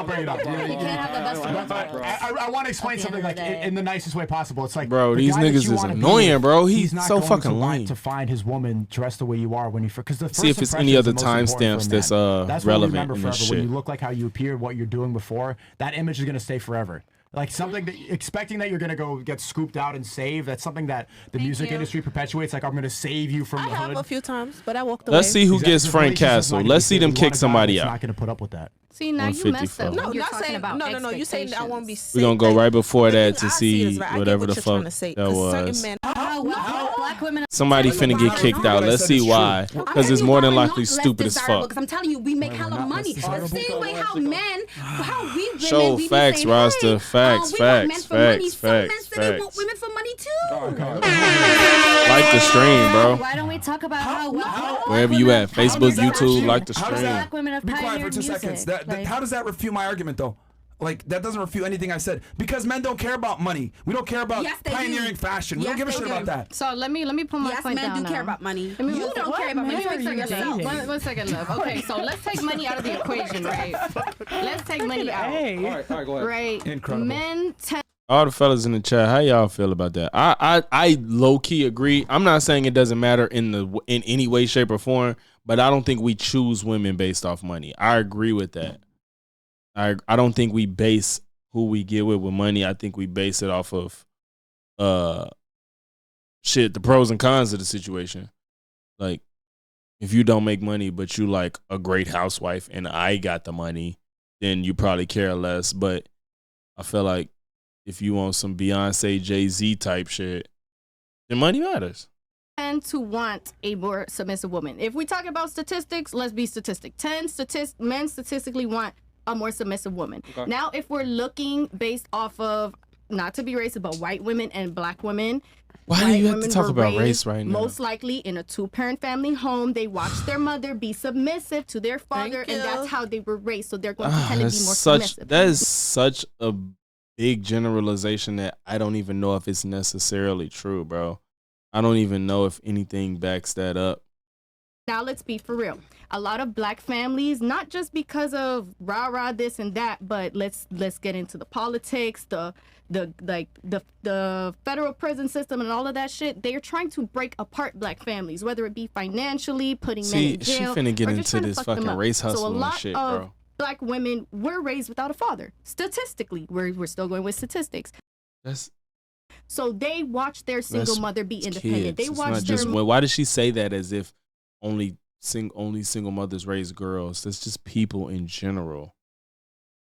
bring it up. You can't have the best of both worlds. I want to explain something like in the nicest way possible. It's like, bro, these niggas is annoying, bro. He's so fucking lame. To find his woman dressed the way you are when you because the first see if it's any other timestamps that's that's relevant what in forever. this shit. When you look like how you appeared, what you're doing before, that image is gonna stay forever. Like something that expecting that you're gonna go get scooped out and saved. That's something that the music industry perpetuates. Like I'm gonna save you from the hood. I have a few times, but I walked away. Let's see who gets Frank Castle. Let's see them kick somebody out. Not gonna put up with that. See, now you messed up. No, You're not talking saying about no. You saying I won't be. We're gonna go right before that to see right. whatever the fuck say, that was. Black women. Somebody finna get kicked out. Let's see why. Because it's more than likely stupid as fuck. Because I'm telling you, we make hella money. The same way how we women, Show we facts, saying, Rasta. Facts, we want men facts, for money. facts, Some men facts, say they want facts. women for money too. Like the stream, bro. Why don't we talk about how Wherever you at, Facebook, YouTube, like the How does stream. that, women have be quiet for pioneered 2 seconds. music, That, how does that refute my argument, though? Like, that doesn't refute anything I said. Because men don't care about money. We don't care about pioneering fashion. We don't give a shit about that. So let me put my point down. Yes, men do care about money. You don't care about money. Let me fix yourself. One second, love. Okay, so let's take money out of the equation, right? Let's take money out. All right, go ahead. Right. Incredible. Men tend. All the fellas in the chat, how y'all feel about that? I low key agree. I'm not saying it doesn't matter in any way, shape, or form, but I don't think we choose women based off money. I agree with that. I don't think we base who we get with money. I think we base it off of the pros and cons of the situation. Like, if you don't make money, but you like a great housewife and I got the money, then you probably care less. But I feel like if you want some Beyonce, Jay-Z type shit, then money matters. Tend to want a more submissive woman. If we talk about statistics, let's be statistic. Men statistically want a more submissive woman. Okay. Now, if we're looking based off of, not to be racist, but white women and black women. Why do you have to talk about race right now? Most likely in a 2-parent family home, they watched their mother be submissive to their father, and that's how they were raised. So they're going to tend to be more submissive. That is such a big generalization that I don't even know if it's necessarily true, bro. I don't even know if anything backs that up. Now let's be for real. A lot of black families, not just because of rah-rah this and that, but let's get into the politics, the federal prison system and all of that shit. They are trying to break apart black families, whether it be financially, putting men in jail. She finna get or just into this fucking race hustle and shit, bro. Black women were raised without a father. Statistically, we're still going with statistics. So they watch their single mother be independent. They watch their. Why does she say that as if only single mothers raise girls? That's just people in general.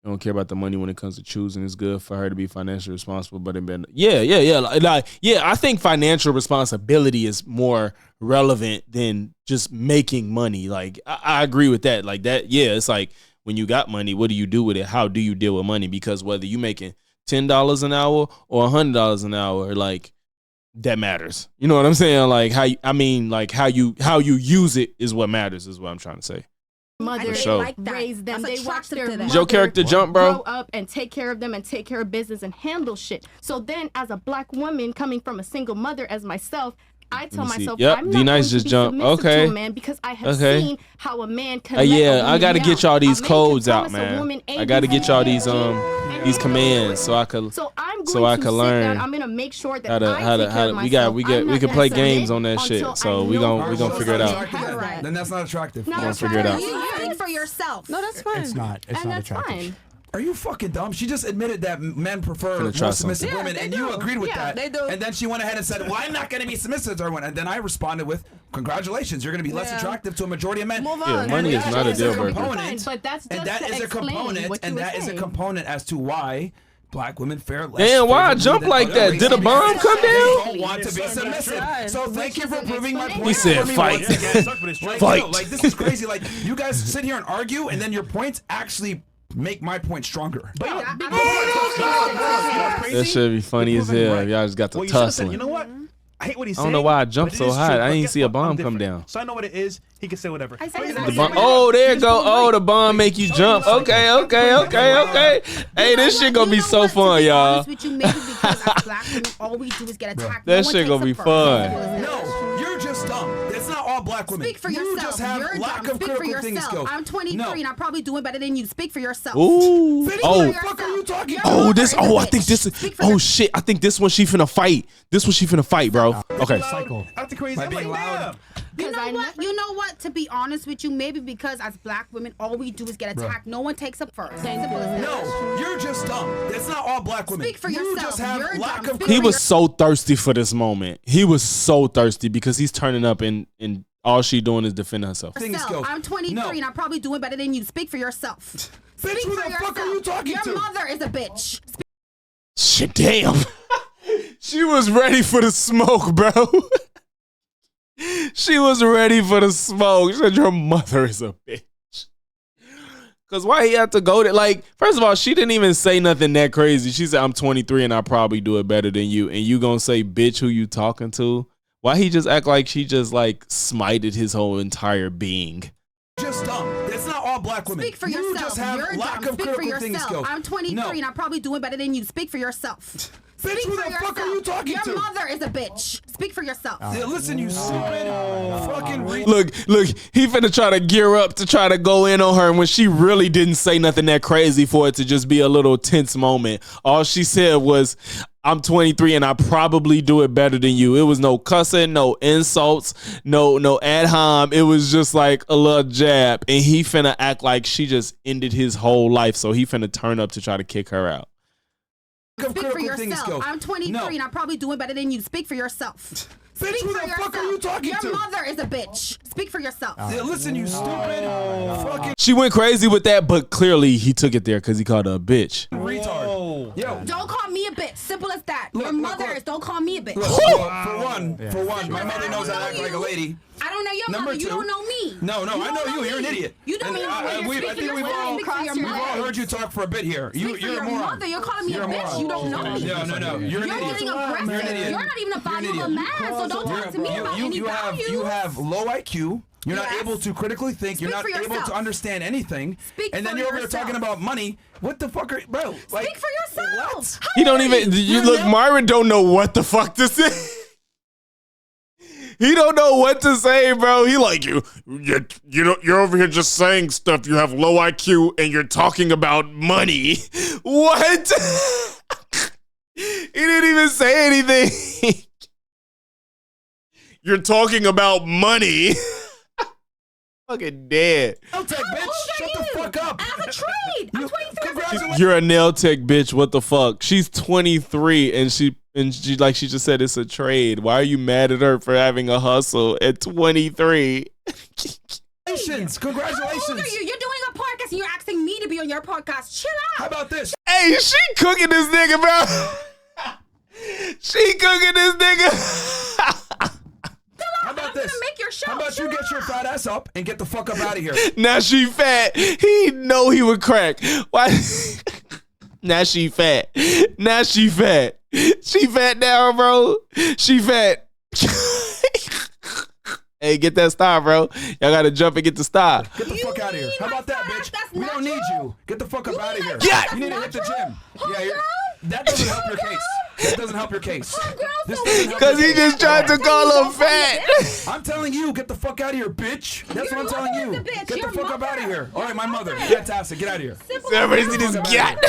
I don't care about the money when it comes to choosing. It's good for her to be financially responsible, but I think financial responsibility is more relevant than just making money. Like I agree with that. Like that, yeah. It's like when you got money, what do you do with it? How do you deal with money? Because whether you making $10 an hour or $100 an hour, like that matters. You know what I'm saying? Like how you use it is what matters. Is what I'm trying to say. Mother raise them. They watch their mother your character jump, bro. Grow up and take care of them and take care of business and handle shit. So then, as a black woman coming from a single mother, as myself, I tell myself, I'm not going to be submissive to a man because I have seen how a man can. I got to get y'all these codes out, man. I got to get y'all these commands so I could learn. I'm gonna make sure that how to we can play games on that shit. So we gonna figure it out. Then that's not attractive. We're gonna figure it out. You think for yourself. No, that's fine. It's not attractive. Fine. Are you fucking dumb? She just admitted that men prefer more submissive women, and you agreed with that. They do. And then she went ahead and said, well, I'm not going to be submissive to everyone. And then I responded with, congratulations, you're going to be less attractive to a majority of men. Move on. Money is not a deal breaker. But that's just and that is a component, and that is a component as to why black women fare less. Damn, why I jump like that? Did a bomb come down? Don't want to be submissive. So thank you for proving my point. He said fight. Fight. Like this is crazy. Like you guys sit here and argue, and then your points actually make my point stronger. That should be funny as hell. Y'all just got to tussling. You know what? I hate what he's I saying. don't know why I jumped but it so is high. true. I But didn't guess see a what? I'm bomb come different. down. So I know what it is. He can say whatever. Oh, there you go. Oh, the bomb make you jump. Okay. Hey, this shit gonna be so fun, y'all. With you, maybe because as black women, all we do is get attacked. That shit gonna be fun. No, you're just dumb. It's not all black women. Speak for you yourself. just have You're lack dumb. of Speak for critical thinking yourself. skills. I'm 23 and I'm probably doing better than you. Speak for yourself. Ooh. Speak Oh. for yourself. Are you talking? Your Oh, mother this. is a Oh, I bitch. think this is. Speak for Oh shit! I think this one she finna fight. This one she finna fight, bro. Okay. Cycle. Acting crazy. By I'm being like, loud. You know what? You know what? To be honest with you, maybe because as black women, all we do is get attacked. No one takes up first. Simple as that. No, you're just dumb. It's not all black women. Speak for you yourself. just have You're lack dumb. of Speak He for was so thirsty for this moment. He was so thirsty because he's turning up and all she doing is defending herself. yourself. I'm 23 No. and I'm probably doing better than you. Speak for yourself. Bitch, who the fuck are you talking Your to? mother is a bitch. Shit, damn. She was ready for the smoke, bro. She was ready for the smoke. She said, your mother is a bitch. Because why he had to go there? Like, first of all, she didn't even say nothing that crazy. She said, I'm 23 and I probably do it better than you. And you gonna say, bitch, who you talking to? Why he just act like she just like smited his whole entire being? Just dumb. It's not all black women. Speak for you yourself. just have You're lack dumb. of Speak for critical thinking yourself. skills. I'm 23 No. and I'm probably doing better than you. Speak for yourself. Bitch, who the fuck are you talking Your to? mother is a bitch. Speak for yourself. Yeah, listen, you stupid fucking Look, he finna try to gear up to try to go in on her when she really didn't say nothing that crazy for it to just be a little tense moment. All she said was, I'm 23 and I probably do it better than you. It was no cussing, no insults, no ad hom. It was just like a little jab. And he finna act like she just ended his whole life. So he finna turn up to try to kick her out. Speak for yourself. I'm 23 and I'm probably doing better than you. Speak for yourself. Bitch, who the fuck are you talking Your to? mother is a bitch. Speak for yourself. Yeah, listen, you stupid fucking She went crazy with that, but clearly he took it there because he called her a bitch. retard. Yo. Don't call me a bitch. Simple as that. Your mother is. Don't call me a bitch. Look, for one, my mother knows I act like a lady. I don't know your Number mother. You two. don't know me. No, I know you. You're an idiot. You don't And know me. I think we've all heard you talk for a bit here. Speak for You're your a moron. mother. You're calling me a bitch. You don't know me. No. You're an idiot. Getting aggressive. You're an idiot. You're not even a valuable man, so don't talk to me about any values. You have low IQ. You're not Yes. able to critically think. You're Speak not for able yourself. to understand anything. Speak and then for you're over here yourself. talking about money. What the fuck are bro? Like, Speak for yourself. He don't even. You look, Myron don't know what the fuck to say. He don't know what to say, bro. He like you're over here just saying stuff. You have low IQ and you're talking about money. What? He didn't even say anything. You're talking about money. Fucking dead. Nail tech, bitch. Shut the fuck up. I have a trade. I'm 23. Congratulations. You're a nail tech bitch. What the fuck? She's 23 and she like she just said it's a trade. Why are you mad at her for having a hustle at 23? Congratulations. How old are you? You're doing a podcast and you're asking me to be on your podcast. Chill out. How about this? Hey, she cooking this nigga, bro. She cooking this nigga. How about this? Make your show. How about you get your fat ass up and get the fuck up out of here? Now she fat. He know he would crack. Why? Now she fat. Now she fat. She fat now, bro. She fat. Hey, get that star, bro. Y'all gotta jump and get the star. Get the fuck out of here. How about that, bitch? We don't need you. Get the fuck up out of here. Yeah. You need to hit the gym. Yeah, that doesn't help your case. That doesn't help your case. This doesn't help Cause your he case. just tried to call her fat. I'm telling you, get the fuck out of here, bitch. That's what I'm telling you. Get the fuck up out of here. All right, my mother. Fantastic. Get out of here. Everybody see this gat.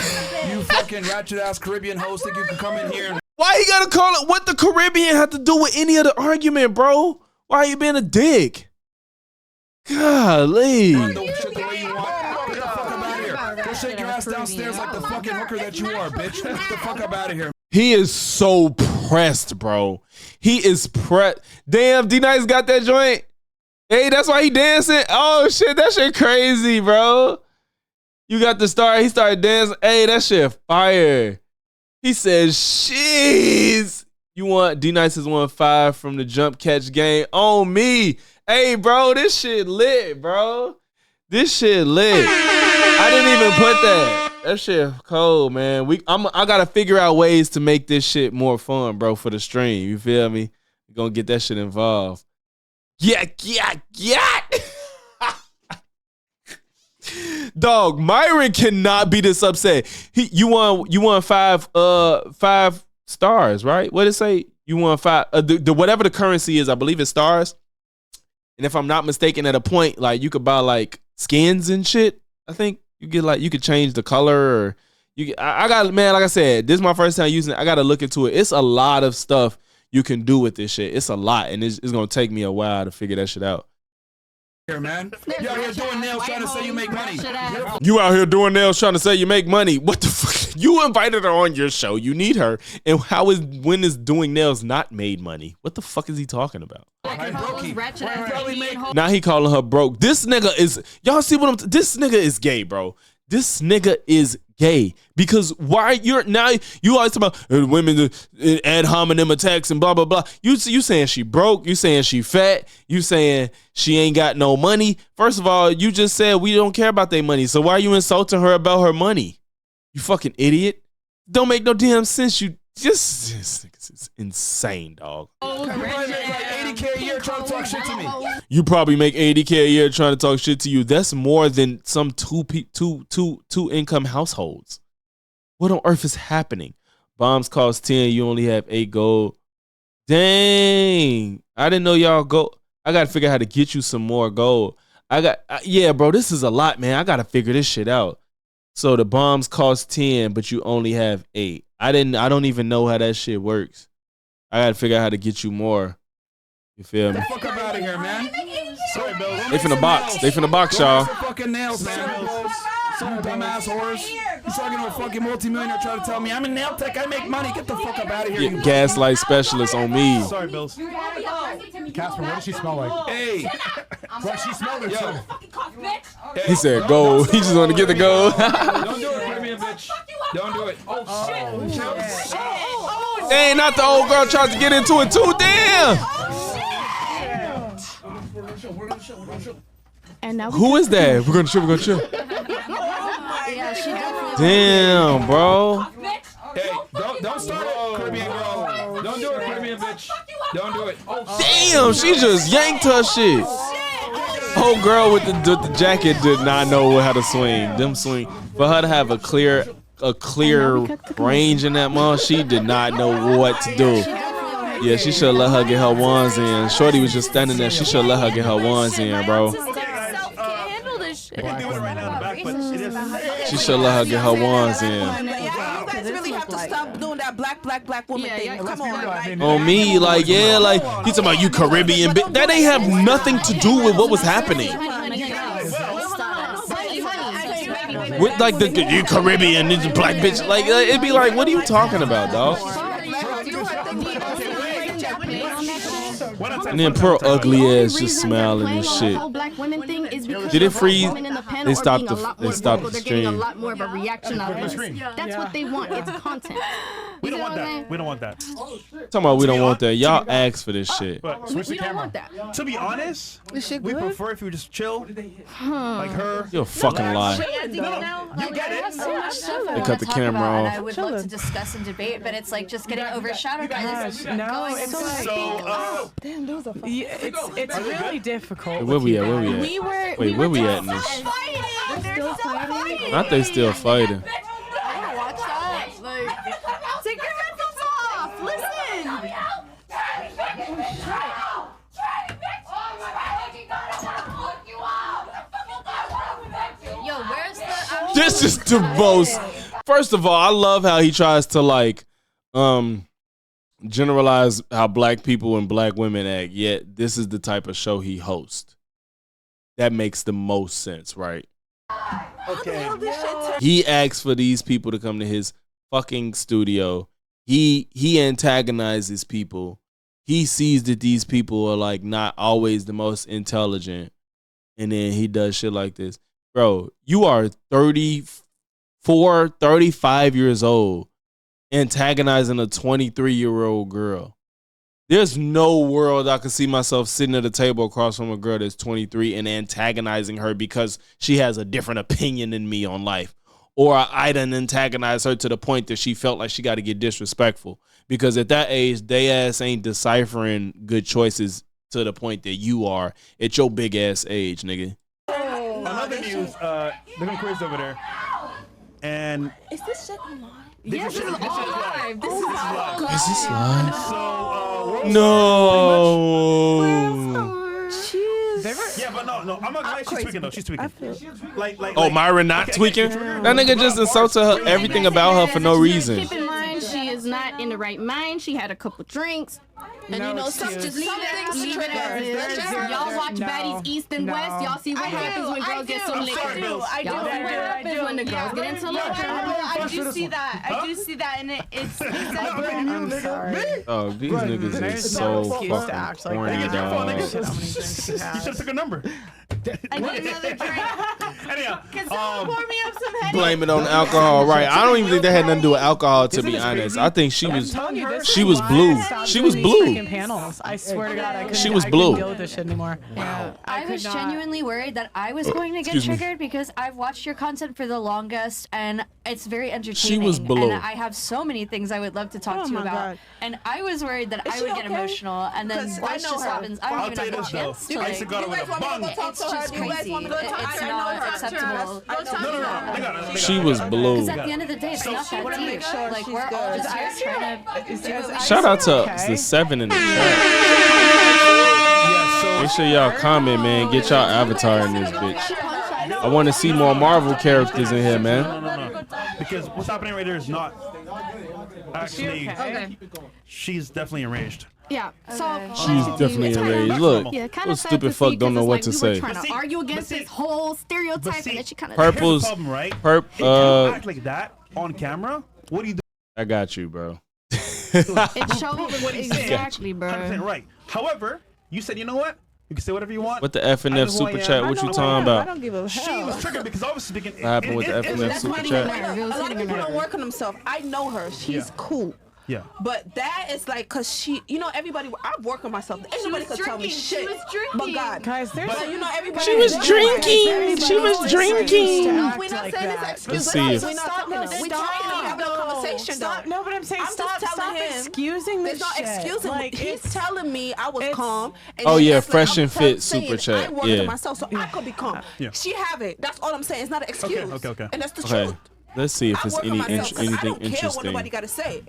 You fucking ratchet ass Caribbean host think you can come in here and Why he gotta call it? What the Caribbean have to do with any other argument, bro? Why are you being a dick? Golly. run the shit the way you want? Get the fuck up out of here. Go shake your ass downstairs like the fucking hooker that you are, bitch. Get the fuck up out of here. He is so pressed, bro. He is pressed. Damn, D-Nice got that joint. Hey, that's why he dancing. Oh shit, that shit crazy, bro. You got the star. He started dancing. Hey, that shit fire. He says, "Sheesh, you want D-Nice has won 5 from the jump catch game on me." Hey, bro, this shit lit, bro. This shit lit. I didn't even put that. That shit cold, man. I gotta figure out ways to make this shit more fun, bro, for the stream. You feel me? gonna get that shit involved. Yeah. Dog, Myron cannot be this upset. You won 5 stars, right? What did it say? You won 5. The whatever the currency is, I believe it's stars. And if I'm not mistaken, at a point, like you could buy like skins and shit. I think you get like you could change the color or I got, man, like I said, this is my first time using it. I got to look into it. It's a lot of stuff you can do with this shit. It's a lot, and it's gonna take me a while to figure that shit out. Here, man. You out here doing nails trying to say you make money. You out here doing nails trying to say you make money. What the fuck? You invited her on your show. You need her. And when is doing nails not made money? What the fuck is he talking about? Now he calling her broke. This nigga is, y'all see what this nigga is gay, bro. This nigga is gay because why you always talk about women ad hominem attacks and blah blah blah. You saying she broke? You saying she fat? You saying she ain't got no money? First of all, you just said we don't care about their money. So why are you insulting her about her money? You fucking idiot! Don't make no damn sense. You just it's insane, dog. You probably make 80K a year trying to talk shit to you. That's more than some two income households. What on earth is happening? Bombs cost 10. You only have 8 gold. Dang. I didn't know y'all go. I got to figure out how to get you some more gold. Yeah, bro, this is a lot, man. I got to figure this shit out. So the bombs cost 10, but you only have 8. I don't even know how that shit works. I got to figure out how to get you more. You feel me? Get the fuck up out of here, man. Sorry, Bill. They finna box. They finna box, y'all. Fucking nails, man. Some dumbass horse. He's talking to a fucking multimillionaire trying to tell me I'm a nail tech. I make money. Get the fuck up out of here. Gaslight specialist on me. Sorry, Bills. Casper, what does she smell like? Hey. Bro, she smelled it too. He said gold. He just want to get the gold. Don't do it, Caribbean bitch. Don't do it. Oh, shit. Dang, not the old girl tried to get into it too. Damn. And now who is that? We're gonna chill. Damn, bro. Hey, don't start it, Caribbean girl. Don't do it, Caribbean bitch. Don't do it. Damn, she just yanked her shit. Old girl with the jacket did not know how to swing. Them swing for her to have a clear range in that mom. She did not know what to do. Yeah, she should let her get her wands in. Shorty was just standing there. She should let her get her wands in, bro. She should let her get her wands in. You guys really have to stop doing that black woman thing. Come on. On me, like, yeah, like, he talking about you Caribbean bitch. That ain't have nothing to do with what was happening. With like you Caribbean, this black bitch. Like, it'd be like, what are you talking about, dog? And then poor ugly ass just smiling and shit. Did it freeze? They stopped the stream. They're getting a lot more of a reaction out of this. That's what they want. It's content. We don't want that. We don't want that. Talking about we don't want that. Y'all asked for this shit. Switch the camera. To be honest, we prefer if you just chill, like her. You're a fucking lie. You get it. They cut the camera off. I would love to discuss and debate, but it's like just getting overshadowed by this. No, it's damn, those are fun. It's really difficult. Where we at? Wait, where we at in this? Not they still fighting. Watch that. Like, take your headphones off. Listen. Yo, where's the? This is the most. First of all, I love how he tries to like generalize how black people and black women act, yet this is the type of show he hosts. That makes the most sense, right? Okay. He asks for these people to come to his fucking studio. He antagonizes people. He sees that these people are like not always the most intelligent. And then he does shit like this. Bro, you are 34, 35 years old antagonizing a 23-year-old girl. There's no world I could see myself sitting at a table across from a girl that's 23 and antagonizing her because she has a different opinion than me on life. or I done antagonized her to the point that she felt like she got to get disrespectful. Because at that age, they ass ain't deciphering good choices to the point that you are at your big ass age, nigga. Another news, they're going crazy over there. And is this shit online? Yes, this is all live. This is live. Is this live? So, No. Yeah, but no, I'm not gonna lie, she's tweaking though. She's tweaking. Oh, Myra not tweaking? That nigga just insulted her everything about her for no reason. Keep in mind, she is not in the right mind. She had a couple drinks. And you know, some just leave it as is. Y'all watch Baddies East and West. Y'all see what happens when girls get some liquor. I do. Y'all see what happens when the girls get into liquor. I do see that. I do see that, and it's I'm sorry. Oh, these niggas is so fucking corny, dog. You should have took a number. I need another drink. Anyhow, Can someone pour me up some Henny? Blame it on alcohol, right? I don't even think that had nothing to do with alcohol, to be honest. I think she was blue. She was blue. Panels. I swear to God, I couldn't. She was I blue. couldn't deal with this shit anymore. Yeah. I was genuinely worried that I was going to get Excuse me. triggered because I've watched your content for the longest and it's very entertaining. She was blue. And I have so many things I would love to talk to you about. God. And I was worried that Is I she would get okay? emotional and then 'Cause I what know just her. happens. I I'll don't tell even you have a this, chance though. to I like. used to go to with a bong. It's just crazy. It's not acceptable. No. She was blue. Because at the end of the day, it's not that deep. Like we're all just here trying to. Shout out to the 7 in the chat. Make sure y'all comment, man. Get y'all avatar in this bitch. I want to see more Marvel characters in here, man. No. Because what's happening right there is not actually. Okay. She's definitely enraged. Yeah. So She's definitely enraged. Look, those stupid fuck don't know what to say. We were trying to argue against this whole stereotype, and then she kind of. Purple's Here's the problem, right? Perp. You can't act like that on camera. What do you do? I got you, bro. It shows exactly, bro. 100% right. However, you said, you know what? You can say whatever you want. What the F and F super chat? What you talking about? I don't give a hell. She was triggered because obviously speaking. What happened with the F and F super chat? A lot of people don't work on themselves. I know her. She's cool. Yeah. But that is like, cause she, you know, everybody. I've worked on myself. Anybody could tell me shit. She was drinking. But God, Guys, there's. but you know, everybody. She was drinking. She was drinking. We're not saying this excuse. Let's see if- We're not talking. We're trying to have a conversation. Stop. No, but I'm saying I'm stop. just telling Stop him. excusing There's this no shit. excusing. Like, He's telling me I was it's- calm. And Oh, then yeah, that's Fresh I'm and Fit saying super chat. I work Yeah. on myself, so I could be calm. Yeah. She have it. That's all I'm saying. It's not an excuse. Okay. And that's the Okay, truth. let's see if I it's work on any myself, 'cause I anything don't care what interesting. nobody got to say.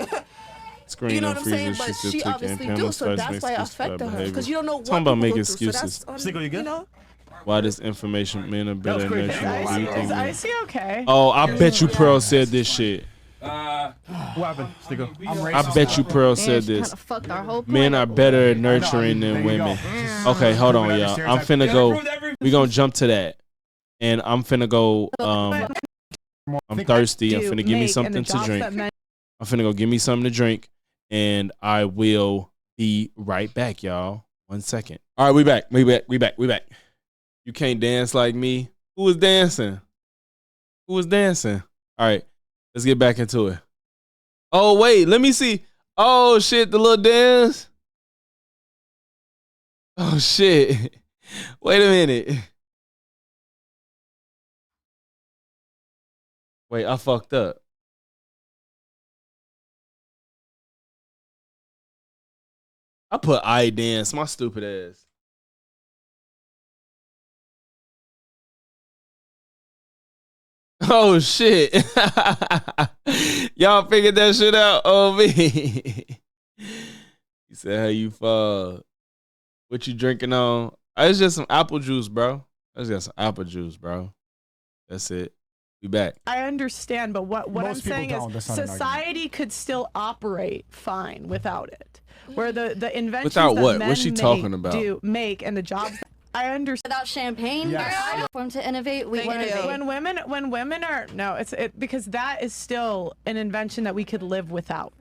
Screen You know and what I'm saying? freezes. But She she still obviously taking do, panel so starts that's makes why it excuses for affected her. behavior. Because you don't know what Talking about people making go through, so excuses. that's, Snickle, you good? You know? Why this information men are better crazy. nation? Is What do you think? Is Icy okay? Oh, I bet you Pearl said this shit. What happened? Snickle. I bet you Pearl said this. Fucked our whole Men are better at nurturing than women. Okay, hold on, y'all. I'm finna go. We gonna jump to that, and I'm finna go. I'm thirsty. I'm finna give me something to drink. I'm finna go give me something to drink, and I will be right back, y'all. 1 second. All right, we back. We back. You can't dance like me. Who was dancing? All right, let's get back into it. Oh wait, let me see. Oh shit, the little dance. Oh shit. Wait a minute. Wait, I fucked up. I put I dance, my stupid ass. Oh shit. Y'all figured that shit out on me. He said, hey, you what you drinking on? It's just some apple juice, bro. That's it. We back. I understand, but what I'm Most people saying don't. is That's not an society could still operate fine without it. Where the inventions Without that what? men What's she talking about? make and the jobs. I understand. Without champagne, Yes. for them to innovate, we innovate. When women are because that is still an invention that we could live without.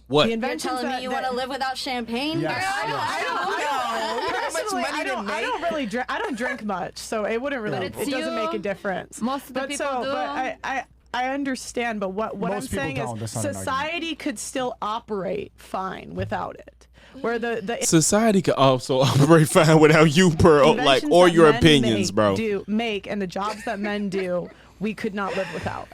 What? The You're inventions telling me that- you that- want to live without champagne? Yes. Personally, I don't really drink. I don't drink much, so it wouldn't really. But It it's doesn't you. make a difference. Most of the people do. But I understand. But what I'm Most people saying don't. is That's not an society could still operate fine without it. where the society can also operate fine without you, Pearl, like, or your opinions, bro. Make and the jobs that men do, we could not live without.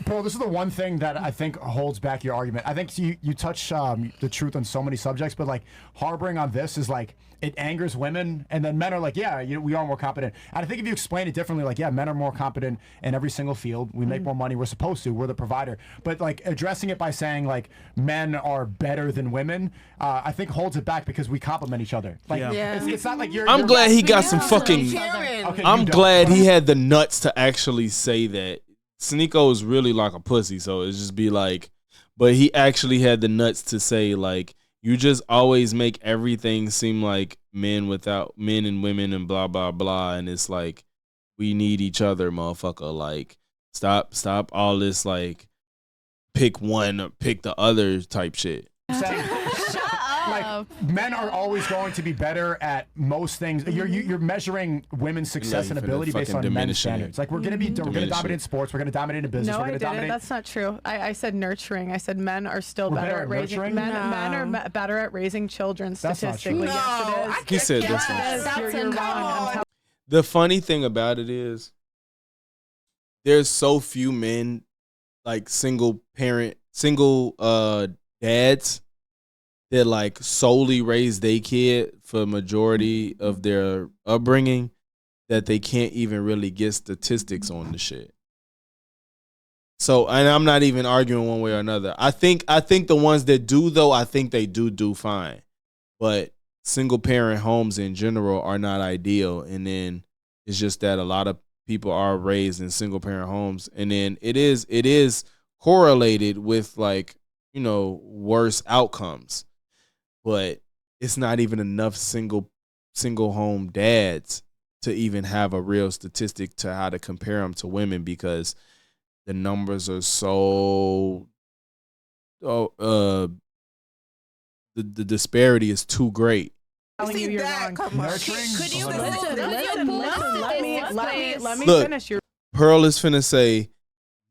Pearl, this is the one thing that I think holds back your argument. I think you touch the truth on so many subjects, but like harboring on this is like, it angers women, and then men are like, yeah, we are more competent. And I think if you explain it differently, like, yeah, men are more competent in every single field. We make more money. We're supposed to. We're the provider. But like addressing it by saying like men are better than women, I think holds it back because we compliment each other. Like, it's not like you're. I'm glad he got some fucking. Okay, I'm glad he had the nuts to actually say that. Sneeko is really like a pussy, so it's just be like, but he actually had the nuts to say like, you just always make everything seem like men without men and women and blah, blah, blah. And it's like, we need each other, motherfucker. Like, stop all this, like, pick one or pick the other type shit. Like, men are always going to be better at most things. You're measuring women's success and ability based on men's standards. Like, we're gonna dominate in sports. We're gonna dominate in business. No, we're gonna I didn't. dominate. That's not true. I said nurturing. I said men are still better at raising. nurturing? Men are better at raising children That's not true. statistically. Yes, it is. He said that's not true. You're wrong. The funny thing about it is, there's so few men, like single dads, that like solely raise their kid for majority of their upbringing, that they can't even really get statistics on the shit. So, and I'm not even arguing one way or another. I think the ones that do though, I think they do fine. But single parent homes in general are not ideal. And then it's just that a lot of people are raised in single parent homes. And then it is correlated with like, worse outcomes. But it's not even enough single home dads to even have a real statistic to how to compare them to women, because the numbers are so the disparity is too great. Telling you you're wrong. Could you let me Look, finish your. Pearl is finna say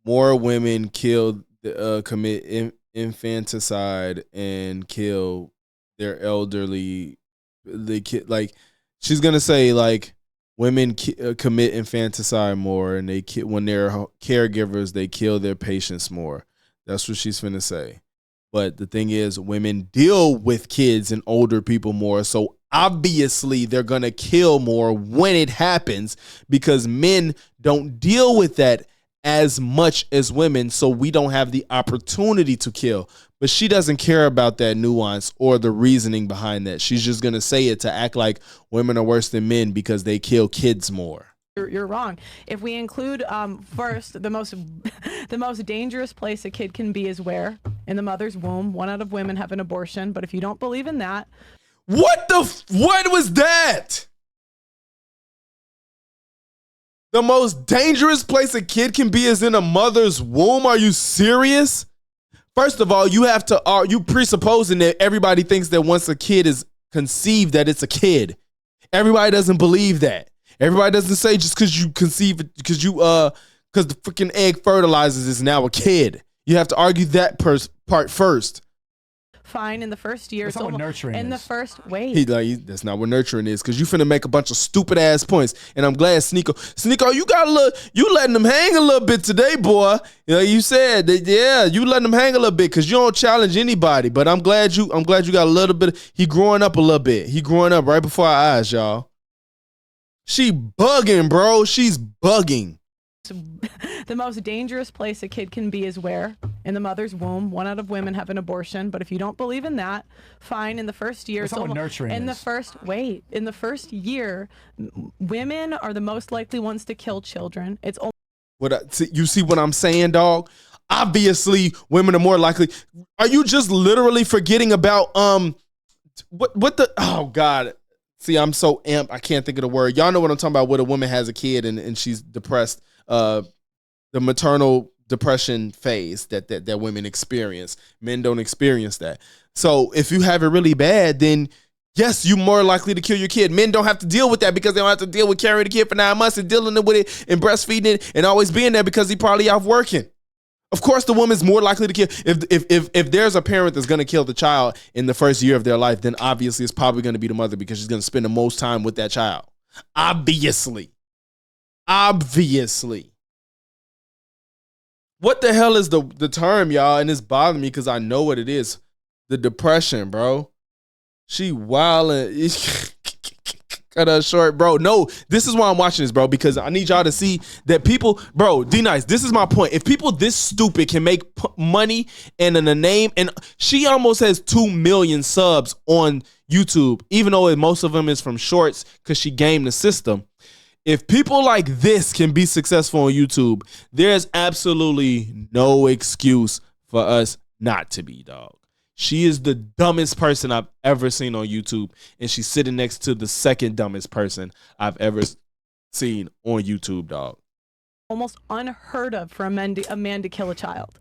more women commit infanticide and kill their elderly, like she's gonna say like women commit infanticide more, and when they're caregivers they kill their patients more. That's what she's finna say. But the thing is, women deal with kids and older people more, so obviously they're gonna kill more when it happens, because men don't deal with that as much as women, so we don't have the opportunity to kill. But she doesn't care about that nuance or the reasoning behind that. She's just going to say it to act like women are worse than men because they kill kids more. You're wrong. If we include first, the most dangerous place a kid can be is where? In the mother's womb. 1 out of women have an abortion. But if you don't believe in that. What was that? The most dangerous place a kid can be is in a mother's womb? Are you serious? First of all, you presupposing that everybody thinks that once a kid is conceived that it's a kid. Everybody doesn't believe that. Everybody doesn't say just because you conceive it, because the freaking egg fertilizes is now a kid. You have to argue that part first. Fine in the first year. That's not what nurturing is. The first wait. That's not what nurturing is, because you finna make a bunch of stupid ass points, and I'm glad Sneeko, you letting them hang a little bit today, boy. You said that, yeah, you letting them hang a little bit because you don't challenge anybody. But I'm glad you got a little bit. He growing up a little bit. He growing up right before our eyes, y'all. She bugging, bro. She's bugging. The most dangerous place a kid can be is where? In the mother's womb. 1 out of women have an abortion. But if you don't believe in that, fine. In the first year, that's not what nurturing in is. In the first year, women are the most likely ones to kill children. It's only. You see what I'm saying, dog? Obviously, women are more likely. Are you just literally forgetting about what the? Oh God. See, I'm so amped. I can't think of the word. Y'all know what I'm talking about. When a woman has a kid and she's depressed. The maternal depression phase that women experience. Men don't experience that. So if you have it really bad, then yes, you're more likely to kill your kid. Men don't have to deal with that because they don't have to deal with carrying the kid for 9 months and dealing with it and breastfeeding it and always being there because he probably off working. Of course, the woman's more likely to kill. If there's a parent that's gonna kill the child in the first year of their life, then obviously it's probably gonna be the mother because she's gonna spend the most time with that child. Obviously. What the hell is the term, y'all? And it's bothering me because I know what it is. The depression, bro. She wildin'. Cut her short, bro. No, this is why I'm watching this, bro, because I need y'all to see that people, bro, D-Nice, this is my point. If people this stupid can make money and in a name, and she almost has 2 million subs on YouTube, even though most of them is from shorts because she gamed the system. If people like this can be successful on YouTube, there's absolutely no excuse for us not to be, dog. She is the dumbest person I've ever seen on YouTube, and she's sitting next to the second dumbest person I've ever seen on YouTube, dog. Almost unheard of for a man to kill a child.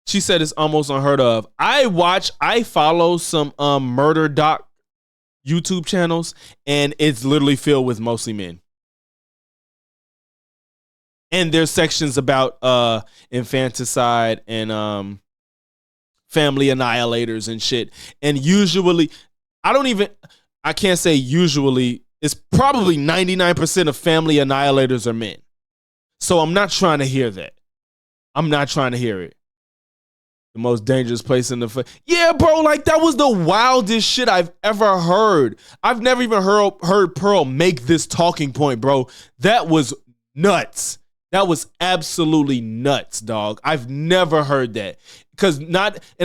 She said it's almost unheard of. I follow some murder doc YouTube channels, and it's literally filled with mostly men. And there's sections about infanticide and family annihilators and shit. And usually, I can't say usually, it's probably 99% of family annihilators are men. So I'm not trying to hear that. I'm not trying to hear it. The most dangerous place in the... Yeah, bro, like that was the wildest shit I've ever heard. I've never even heard Pearl make this talking point, bro. That was nuts. That was absolutely nuts, dog. I've never heard that. And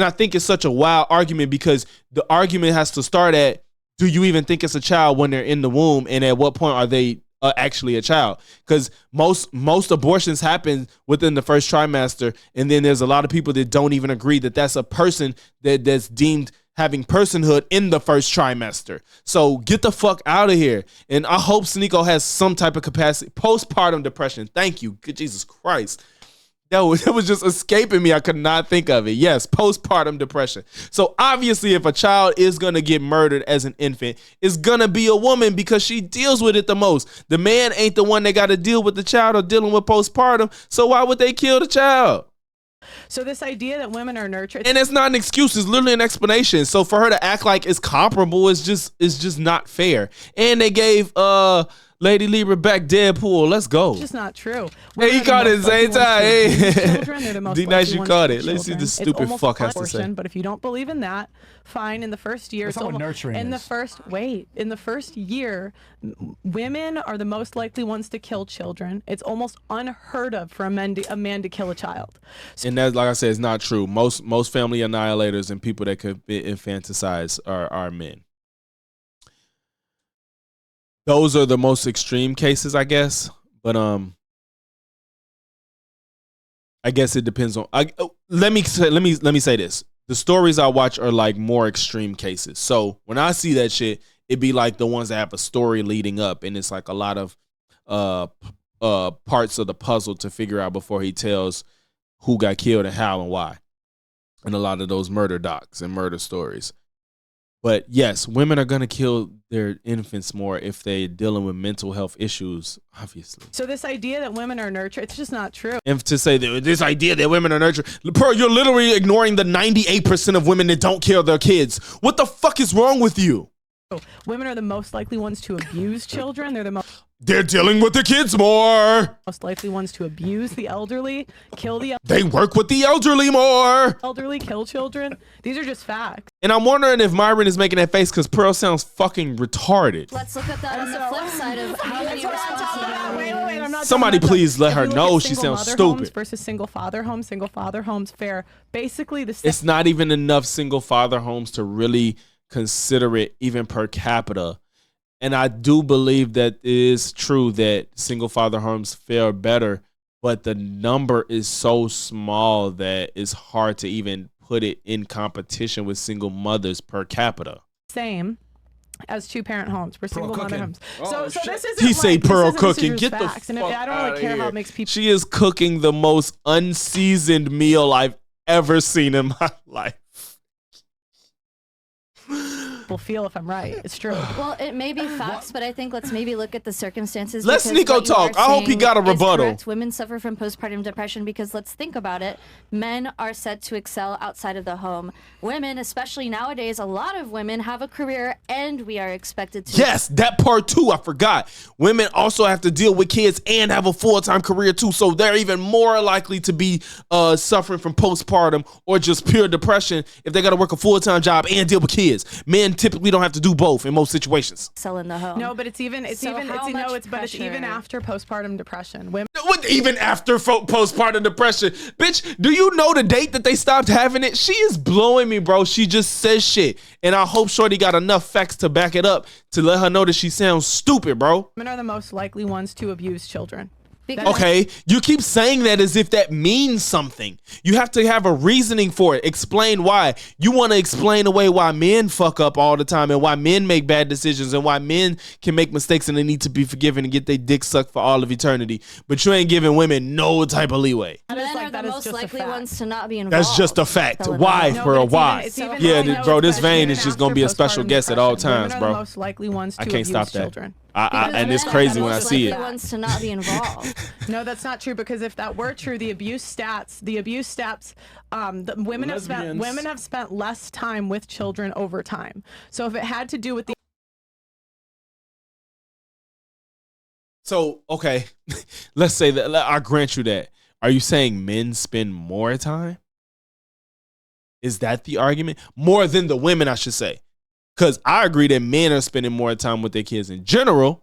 I think it's such a wild argument because the argument has to start at, do you even think it's a child when they're in the womb? And at what point are they actually a child? Because most abortions happen within the first trimester. And then there's a lot of people that don't even agree that that's a person that's deemed having personhood in the first trimester. So get the fuck out of here. And I hope Sneeko has some type of capacity. Postpartum depression. Thank you. Good Jesus Christ. That was just escaping me. I could not think of it. Yes, postpartum depression. So obviously if a child is going to get murdered as an infant, it's going to be a woman because she deals with it the most. The man ain't the one that got to deal with the child or dealing with postpartum. So why would they kill the child? So this idea that women are nurtured, and it's not an excuse, it's literally an explanation. So for her to act like it's comparable is just not fair. And they gave Lady Libra back Deadpool. Let's go. It's just not true. Hey, he caught it at the same time. Hey, D-Nice, you caught it. Let's see the stupid fuck has to say. But if you don't believe in that, fine. In the first year, in the first year, women are the most likely ones to kill children. It's almost unheard of for a man to kill a child. And that's, like I said, it's not true. Most family annihilators and people that could infanticides are men. Those are the most extreme cases, I guess. But I guess it depends on. Let me say this: the stories I watch are like more extreme cases. So when I see that shit, it'd be like the ones that have a story leading up, and it's like a lot of parts of the puzzle to figure out before he tells who got killed and how and why. And a lot of those murder docs and murder stories. But yes, women are going to kill their infants more if they're dealing with mental health issues, obviously. So this idea that women are nurtured, it's just not true. And to say that this idea that women are nurtured, Pearl, you're literally ignoring the 98% of women that don't kill their kids. What the fuck is wrong with you? Women are the most likely ones to abuse children. They're dealing with the kids more. Most likely ones to abuse the elderly, kill the elderly. They work with the elderly more. Elderly, kill children. These are just facts. And I'm wondering if Myron is making that face because Pearl sounds fucking retarded. Let's look at that on the flip side of how many responsibilities. Wait, somebody please let her know she sounds stupid. Versus single father homes fair. Basically the same. It's not even enough single father homes to really consider it even per capita. And I do believe that it is true that single father homes fare better, but the number is so small that it's hard to even put it in competition with single mothers per capita. Same as two-parent homes for single mother homes. So this isn't he say Pearl cooking. Get the fuck and I don't really care how it makes people. She is cooking the most unseasoned meal I've ever seen in my life. people feel if I'm right. It's true. Well, it may be facts, but I think let's maybe look at the circumstances. Let's because Nico what you talk. are I hope he saying got a is rebuttal. correct. Women suffer from postpartum depression because let's think about it. Men are set to excel outside of the home. Women, especially nowadays, a lot of women have a career and we are expected to. Yes, that part too, I forgot. Women also have to deal with kids and have a full-time career too, so they're even more likely to be suffering from postpartum or just pure depression if they got to work a full-time job and deal with kids. Men typically don't have to do both in most situations. Excel in the home. No, but it's even after postpartum depression. Women. Even after postpartum depression. Bitch, do you know the date that they stopped having it? She is blowing me, bro. She just says shit. And I hope Shorty got enough facts to back it up to let her know that she sounds stupid, bro. Women are the most likely ones to abuse children. Okay, you keep saying that as if that means something. You have to have a reasoning for it. Explain why. You want to explain away why men fuck up all the time and why men make bad decisions and why men can make mistakes and they need to be forgiven and get their dick sucked for all of eternity. But you ain't giving women no type of leeway. Men are the most likely ones to not be involved. That's just a fact. Why, bro? Why? Yeah, bro, this vein is just going to be a special guest at all times, bro. Most likely ones to I can't stop that. Children. And it's crazy when I see it. Ones to not be involved. No, that's not true, because if that were true, the abuse stats, the women have spent less time with children over time. So if it had to do with the okay, let's say that I grant you that. Are you saying men spend more time? Is that the argument? More than the women, I should say. Because I agree that men are spending more time with their kids in general,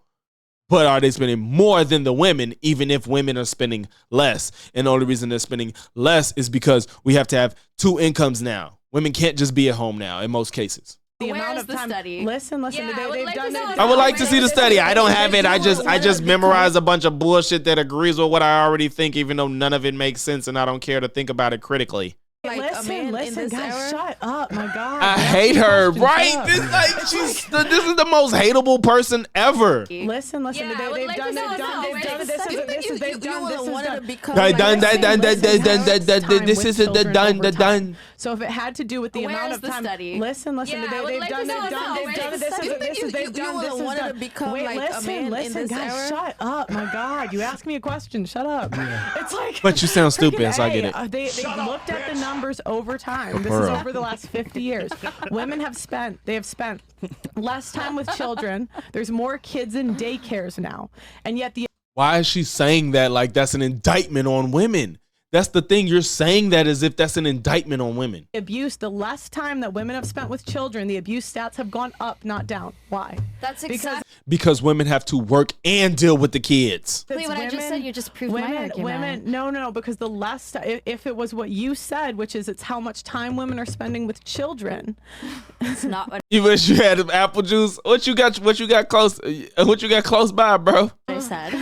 but are they spending more than the women, even if women are spending less? And the only reason they're spending less is because we have to have two incomes now. Women can't just be at home now in most cases. The amount of time. Listen. They've done it. I would like to see the study. I don't have it. I just memorized a bunch of bullshit that agrees with what I already think, even though none of it makes sense, and I don't care to think about it critically. Listen, guys, shut up, my God. I hate her, right? This is the most hateable person ever. Listen, they've done it. Done. So if it had to do with the amount of time, listen, they've done Listen, guys, shut up, my God. You asked me a question, shut up. It's like, but you sound stupid, so I get it. They've looked at the numbers over time. This is over the last 50 years. Women have spent less time with children. There's more kids in daycares now. And yet why is she saying that like that's an indictment on women? That's the thing. You're saying that as if that's an indictment on women. Abuse, the less time that women have spent with children, the abuse stats have gone up, not down. Why? That's exactly because women have to work and deal with the kids. Wait, what I just said, you just proved my argument. No, because the less, if it was what you said, which is it's how much time women are spending with children. It's not what you wish you had apple juice. What you got close by, bro? I said.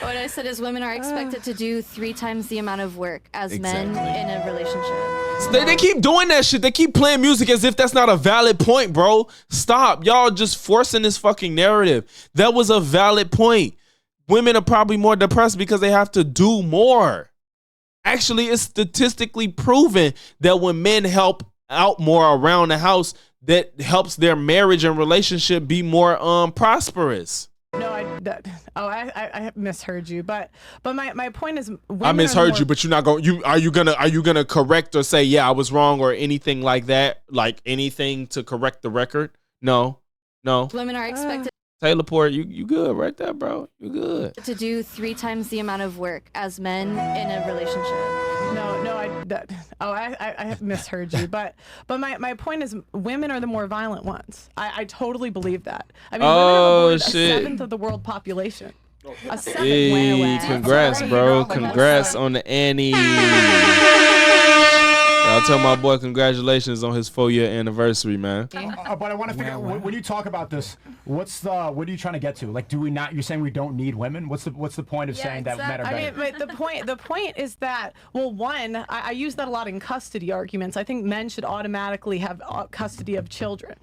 What I said is women are expected to do 3 times the amount of work as men in a relationship. So they keep doing that shit. They keep playing music as if that's not a valid point, bro. Stop. Y'all just forcing this fucking narrative. That was a valid point. Women are probably more depressed because they have to do more. Actually, it's statistically proven that when men help out more around the house, that helps their marriage and relationship be more prosperous. No, I misheard you, but my point is, I misheard you, but you're not going. Are you gonna correct or say I was wrong or anything like that? Like anything to correct the record? No. Women are expected. Taylor Port, you good right there, bro. You good. To do 3 times the amount of work as men in a relationship. I misheard you, but my point is, women are the more violent ones. I totally believe that. I mean, women have a 1/7 of the world population. A 7th. Hey, congrats, bro. Congrats on the Annie. I'll tell my boy congratulations on his 4-year anniversary, man. But I want to figure out, when you talk about this, what are you trying to get to? Like, do we not? You're saying we don't need women? What's the point of saying that men are better? I mean, but the point is that, well, one, I use that a lot in custody arguments. I think men should automatically have custody of children.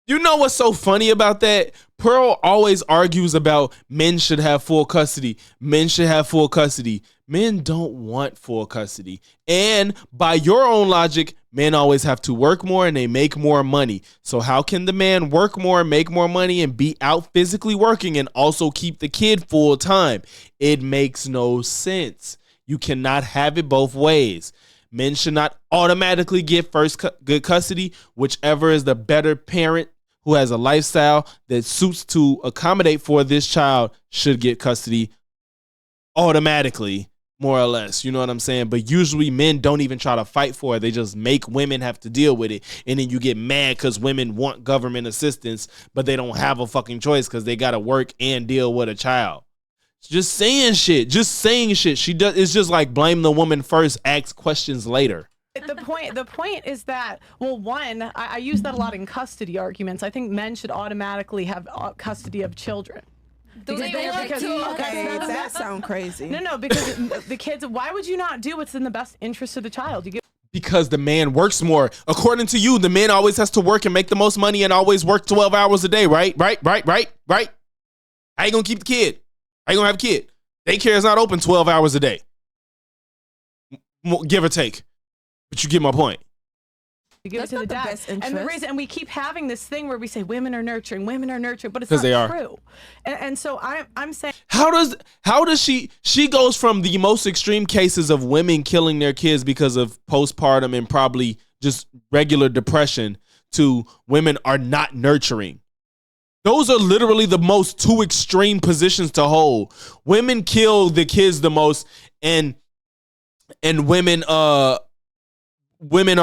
You know what's so funny about that? Pearl always argues about men should have full custody. Men should have full custody. Men don't want full custody. And by your own logic, men always have to work more and they make more money. So how can the man work more, make more money, and be out physically working and also keep the kid full time? It makes no sense. You cannot have it both ways. Men should not automatically get first good custody. Whichever is the better parent who has a lifestyle that suits to accommodate for this child should get custody automatically, more or less. You know what I'm saying? But usually men don't even try to fight for it. They just make women have to deal with it. And then you get mad because women want government assistance, but they don't have a fucking choice because they got to work and deal with a child. Just saying shit. She does. It's just like blame the woman first, ask questions later. The point is that, well, one, I use that a lot in custody arguments. I think men should automatically have custody of children. That sounds crazy. No, because the kids, why would you not do what's in the best interest of the child? Because the man works more. According to you, the man always has to work and make the most money and always work 12 hours a day, right? How you gonna keep the kid? How you gonna have a kid? Daycare is not open 12 hours a day. Give or take. But you get my point. You give it to the dad. And the reason, and we keep having this thing where we say women are nurturing, but it's not true. And so I'm saying, how does she goes from the most extreme cases of women killing their kids because of postpartum and probably just regular depression to women are not nurturing. Those are literally the most two extreme positions to hold. Women kill the kids the most, and women are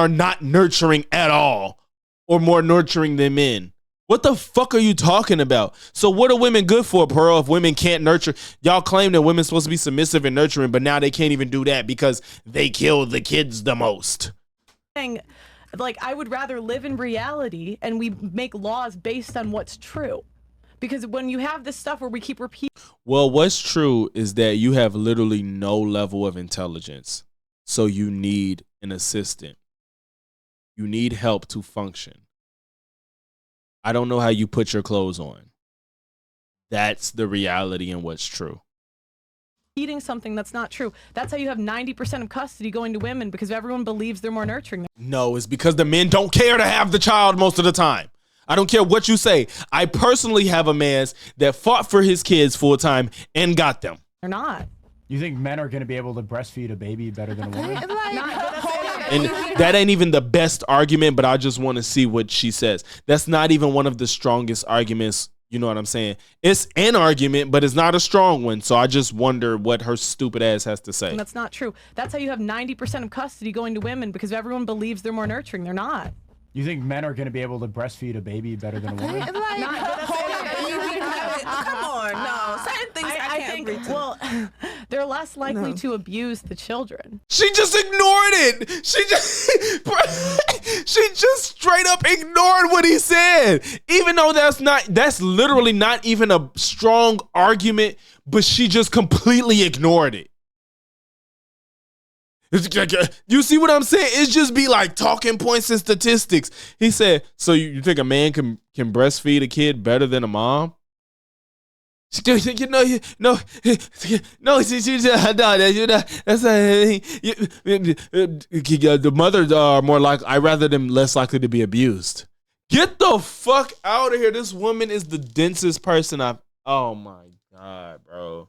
not nurturing at all, or more nurturing than men. What the fuck are you talking about? So what are women good for, Pearl, if women can't nurture? Y'all claim that women's supposed to be submissive and nurturing, but now they can't even do that because they kill the kids the most. Like, I would rather live in reality and we make laws based on what's true. Because when you have this stuff where we keep repeating. Well, what's true is that you have literally no level of intelligence. So you need an assistant. You need help to function. I don't know how you put your clothes on. That's the reality and what's true. Eating something that's not true. That's how you have 90% of custody going to women, because everyone believes they're more nurturing. No, it's because the men don't care to have the child most of the time. I don't care what you say. I personally have a man that fought for his kids full time and got them. They're not. You think men are going to be able to breastfeed a baby better than a woman? And that ain't even the best argument, but I just want to see what she says. That's not even one of the strongest arguments. You know what I'm saying? It's an argument, but it's not a strong one. So I just wonder what her stupid ass has to say. And that's not true. That's how you have 90% of custody going to women, because everyone believes they're more nurturing. They're not. You think men are going to be able to breastfeed a baby better than a woman? Come on, no. Certain things I can't agree to. Well, they're less likely to abuse the children. She just ignored it. She just straight up ignored what he said. Even though that's literally not even a strong argument, but she just completely ignored it. You see what I'm saying? It's just be like talking points and statistics. He said, so you think a man can breastfeed a kid better than a mom? That's not, the mothers are more like, I rather them less likely to be abused. Get the fuck out of here. This woman is the densest person oh my God, bro.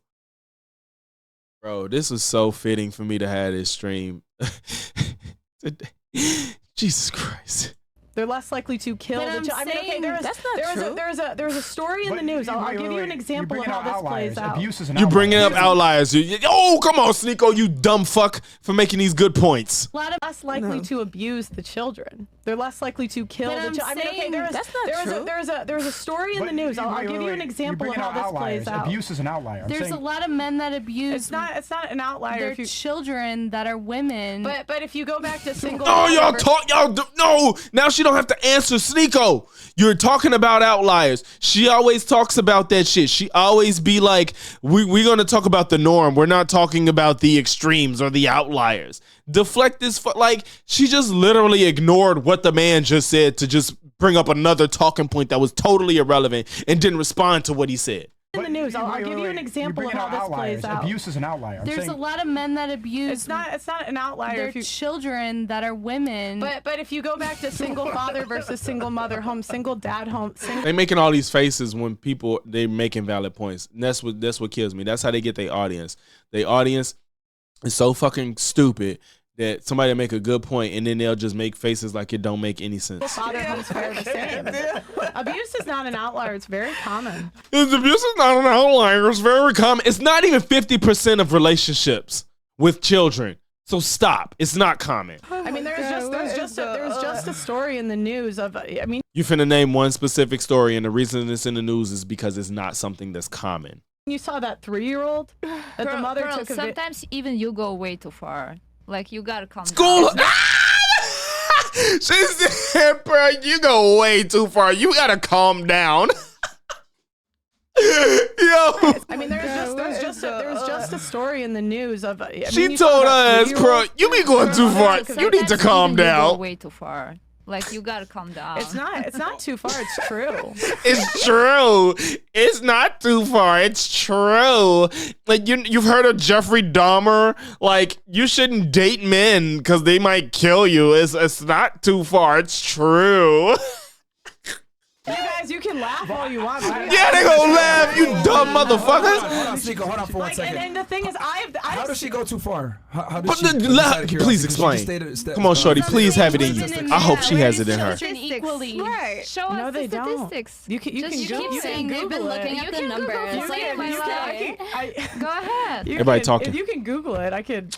Bro, this was so fitting for me to have this stream today. Jesus Christ. They're less likely to kill the child. I mean, okay, there was a story in the news. I'll give you an example of how this plays out. You bringing up outliers. Oh, come on, Sneeko, you dumb fuck, for making these good points. A lot of less likely to abuse the children. They're less likely to kill the child. I mean, okay, there was a story in the news. I'll give you an example of how this plays out. Abuse is an outlier. There's a lot of men that abuse. It's not an outlier. Their children that are women. But if you go back to single. Oh, no. Now she don't have to answer. Sneeko, you're talking about outliers. She always talks about that shit. She always be like, we're going to talk about the norm. We're not talking about the extremes or the outliers. Deflect this. Like, she just literally ignored what the man just said to just bring up another talking point that was totally irrelevant and didn't respond to what he said. in the news. I'll give you an example of how this plays out. Abuse is an outlier. There's a lot of men that abuse. It's not an outlier. Their children that are women. But if you go back to single father versus single mother home, single dad home, they making all these faces when people they making valid points. And that's what kills me. That's how they get their audience. Their audience is so fucking stupid that somebody make a good point and then they'll just make faces like it don't make any sense. Father homes are the same. Abuse is not an outlier. It's very common. Abuse is not an outlier. It's very common. It's not even 50% of relationships with children. So stop. It's not common. I mean, there's just a story in the news of. I mean, You finna name one specific story, and the reason it's in the news is because it's not something that's common. You saw that 3-year-old that the mother took. Sometimes even you go way too far. Like you gotta calm School. down. She said, bro, you go way too far. You gotta calm down. Yo. I mean, there's just a story in the news of. She told us, bro, you be going too far. You need to calm down. You go way too far. Like you gotta calm down. It's not too far. It's true. It's true. It's not too far. It's true. Like you've heard of Jeffrey Dahmer. Like you shouldn't date men because they might kill you. It's not too far. It's true. You guys, you can laugh all you want. Yeah, they gonna laugh. You dumb motherfuckers. Hold on, Sneeko, hold on for 1 second. And the thing is, How does she go too far? How does But she? please explain. Come on, shorty. Please have it in you. I hope she has it in her. Equally. Right. Show No, us they the don't. statistics. You can keep saying they've been looking at the numbers. Go ahead. Everybody talking. If you can Google it, I could.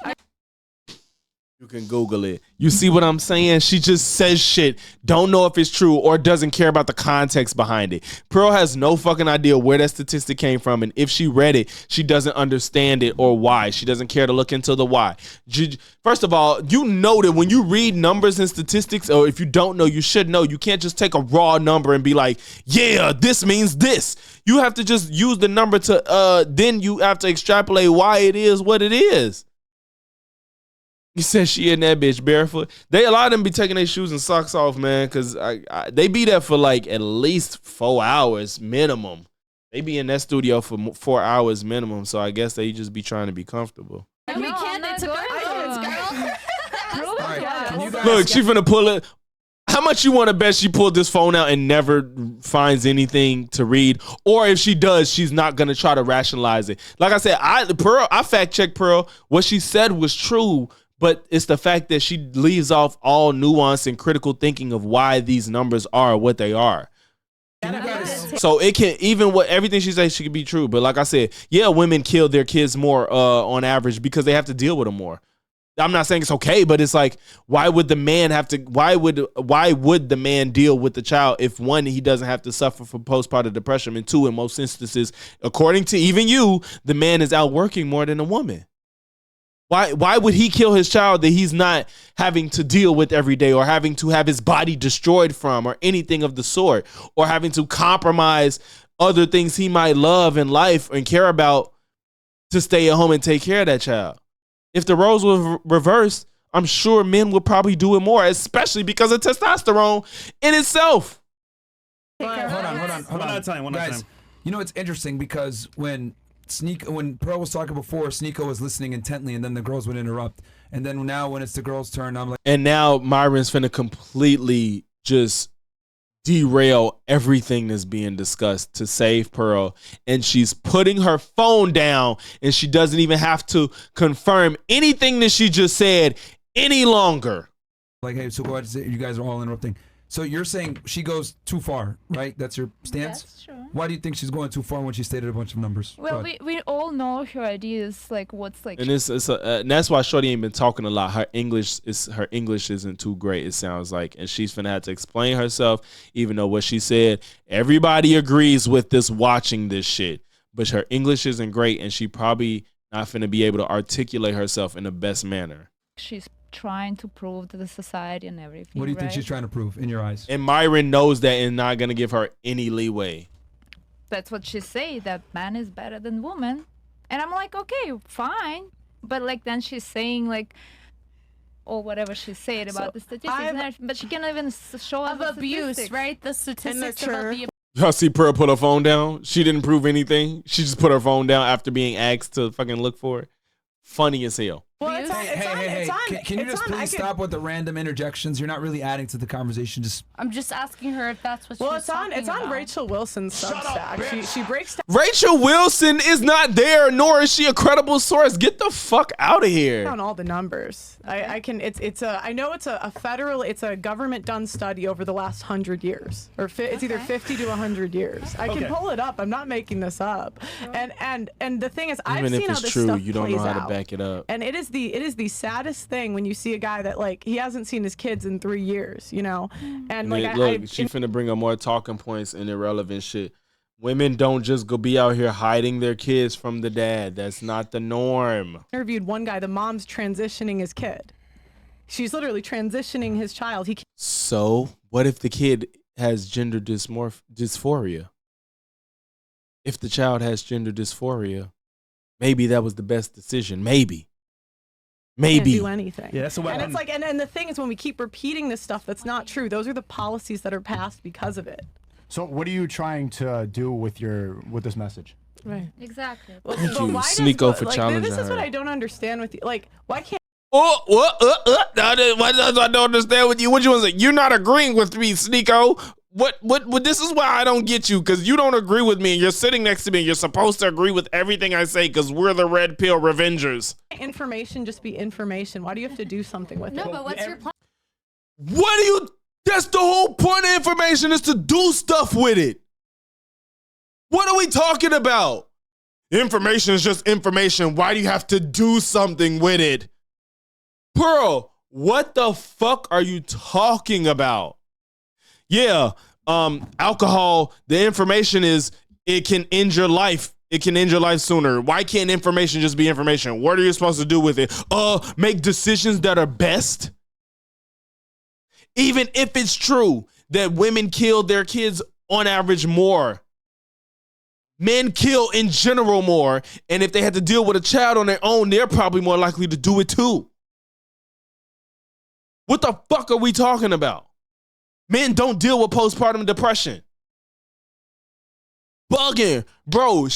You can Google it. You see what I'm saying? She just says shit, don't know if it's true or doesn't care about the context behind it. Pearl has no fucking idea where that statistic came from, and if she read it, she doesn't understand it or why. She doesn't care to look into the why. First of all, you know that when you read numbers and statistics, or if you don't know, you should know. You can't just take a raw number and be like, yeah, this means this. You have to just use the number to, then you have to extrapolate why it is what it is. You said she in that bitch barefoot. A lot of them be taking their shoes and socks off, man, because they be there for like at least 4 hours minimum. They be in that studio for 4 hours minimum, so I guess they just be trying to be comfortable. We can't. It's a girl. Look, she finna pull it. How much you want to bet she pulled this phone out and never finds anything to read? Or if she does, she's not going to try to rationalize it. Like I said, I fact-checked Pearl. What she said was true, but it's the fact that she leaves off all nuance and critical thinking of why these numbers are what they are. So it can, even what everything she says, she could be true. But like I said, yeah, women kill their kids more on average because they have to deal with them more. I'm not saying it's okay, but it's like, why would the man have to? Why would the man deal with the child if, one, he doesn't have to suffer from postpartum depression, and two, in most instances, according to even you, the man is out working more than a woman. Why would he kill his child that he's not having to deal with every day, or having to have his body destroyed from, or anything of the sort, or having to compromise other things he might love in life and care about to stay at home and take care of that child? If the roles were reversed, I'm sure men would probably do it more, especially because of testosterone in itself. Hold on. One at a time. Guys, you know, it's interesting because when Pearl was talking before, Sneeko was listening intently, and then the girls would interrupt. And then now when it's the girls' turn, I'm like... And now Myron's finna completely just derail everything that's being discussed to save Pearl. And she's putting her phone down, and she doesn't even have to confirm anything that she just said any longer. Like, hey, so go ahead and say, you guys are all interrupting. So you're saying she goes too far, right? That's your stance? That's true. Why do you think she's going too far when she stated a bunch of numbers? Well, we all know her ideas, like what's like... And and that's why Shorty ain't been talking a lot. Her English isn't too great, it sounds like. And she's finna have to explain herself, even though what she said, everybody agrees with this watching this shit. But her English isn't great, and she probably not finna be able to articulate herself in the best manner. She's trying to prove to the society and everything. What do you think she's trying to prove in your eyes? And Myron knows that and not gonna give her any leeway. That's what she say, that man is better than woman. And I'm like, okay, fine. But like then she's saying like, or whatever she said about the statistics, but she can't even show us of the abuse, statistics. right? The statistics about the Y'all see Pearl put her phone down? She didn't prove anything. She just put her phone down after being asked to fucking look for it. Funny as hell. Well, Can you just please stop with the random interjections? You're not really adding to the conversation. I'm just asking her if that's what she's talking about. It's on Rachel Wilson's Substack. She breaks down. Rachel Wilson is not there, nor is she a credible source. Get the fuck out of here. On all the numbers. I know it's a government done study over the last 100 years, or it's either 50 to 100 years. I can pull it up. I'm not making this up. And the thing is, I've seen how this true, stuff you don't know how to back it up. And it is the saddest thing when you see a guy that like he hasn't seen his kids in 3 years, you know. And like she finna bring up more talking points and irrelevant shit. Women don't just go be out here hiding their kids from the dad. That's not the norm. Interviewed one guy, the mom's transitioning his kid. She's literally transitioning his child. So what if the kid has gender dysphoria? If the child has gender dysphoria, maybe that was the best decision. Maybe. Can't do anything. Yeah, that's a weapon. And it's like, and the thing is, when we keep repeating this stuff that's not true, those are the policies that are passed because of it. So what are you trying to do with this message? Right. Exactly. Well, Thank but you, why Sneeko, does, for like, challenging this is what her. I don't understand with you. Like, why can't? I don't understand with you. What you want to say? You're not agreeing with me, Sneeko. What? This is why I don't get you, because you don't agree with me, and you're sitting next to me, and you're supposed to agree with everything I say, because we're the red pill revengers. Information just be information. Why do you have to do something with it? No, but what's your point? What do you? That's the whole point of information, is to do stuff with it. What are we talking about? Information is just information. Why do you have to do something with it? Pearl, what the fuck are you talking about? Yeah, alcohol, the information is it can end your life. It can end your life sooner. Why can't information just be information? What are you supposed to do with it? Make decisions that are best? Even if it's true that women kill their kids on average more, men kill in general more, and if they had to deal with a child on their own, they're probably more likely to do it too. What the fuck are we talking about? Men don't deal with postpartum depression. Bugging. Bro,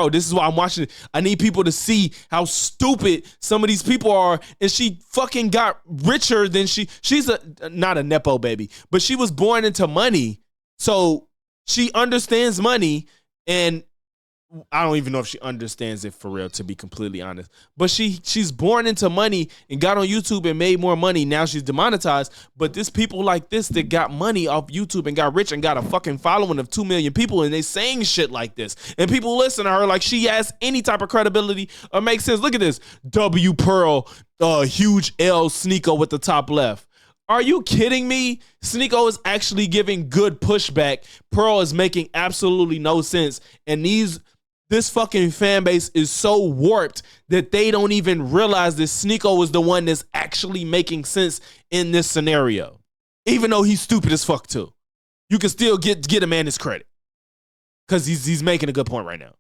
this is why I'm watching it. I need people to see how stupid some of these people are. And she fucking got richer than she's not a Nepo baby, but she was born into money. So she understands money, and I don't even know if she understands it for real, to be completely honest. But she's born into money and got on YouTube and made more money. Now she's demonetized. But there's people like this that got money off YouTube and got rich and got a fucking following of 2 million people, and they saying shit like this. And people listen to her like she has any type of credibility or makes sense. Look at this. W Pearl, huge L Sneeko with the top left. Are you kidding me? Sneeko is actually giving good pushback. Pearl is making absolutely no sense. And this fucking fan base is so warped that they don't even realize that Sneeko is the one that's actually making sense in this scenario. Even though he's stupid as fuck too. You can still get a man his credit, because he's making a good point right now.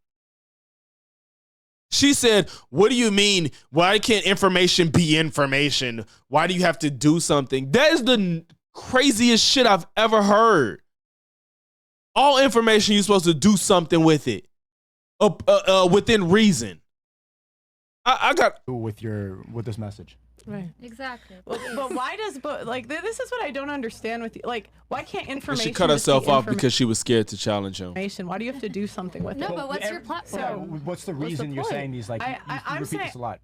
She said, what do you mean? Why can't information be information? Why do you have to do something? That is the craziest shit I've ever heard. All information, you're supposed to do something with it. Within reason. I got with this message. Right. Exactly. But why this is what I don't understand with you. Like, why can't information? She cut herself off because she was scared to challenge him. Why do you have to do something with it? No, but what's your platform? What's the reason you're saying these? Like, you repeat this a lot.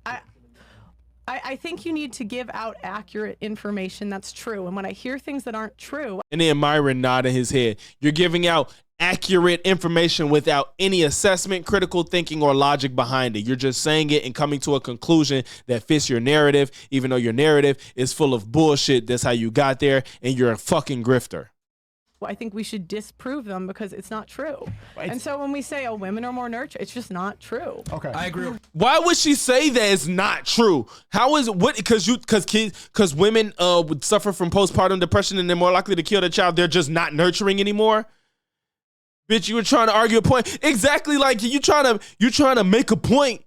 I think you need to give out accurate information that's true. And when I hear things that aren't true. And then Myron nodded his head. You're giving out accurate information without any assessment, critical thinking, or logic behind it. You're just saying it and coming to a conclusion that fits your narrative, even though your narrative is full of bullshit. That's how you got there, and you're a fucking grifter. I think we should disprove them because it's not true. And so when we say, oh, women are more nurtured, it's just not true. Okay. I agree. Why would she say that it's not true? How is it? What? Because women would suffer from postpartum depression and they're more likely to kill their child. They're just not nurturing anymore. Bitch, you were trying to argue a point. Exactly, like you trying to make a point.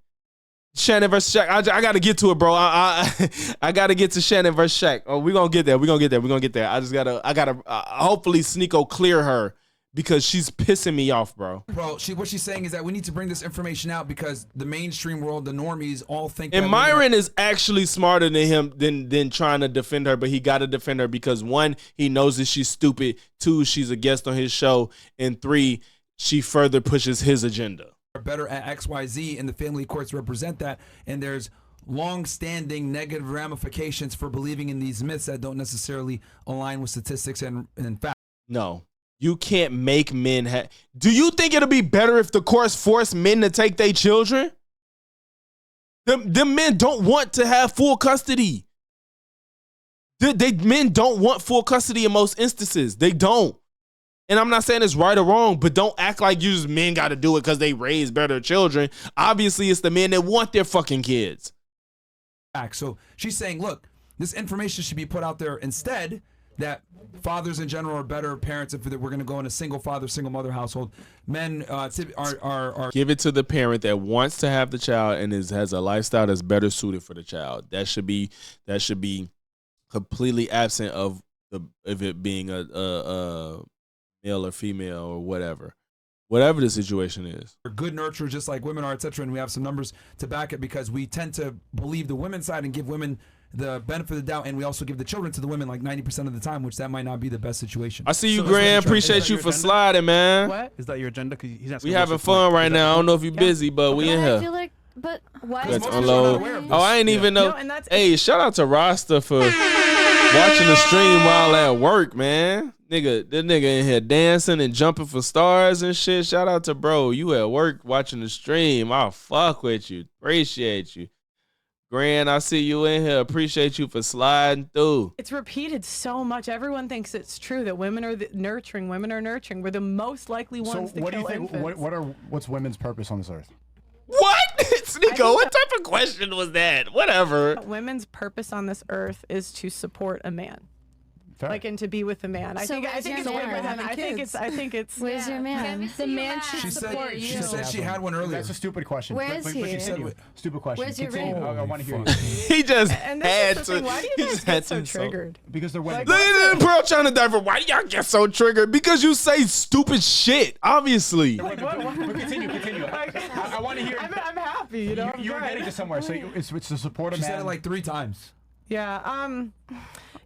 Shannon versus Shaq. I gotta get to it, bro. I gotta get to Shannon versus Shaq. Oh, we're gonna get there. I gotta hopefully Sneeko clear her, because she's pissing me off, bro. Well, what she's saying is that we need to bring this information out because the mainstream world, the normies, all think. And Myron is actually smarter than him than trying to defend her, but he got to defend her because 1, he knows that she's stupid. 2, she's a guest on his show, and 3, she further pushes his agenda. Are better at XYZ, and the family courts represent that, and there's long-standing negative ramifications for believing in these myths that don't necessarily align with statistics and fact. No. You can't make men Do you think it'll be better if the courts force men to take their children? Them men don't want to have full custody. Men don't want full custody in most instances. They don't. And I'm not saying it's right or wrong, but don't act like you just men got to do it because they raise better children. Obviously, it's the men that want their fucking kids. So she's saying, look, this information should be put out there instead, that fathers in general are better parents if we're going to go in a single father, single mother household. Men are give it to the parent that wants to have the child and has a lifestyle that's better suited for the child. That should be completely absent of it being a male or female or whatever the situation is. We're good nurturers just like women are, etc. And we have some numbers to back it because we tend to believe the women's side and give women the benefit of the doubt, and we also give the children to the women like 90% of the time, which that might not be the best situation. I see you, Graham. Appreciate you for sliding, man. What? Is that your agenda? We having fun right now. I don't know if you're busy, but we in here. I feel like, but why? Let's unload. Oh, I ain't even know. Hey, shout out to Rasta for watching the stream while at work, man. This nigga in here dancing and jumping for stars and shit. Shout out to bro. You at work watching the stream. I'll fuck with you. Appreciate you. Grand, I see you in here. Appreciate you for sliding through. It's repeated so much. Everyone thinks it's true that women are nurturing. Women are nurturing. We're the most likely ones to kill infants. So what do you think? What's women's purpose on this earth? What? Sneeko, what type of question was that? Whatever. Women's purpose on this earth is to support a man. Fair. Like, and to be with a man. I think it's Where's your man? The man should support you. She said she had one earlier. That's a stupid question. Where is he? But she said stupid question. Where's your ring? I want to hear you. He just and had this is the thing. Why do you guys get so triggered? Because they're women. Look at Pearl trying to divert. Why do y'all get so triggered? Because you say stupid shit, obviously. Continue. I want to hear. I'm happy. You know, you're getting to somewhere. So it's to support a man. She said it like 3 times. Yeah.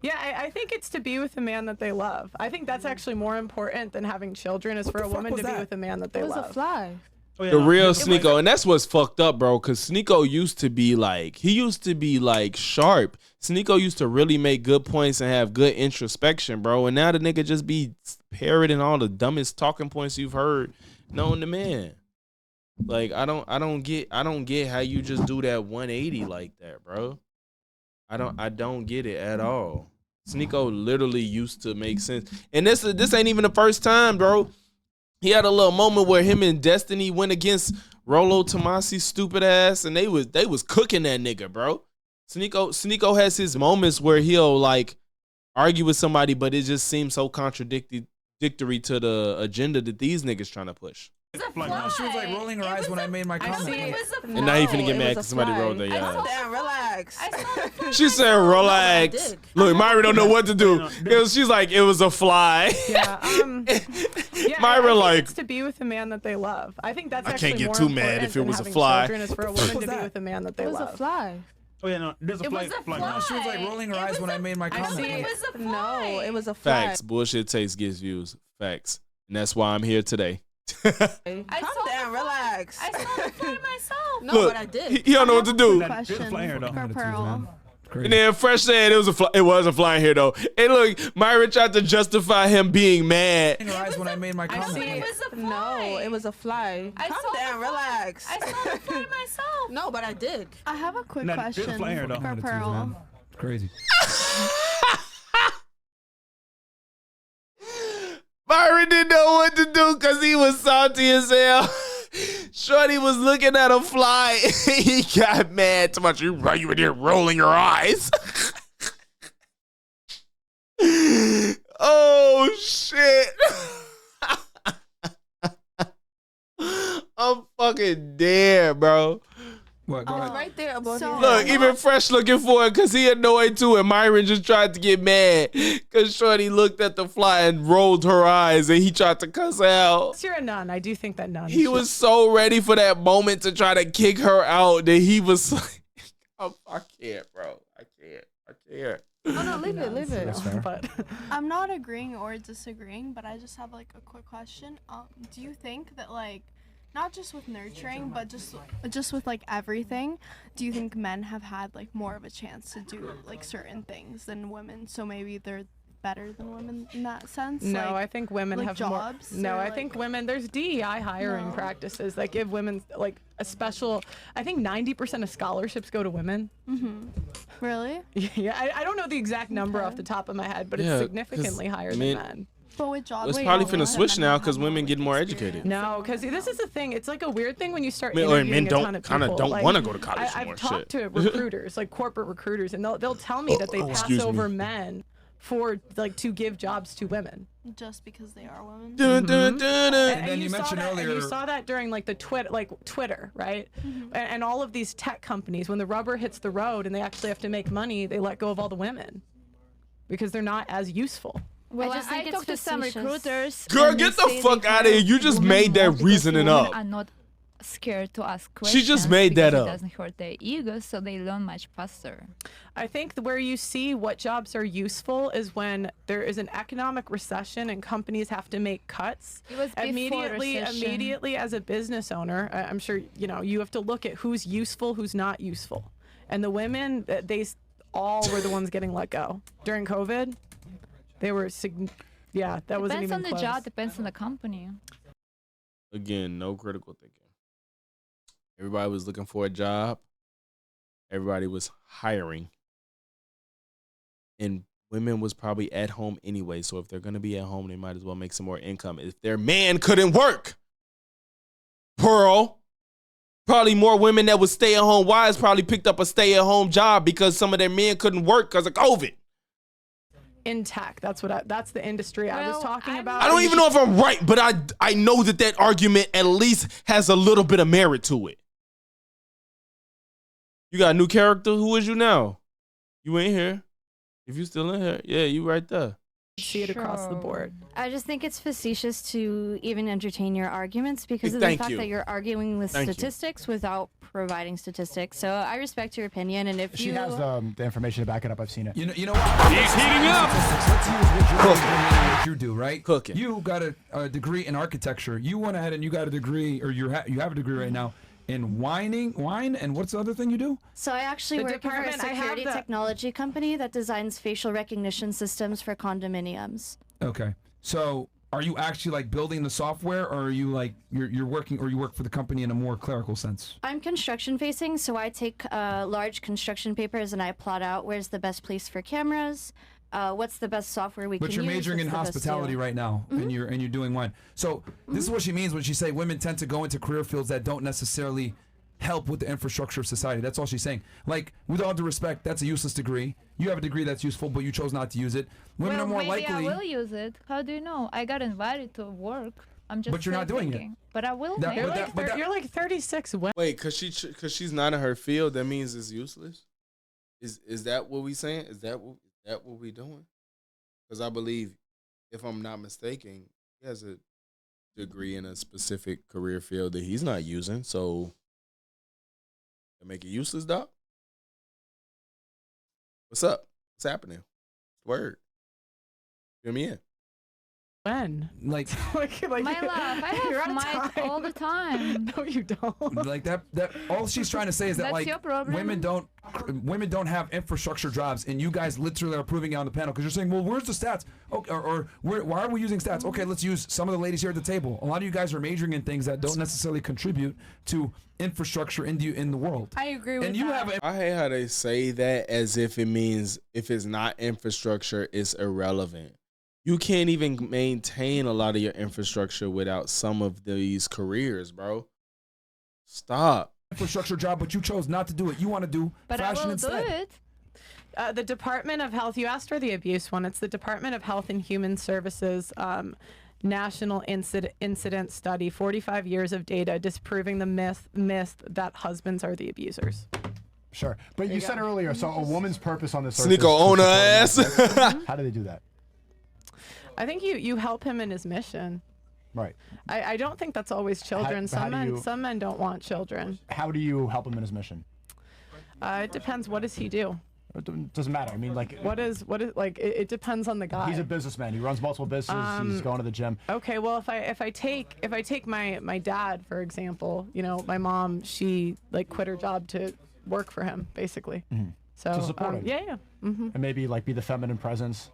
Yeah, I think it's to be with a man that they love. I think that's actually more important than having children, is for a woman to be with a man that they love. It was a fly. Oh, yeah, the real Sneeko, and that's what's fucked up, bro. Because Sneeko used to be like sharp. Sneeko used to really make good points and have good introspection, bro. And now the nigga just be parroting all the dumbest talking points you've heard known to man. Like I don't get how you just do that 180 like that, bro. I don't get it at all. Sneeko literally used to make sense. And this ain't even the first time, bro. He had a little moment where him and Destiny went against Rollo Tomasi's stupid ass, and they was cooking that nigga, bro. Sneeko has his moments where he'll like argue with somebody, but it just seems so contradictory to the agenda that these niggas trying to push. No, she was like rolling her eyes when I made my comment. And now you finna get mad because somebody rolled their eyes. Damn, relax. She said, relax. Look, Myra don't know what to do. She's like, it was a fly. Yeah. Myra like, it's to be with a man that they love. I think that's I actually can't get more too mad if it was a fly. Children is for a woman to be with a man that they love. It was a fly. Oh yeah, no, there's a fly. No, she was like rolling her eyes when I made my comment. It was a fly. No, it was a fly. Facts. Bullshit takes gets views. Facts. And that's why I'm here today. Calm down, relax. I saw the fly myself. No, Look, but I did. He don't know what to do. Question for Pearl. And then Fresh said it was a fly here though. And look, Myra tried to justify him being mad. When I made my comment. It was a fly. No, it was a fly. Calm down, relax. I saw the fly myself. No, but I did. I have a quick question for Pearl. Crazy. Myra didn't know what to do because he was salty as hell. Shorty was looking at a fly. He got mad. Too much. You in here rolling your eyes. Oh shit. I'm fucking dead, bro. What? Go ahead. Right there above So- you. Look, even Fresh looking for it because he annoyed too, and Myron just tried to get mad because Shorty looked at the fly and rolled her eyes, and he tried to cuss her out. You're a nun. I do think that nun. He was so ready for that moment to try to kick her out that he was like, I can't, bro. I can't. Oh no, leave it. That's fair. But I'm not agreeing or disagreeing, but I just have like a quick question. Do you think that like not just with nurturing, but just with like everything, do you think men have had like more of a chance to do like certain things than women? So maybe they're better than women in that sense? no, like, I think women like have jobs. more. No, or, I like- think women. There's DEI hiring practices that give women like a special. I think 90% of scholarships go to women. Really? Yeah, I don't know the exact number off the top of my head, but Yeah, it's 'cause significantly higher than men- men. But with jobs, It's probably finna switch now because women get more educated. No, because this is the thing. It's like a weird thing when you start Men- or interviewing men a don't- ton of kinda people. don't Like, wanna go to college I've anymore, talked shit. to recruiters, like corporate recruiters, and they'll tell me that they pass excuse over me. men for like to give jobs to women. just because they are women. Dun, dun, dun, dun. And then you saw mentioned that, and earlier- you saw that during like the Twitter, right? And all of these tech companies, when the rubber hits the road and they actually have to make money, they let go of all the women because they're not as useful. Well, I just think it's talked to some facetious. recruiters. Girl, and they get the say fuck they outta here. hire You just women made that more because reasoning women up. are not scared to ask questions. She just made that because up. It doesn't hurt their ego, so they learn much faster. I think where you see what jobs are useful is when there is an economic recession and companies have to make cuts. It was before recession. Immediately as a business owner, I'm sure you have to look at who's useful, who's not useful. And the women, they all were the ones getting let go during COVID. They were that wasn't Depends even on the close. job, depends on the company. Again, no critical thinking. Everybody was looking for a job. Everybody was hiring. And women was probably at home anyway. So if they're going to be at home, they might as well make some more income. If their man couldn't work, Pearl, probably more women that would stay at home wives probably picked up a stay at home job because some of their men couldn't work because of COVID. In tech, that's the industry I was talking about. I don't even know if I'm right, but I know that argument at least has a little bit of merit to it. You got a new character? Who is you now? You ain't here. If you still in here, yeah, you right there. See it across the board. I just think it's facetious to even entertain your arguments because of Thank the fact you. that you're arguing with Thank you. statistics without providing statistics. So I respect your opinion, and if She you has the information to back it up. I've seen it. You know what? He's heating up. Let's use what you're doing and what you do, right? Cooking. You got a degree in architecture. You went ahead and you got a degree, or you have a degree right now in wine, and what's the other thing you do? So I actually The work for a department, I have security the- technology company that designs facial recognition systems for condominiums. Okay. So are you actually like building the software, or are you like you're working, or you work for the company in a more clerical sense? I'm construction facing, so I take large construction papers and I plot out where's the best place for cameras, what's the best software we But can you're use. majoring in what's the best hospitality deal. right now, and you're doing wine. So this is what she means when she say women tend to go into career fields that don't necessarily help with the infrastructure of society. That's all she's saying. Like, with all due respect, that's a useless degree. You have a degree that's useful, but you chose not to use it. Women well, are more maybe likely. I will use it. How do you know? I got invited to work. I'm just. But you're not doing it. thinking. But I will. That- maybe. but that- You're like 36. Wait, cause she's not in her field, that means it's useless. Is that what we saying? Is that what we doing? Because I believe, if I'm not mistaken, he has a degree in a specific career field that he's not using. So, to make it useless, dog. What's up? What's happening? Word. Fill me in. When? Like, like My love, I you're have out of mic time. all the time. No, you don't. like that all she's trying to say is that That's like your problem. women don't have infrastructure jobs, and you guys literally are proving it on the panel because you're saying, well, where's the stats? Okay, or why are we using stats? Okay, let's use some of the ladies here at the table. A lot of you guys are majoring in things that don't necessarily contribute to infrastructure in the world. I agree with And you that. have I hate how they say that as if it means if it's not infrastructure, it's irrelevant. You can't even maintain a lot of your infrastructure without some of these careers, bro. Stop. infrastructure job, but you chose not to do it. You want to do But I fashion will instead. do it. The Department of Health, you asked for the abuse one. It's the Department of Health and Human Services. national incident study, 45 years of data disproving the myth that husbands are the abusers. Sure, but you said earlier, so a woman's purpose on this earth. Sneeko own her ass. How do they do that? I think you help him in his mission. Right. I don't think that's always children. Some men don't want children. How do you help him in his mission? It depends. What does he do? It doesn't matter. I mean, like, what is like? It depends on the guy. He's a businessman. He runs multiple businesses. He's going to the gym. Okay, well, if I take my dad for example, you know, my mom, she like quit her job to work for him, basically. Mm-hmm. So to support him. yeah. Mm-hmm. And maybe like be the feminine presence.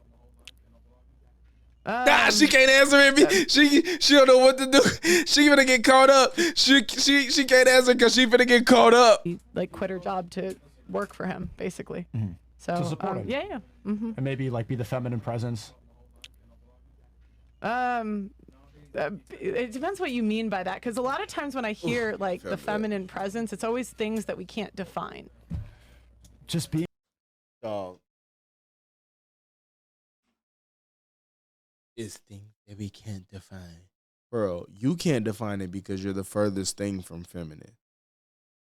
She can't answer it. She don't know what to do. She gonna get caught up. She can't answer because she gonna get caught up. Like quit her job to work for him, basically. Mm-hmm. So to support him. Yeah. Mm-hmm. And maybe like be the feminine presence. It depends what you mean by that, because a lot of times when I hear like the feminine presence, it's always things that we can't define. Just be. Dog. It's things that we can't define. Bro, you can't define it because you're the furthest thing from feminine.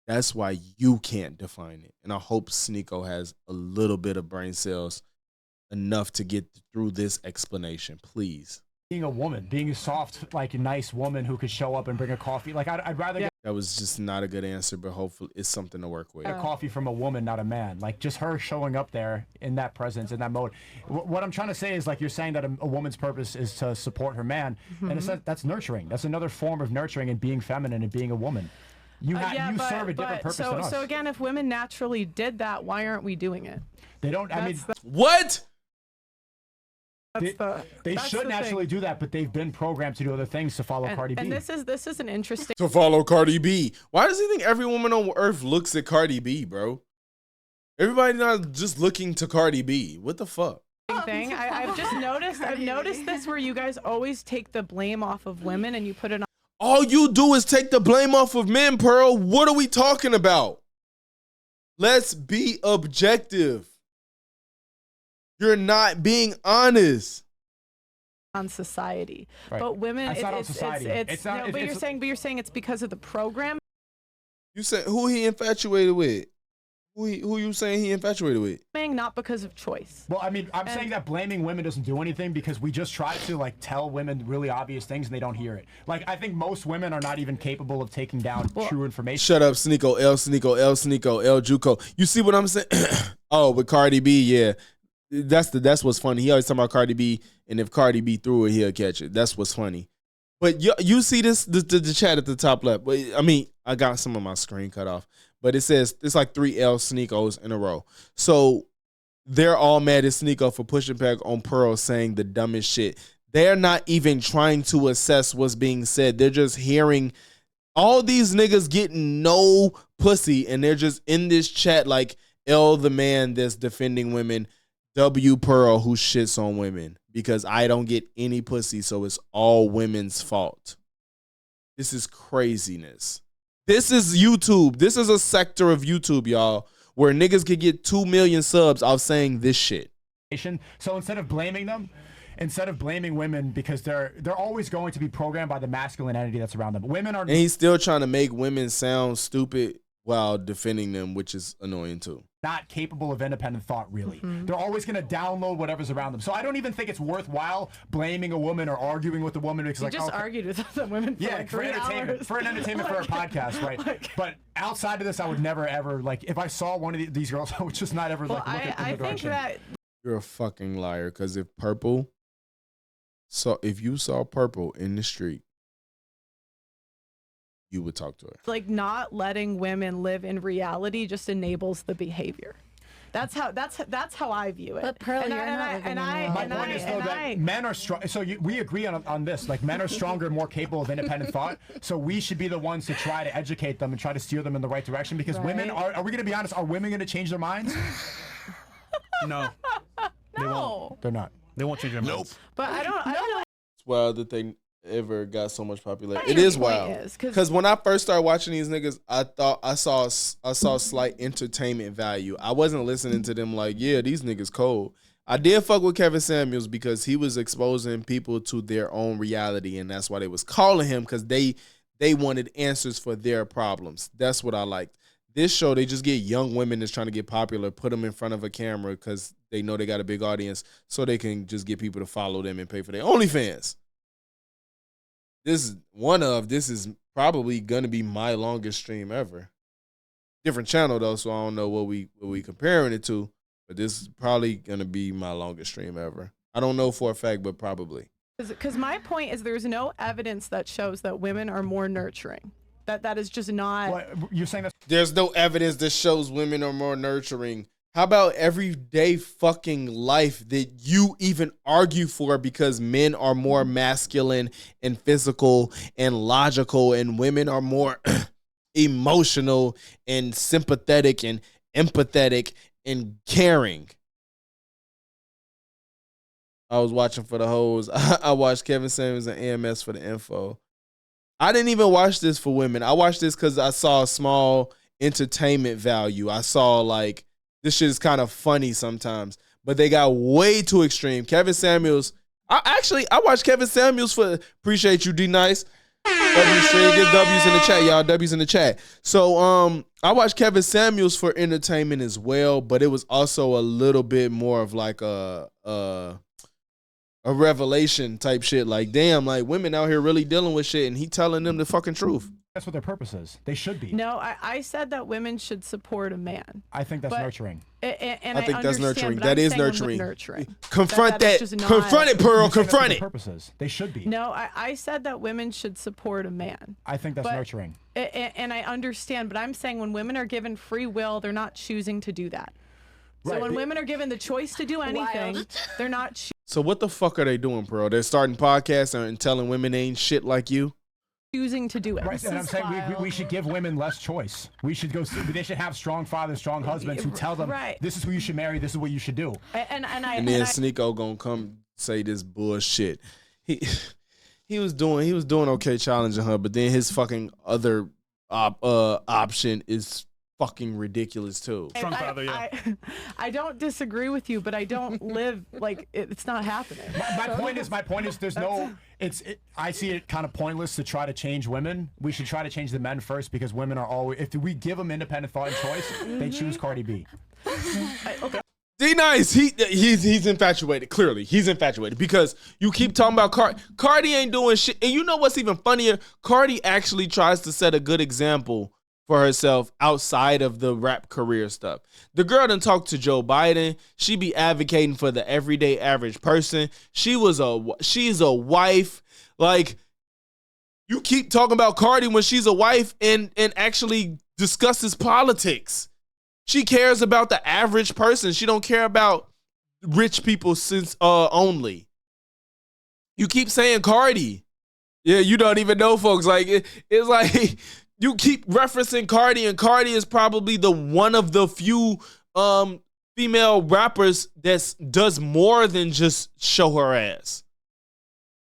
That's why you can't define it. And I hope Sneeko has a little bit of brain cells enough to get through this explanation, please. Being a woman, being a soft, like a nice woman who could show up and bring a coffee. Like I'd rather get That was just not a good answer, but hopefully it's something to work with. a coffee from a woman, not a man. Like just her showing up there in that presence, in that mode. What I'm trying to say is like you're saying that a woman's purpose is to support her man, and it's that's nurturing. That's another form of nurturing and being feminine and being a woman. You serve a different purpose than us. So again, if women naturally did that, why aren't we doing it? They don't. What? They should naturally do that, but they've been programmed to do other things to follow Cardi B. And this is an interesting To follow Cardi B. Why does he think every woman on earth looks at Cardi B, bro? Everybody not just looking to Cardi B. What the fuck? thing. I've just noticed. I've noticed this where you guys always take the blame off of women and you put it on. All you do is take the blame off of men, Pearl. What are we talking about? Let's be objective. You're not being honest. On society, right. But women, it's not on society. It's not. No, but you're saying it's because of the program. You said who he infatuated with? Who you saying he infatuated with? Not because of choice. Well, I mean, I'm saying that blaming women doesn't do anything because we just try to like tell women really obvious things and they don't hear it. Like I think most women are not even capable of taking down true information. Shut up, Sneeko, L Juco. You see what I'm saying? Oh, with Cardi B, yeah. That's what's funny. He always talking about Cardi B, and if Cardi B threw it, he'll catch it. That's what's funny. But you see this the chat at the top left. But I mean, I got some of my screen cut off. But it says it's like 3 L Sneekos in a row. So they're all mad at Sneeko for pushing back on Pearl saying the dumbest shit. They're not even trying to assess what's being said. They're just hearing all these niggas getting no pussy, and they're just in this chat like L the man that's defending women, W Pearl who shits on women because I don't get any pussy, so it's all women's fault. This is craziness. This is YouTube. This is a sector of YouTube, y'all, where niggas could get 2 million subs off saying this shit. So instead of blaming them, instead of blaming women because they're always going to be programmed by the masculine entity that's around them. Women are. And he's still trying to make women sound stupid while defending them, which is annoying too. Not capable of independent thought, really. Mm-hmm. They're always going to download whatever's around them. So I don't even think it's worthwhile blaming a woman or arguing with a woman because you just argued with the women for like 3 hours. For an entertainment for a podcast, right? But outside of this, I would never ever like if I saw one of these girls, I would just not ever like look at the direction. That you're a fucking liar because if you saw Purple in the street, you would talk to her. Like not letting women live in reality just enables the behavior. That's how I view it. But Pearl, you're not living in reality. My point is though that men are strong. So we agree on this. Like men are stronger and more capable of independent thought. So we should be the ones to try to educate them and try to steer them in the right direction. Because women are we going to be honest? Are women going to change their minds? No. They won't. They're not. They won't change their minds. But I don't know. It's wild that they ever got so much popularity. It is wild because when I first started watching these niggas, I thought I saw slight entertainment value. I wasn't listening to them like, yeah, these niggas cold. I did fuck with Kevin Samuels because he was exposing people to their own reality, and that's why they was calling him, because they wanted answers for their problems. That's what I liked. This show, they just get young women that's trying to get popular, put them in front of a camera because they know they got a big audience, so they can just get people to follow them and pay for their OnlyFans. This is probably gonna be my longest stream ever. Different channel though, so I don't know what we comparing it to. But this is probably going to be my longest stream ever. I don't know for a fact, but probably. Because my point is there's no evidence that shows that women are more nurturing. That is just not. What, you're saying that? There's no evidence that shows women are more nurturing. How about everyday fucking life that you even argue for because men are more masculine and physical and logical and women are more emotional and sympathetic and empathetic and caring. I was watching for the hoes. I watched Kevin Samuels and AMS for the info. I didn't even watch this for women. I watched this because I saw a small entertainment value. I saw like, this shit is kind of funny sometimes, but they got way too extreme. Kevin Samuels, I watched Kevin Samuels for, appreciate you, D Nice. W String, get W's in the chat, y'all. W's in the chat. So I watched Kevin Samuels for entertainment as well, but it was also a little bit more of like a revelation type shit. Like, damn, like women out here really dealing with shit, and he telling them the fucking truth. That's what their purpose is. They should be. No, I said that women should support a man. I think that's nurturing. And I think that's nurturing. That is nurturing. Confront that. Confront it, Pearl. Confront it. Purposes. They should be. No, I said that women should support a man. I think that's nurturing. And I understand, but I'm saying when women are given free will, they're not choosing to do that. So when women are given the choice to do anything, they're not. So what the fuck are they doing, Pearl? They're starting podcasts and telling women they ain't shit like you. Choosing to do it. Right, and I'm saying we should give women less choice. We should go. They should have strong fathers, strong husbands who tell them, this is who you should marry, this is what you should do. And then Sneeko gonna come say this bullshit. He was doing okay challenging her, but then his fucking other option is fucking ridiculous too. I don't disagree with you, but I don't live like it's not happening. My point is there's no. I see it kind of pointless to try to change women. We should try to change the men first, because women are always, if we give them independent thought and choice, they choose Cardi B. Okay. D Nice, he's infatuated. Clearly, he's infatuated because you keep talking about Cardi. Cardi ain't doing shit, and you know what's even funnier? Cardi actually tries to set a good example for herself outside of the rap career stuff. The girl done talked to Joe Biden. She be advocating for the everyday average person. She's a wife. Like, you keep talking about Cardi when she's a wife and actually discusses politics. She cares about the average person. She don't care about rich people only. You keep saying Cardi. Yeah, you don't even know, folks. Like, it's like you keep referencing Cardi, and Cardi is probably the one of the few female rappers that does more than just show her ass.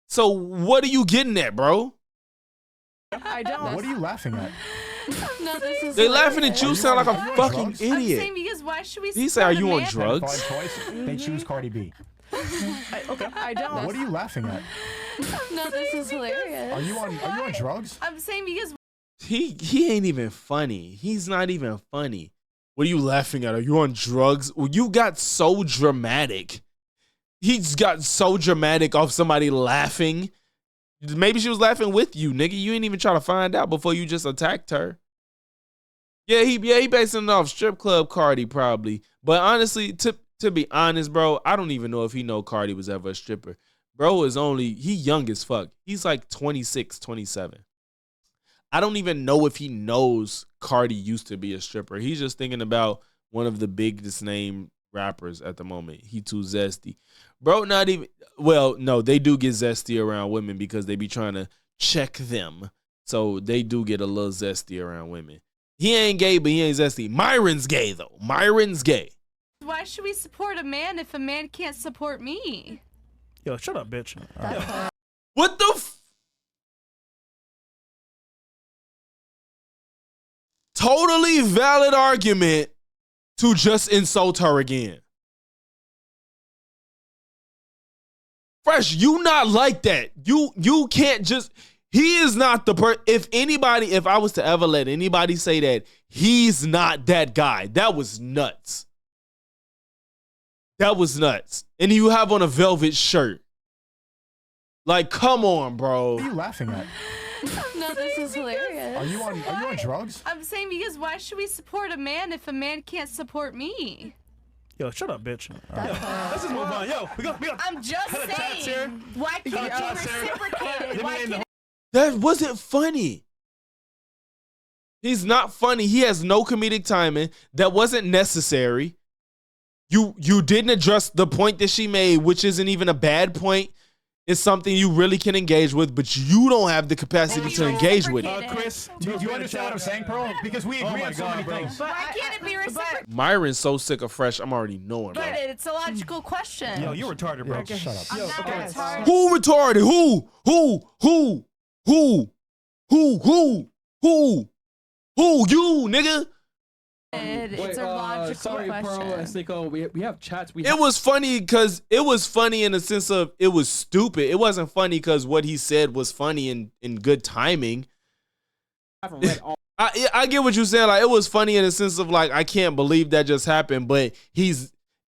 So what are you getting at, bro? I don't. What are you laughing at? No, this is. They laughing at you. Sound like a fucking I'm idiot. saying because why should we? He said, "Are you on man? drugs?" They choose Cardi B. I don't. What are you laughing at? No, this is hilarious. Are you on drugs? I'm saying because he ain't even funny. He's not even funny. What are you laughing at? Are you on drugs? Well, you got so dramatic. He's got so dramatic off somebody laughing. Maybe she was laughing with you, nigga. You ain't even try to find out before you just attacked her. Yeah, he basing it off strip club Cardi probably. But honestly, to be honest, bro, I don't even know if he know Cardi was ever a stripper. Bro is he young as fuck. He's like 26, 27. I don't even know if he knows Cardi used to be a stripper. He's just thinking about one of the biggest name rappers at the moment. He too zesty. Bro, not even, well, no, they do get zesty around women because they be trying to check them. So they do get a little zesty around women. He ain't gay, but he ain't zesty. Myron's gay, though. Myron's gay. why should we support a man if a man can't support me? Yo, shut up, bitch. What the totally valid argument to just insult her again. Fresh, you not like that. You can't just. He is not the if I was to ever let anybody say that, he's not that guy. That was nuts. That was nuts. And you have on a velvet shirt. Like, come on, bro. What are you laughing at? No, this is hilarious. Are you on drugs? I'm saying because why should we support a man if a man can't support me? Yo, shut up, bitch. Let's just move on. Yo, we got I'm just saying. Why can't it be reciprocated? Why can't That wasn't funny. He's not funny. He has no comedic timing. That wasn't necessary. You didn't address the point that she made, which isn't even a bad point. It's something you really can engage with, but you don't have the capacity to engage with it. Chris, do you understand what I'm saying, Pearl? Because we agree on so many things. But why can't it be reciprocated? Myron's so sick of Fresh. I'm already knowing, bro. But it's a logical question. Yo, you're retarded, bro. Shut up. I'm not retarded. Who retarded? Who? You, nigga. It's a logical sorry, question. Pearl and Sicko. We have chats. It was funny because it was funny in the sense of it was stupid. It wasn't funny because what he said was funny and in good timing. I haven't read all. I get what you're saying. Like, it was funny in the sense of like, I can't believe that just happened, but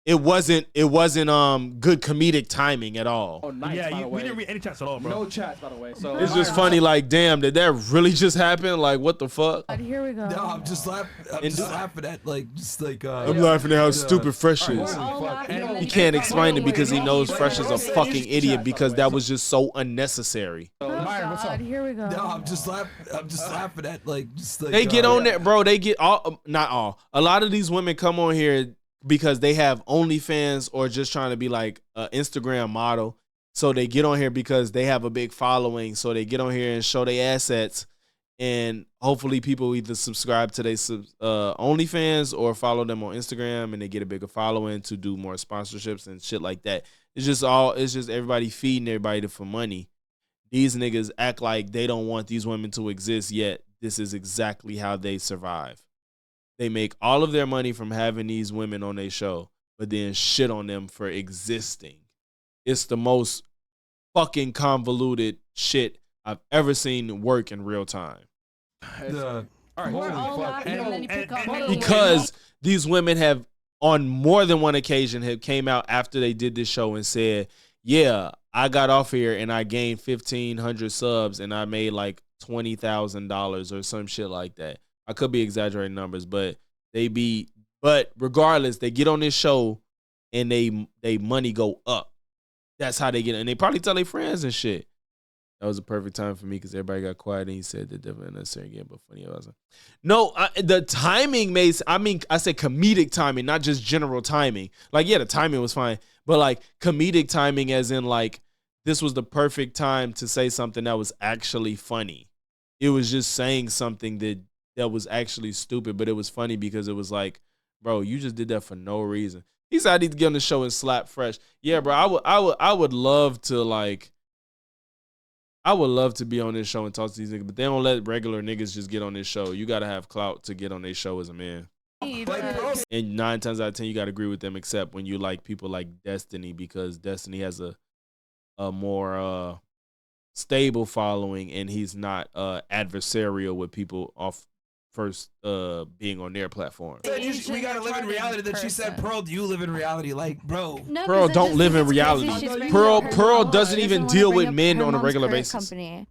it wasn't good comedic timing at all. Oh, nice, yeah, we didn't read any chats at all, bro. No chats, by the way. So It's just funny, like, damn, did that really just happen? Like, what the fuck? Here we go. No, I'm just laughing at I'm laughing at how stupid Fresh is. He can't explain it because he knows Fresh is a fucking idiot because that was just so unnecessary. Here we go. No, I'm just laughing at They get on there, bro. They get not all. A lot of these women come on here because they have OnlyFans or just trying to be like an Instagram model. So they get on here because they have a big following. So they get on here and show their assets. And hopefully people either subscribe to their OnlyFans or follow them on Instagram and they get a bigger following to do more sponsorships and shit like that. It's just everybody feeding everybody for money. These niggas act like they don't want these women to exist, yet this is exactly how they survive. They make all of their money from having these women on their show, but then shit on them for existing. It's the most fucking convoluted shit I've ever seen work in real time. We're all laughing and then you pick up. Because these women have, on more than one occasion, have came out after they did this show and said, yeah, I got off here and I gained 1,500 subs and I made like $20,000 or some shit like that. I could be exaggerating numbers, but regardless, they get on this show and they money go up. That's how they get it. And they probably tell their friends and shit. That was a perfect time for me because everybody got quiet and he said that definitely unnecessary again, but funny. It wasn't. No, the timing I said comedic timing, not just general timing. Like, yeah, the timing was fine, but like comedic timing as in like this was the perfect time to say something that was actually funny. It was just saying something that was actually stupid, but it was funny because it was like, bro, you just did that for no reason. He said I need to get on the show and slap Fresh. Yeah, bro, I would love to be on this show and talk to these niggas, but they don't let regular niggas just get on this show. You gotta have clout to get on this show as a man. And 9 times out of 10, you gotta agree with them, except when you like people like Destiny, because Destiny has a more stable following and he's not adversarial with people off first being on their platform. We gotta live in reality. Then she said, Pearl, do you live in reality? Like, bro. No, Pearl don't live in reality. Pearl doesn't even deal with men on a regular basis. Company.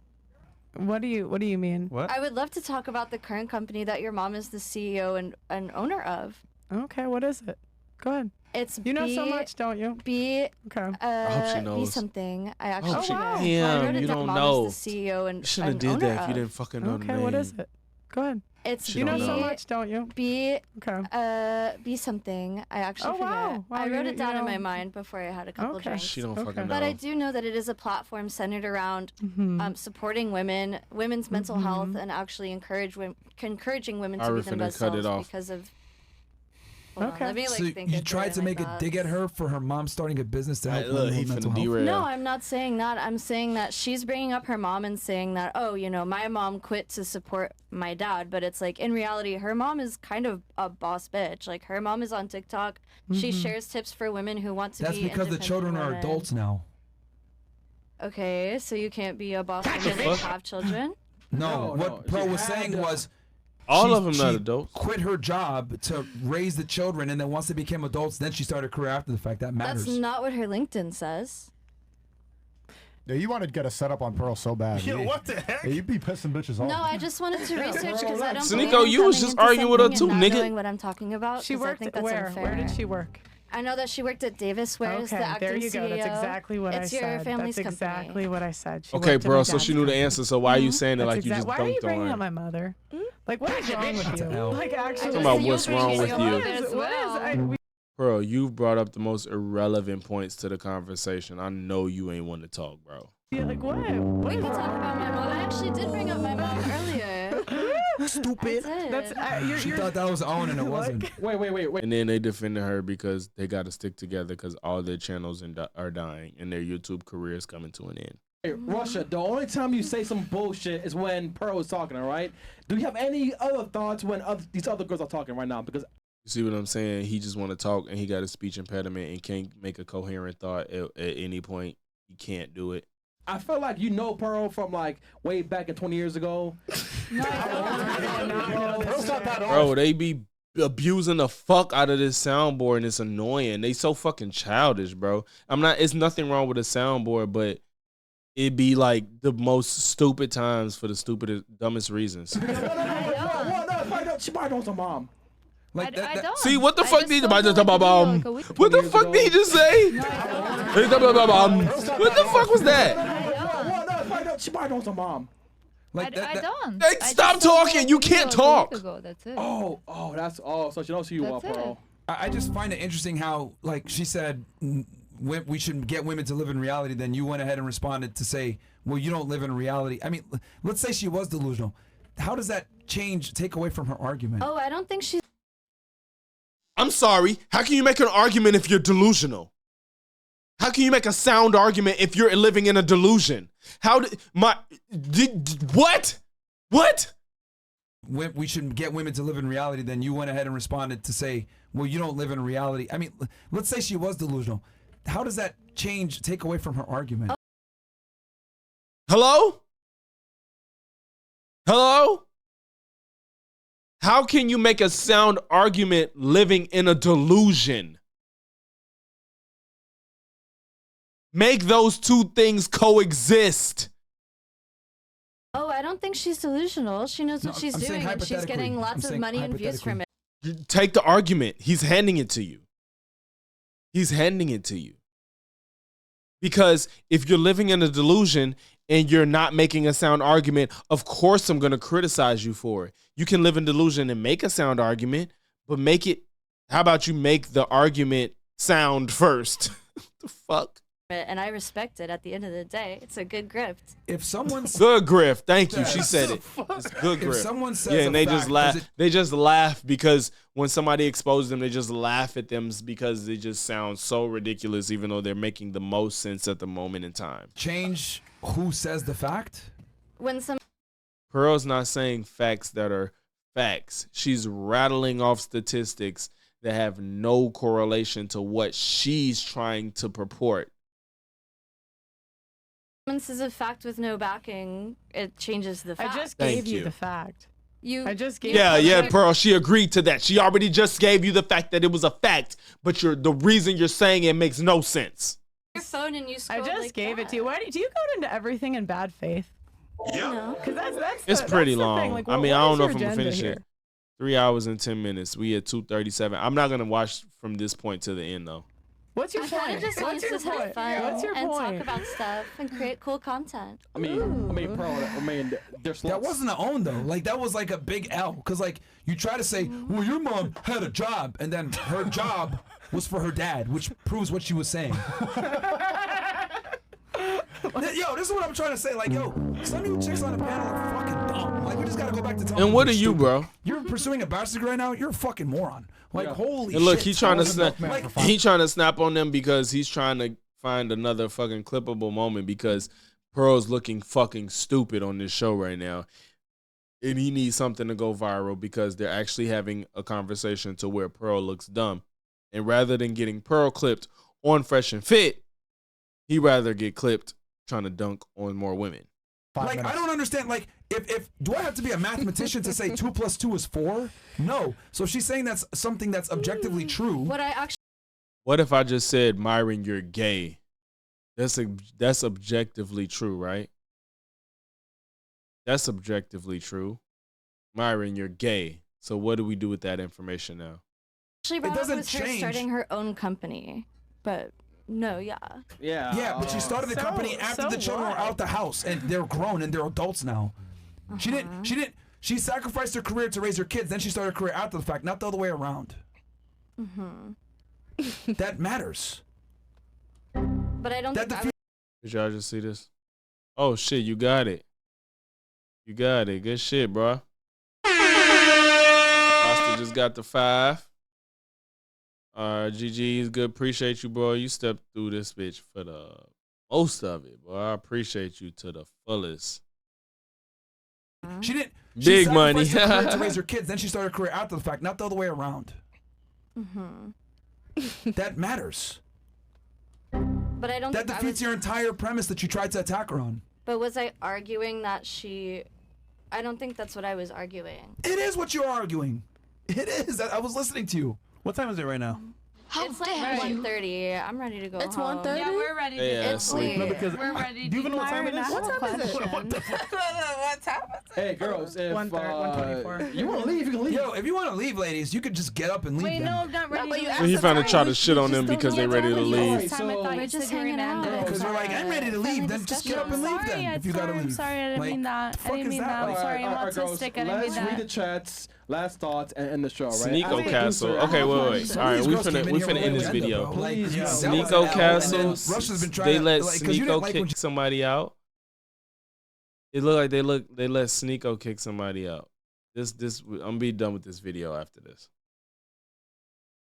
What do you mean? What? I would love to talk about the current company that your mom is the CEO and owner of. Okay, what is it? Go ahead. It's you know so much, don't you? Okay. I hope she knows. Be something. I actually. Oh, wow. Damn, you don't know. Is the CEO and you should have did that if you didn't fucking know the name. Okay, what is it? Go ahead. It's you know so much, don't you? Be something. I actually forget. Wow. I wrote it down in my mind before I had a couple drinks. She don't fucking know. But I do know that it is a platform centered around supporting women's mental health, and actually encouraging women to be their best selves because of. Let me, so you tried to make a dig at her for her mom starting a business to help women with mental health? No, I'm not saying that. I'm saying that she's bringing up her mom and saying that, oh, my mom quit to support my dad. But it's like, in reality, her mom is kind of a boss bitch. Like, her mom is on TikTok. She shares tips for women who want to be independent. That's because the children are adults now. Okay, so you can't be a boss woman and have children? No, what Pearl was saying was all of them not adults. Quit her job to raise the children, and then once they became adults, then she started a career after the fact. That matters. That's not what her LinkedIn says. Yeah, you wanted to get a setup on Pearl so bad. Yo, what the heck? Yeah, you'd be pissing bitches off. No, I just wanted to research because I don't Sneeko, believe in you was coming just into arguing with her something too, and not nigga. knowing what I'm talking about. She 'cause I worked think that's where? unfair. Where did she work? I know that she worked at Davis Wares, the Okay, acting there you go. That's CEO. exactly what I It's said. your family's That's exactly company. what I said. She Okay, worked in bro. my So dad's she knew the company. answer. So why are you saying it That's like you just Why are you dunked bringing on up her? my mother? Like, what is wrong with you? L. Like, actually, Talking about what's wrong with you. What is? Bro, you've brought up the most irrelevant points to the conversation. I know you ain't want to talk, bro. Yeah, like what? We can talk about my mom. I actually did bring up my mom earlier. Stupid. She thought that was on, and it wasn't. Wait. And then they defended her because they got to stick together because all their channels are dying and their YouTube career is coming to an end. Hey, Russia, the only time you say some bullshit is when Pearl is talking, all right? Do you have any other thoughts when these other girls are talking right now? Because you see what I'm saying? He just want to talk and he got a speech impediment and can't make a coherent thought at any point. He can't do it. I feel like you know Pearl from like way back in 20 years ago. Bro, they be abusing the fuck out of this soundboard and it's annoying. They so fucking childish, bro. It's nothing wrong with a soundboard, but it be like the most stupid times for the stupidest, dumbest reasons. She probably knows her mom. Like I don't. See, what the I fuck just did saw the video like a week ago. what the fuck did he just say? What the fuck was that? She probably knows her mom. Like I don't. Hey, I stop just saw the talking. You video can't like a talk. week ago. That's it. So she knows who you are, That's it. Pearl. I just find it interesting how, like she said, we should get women to live in reality. Then you went ahead and responded to say, well, you don't live in reality. I mean, let's say she was delusional. How does that take away from her argument? Oh, I don't think she's. I'm sorry. How can you make an argument if you're delusional? How can you make a sound argument if you're living in a delusion? What? What? We should get women to live in reality. Then you went ahead and responded to say, well, you don't live in reality. I mean, let's say she was delusional. How does that take away from her argument? Hello? Hello? How can you make a sound argument living in a delusion? Make those two things coexist. Oh, I don't think she's delusional. She knows what she's doing, and she's getting lots of money and views from it. Take the argument. He's handing it to you. He's handing it to you. Because if you're living in a delusion and you're not making a sound argument, of course I'm going to criticize you for it. You can live in delusion and make a sound argument, but how about you make the argument sound first? The fuck? And I respect it at the end of the day. It's a good grift. If someone's good grift, thank you. She said it. It's good grift. If someone says and they just laugh. They just laugh because when somebody exposes them, they just laugh at them because they just sound so ridiculous, even though they're making the most sense at the moment in time. Change who says the fact? Pearl's not saying facts that are facts. She's rattling off statistics that have no correlation to what she's trying to purport. Says a fact with no backing, it changes the fact. I just gave you the fact. I just gave Yeah, Pearl, she agreed to that. She already just gave you the fact that it was a fact, but the reason you're saying it makes no sense. Your phone and you I just gave it to you. Why do you go into everything in bad faith? Yeah. Because that's It's pretty long. Thing. Like, I what mean, I is don't know your if I'm gonna agenda finish here? it. 3 hours and 10 minutes. We at 2:37. I'm not gonna watch from this point to the end though. What's your point? Just wants to have fun What's your and point? talk about stuff and create cool content. I mean, Pearl. That wasn't an own though. Like that was like a big L. Cause like you try to say, well, your mom had a job, and then her job was for her dad, which proves what she was saying. Yo, this is what I'm trying to say. Like, yo, some of you chicks on the panel are fucking dumb. Like, we just gotta go back to telling And what are you're you, stupid. bro? You're pursuing a bachelor's degree right now. You're a fucking moron. Like, holy And look, shit. he's trying to snap. Like, He trying to snap on them because he's trying to find another fucking clippable moment because Pearl's looking fucking stupid on this show right now, and he needs something to go viral because they're actually having a conversation to where Pearl looks dumb, and rather than getting Pearl clipped on Fresh and Fit, he'd rather get clipped trying to dunk on more women. Like, I don't understand. Like, if do I have to be a mathematician to say 2 + 2 is 4? No. So she's saying that's something that's objectively true. What if I just said, Myron, you're gay? That's objectively true, right? That's objectively true. Myron, you're gay. So what do we do with that information now? Actually, It doesn't was her change. starting her own company, but no, yeah. Yeah, but she started the company after the children were out the house and they're grown and they're adults now. She sacrificed her career to raise her kids, then she started her career after the fact, not the other way around. That matters. But I don't think I would. Did y'all just see this? Oh shit, you got it. You got it. Good shit, bro. Costa just got the 5. GG's good. Appreciate you, bro. You stepped through this bitch for the most of it, bro. I appreciate you to the fullest. She Big money. sacrificed her career to raise her kids, then she started her career after the fact, not the other way around. That matters. But I don't That think defeats your entire premise that you tried to attack her on. But was I arguing that she... I don't think that's what I was arguing. It is what you're arguing. It is. I was listening to you. What time is it right now? It's like 1:30. I'm ready to go It's home. 1:30? Yeah, we're ready to Yeah, go. sleep. No, because We're ready do you even know what time it is? What time is it? What the fuck? What time is it? Hey, girls, if 1:24. you want to leave, you can leave. Yo, if you want to leave, ladies, you could just get up and leave. Wait, then. no, I'm not ready. but to you leave. So he asked found to us try to to shit on them because they ready to leave. Last time I thought We're you just said you were hanging out. random. Because we're like, I'm ready to leave. Then just get up and leave. Sorry, Then if you gotta I'm leave. sorry, I didn't Like, mean that. the I fuck didn't is mean that? that. I'm Like, sorry, I'm girls, autistic. I didn't mean let's read the that. chats, last thoughts, and end the show, right? Sneeko As a Castle. producer, Okay, wait. Some All of right, these we girls came finna in here end with this Linda, video. bro. Like, Please, you no. sell us Sneeko out, Castle. and then Russia's been trying They to, let like, 'cause you didn't Sneeko like kick when you- somebody out. It looked like they let Sneeko kick somebody out. I'm gonna be done with this video after this.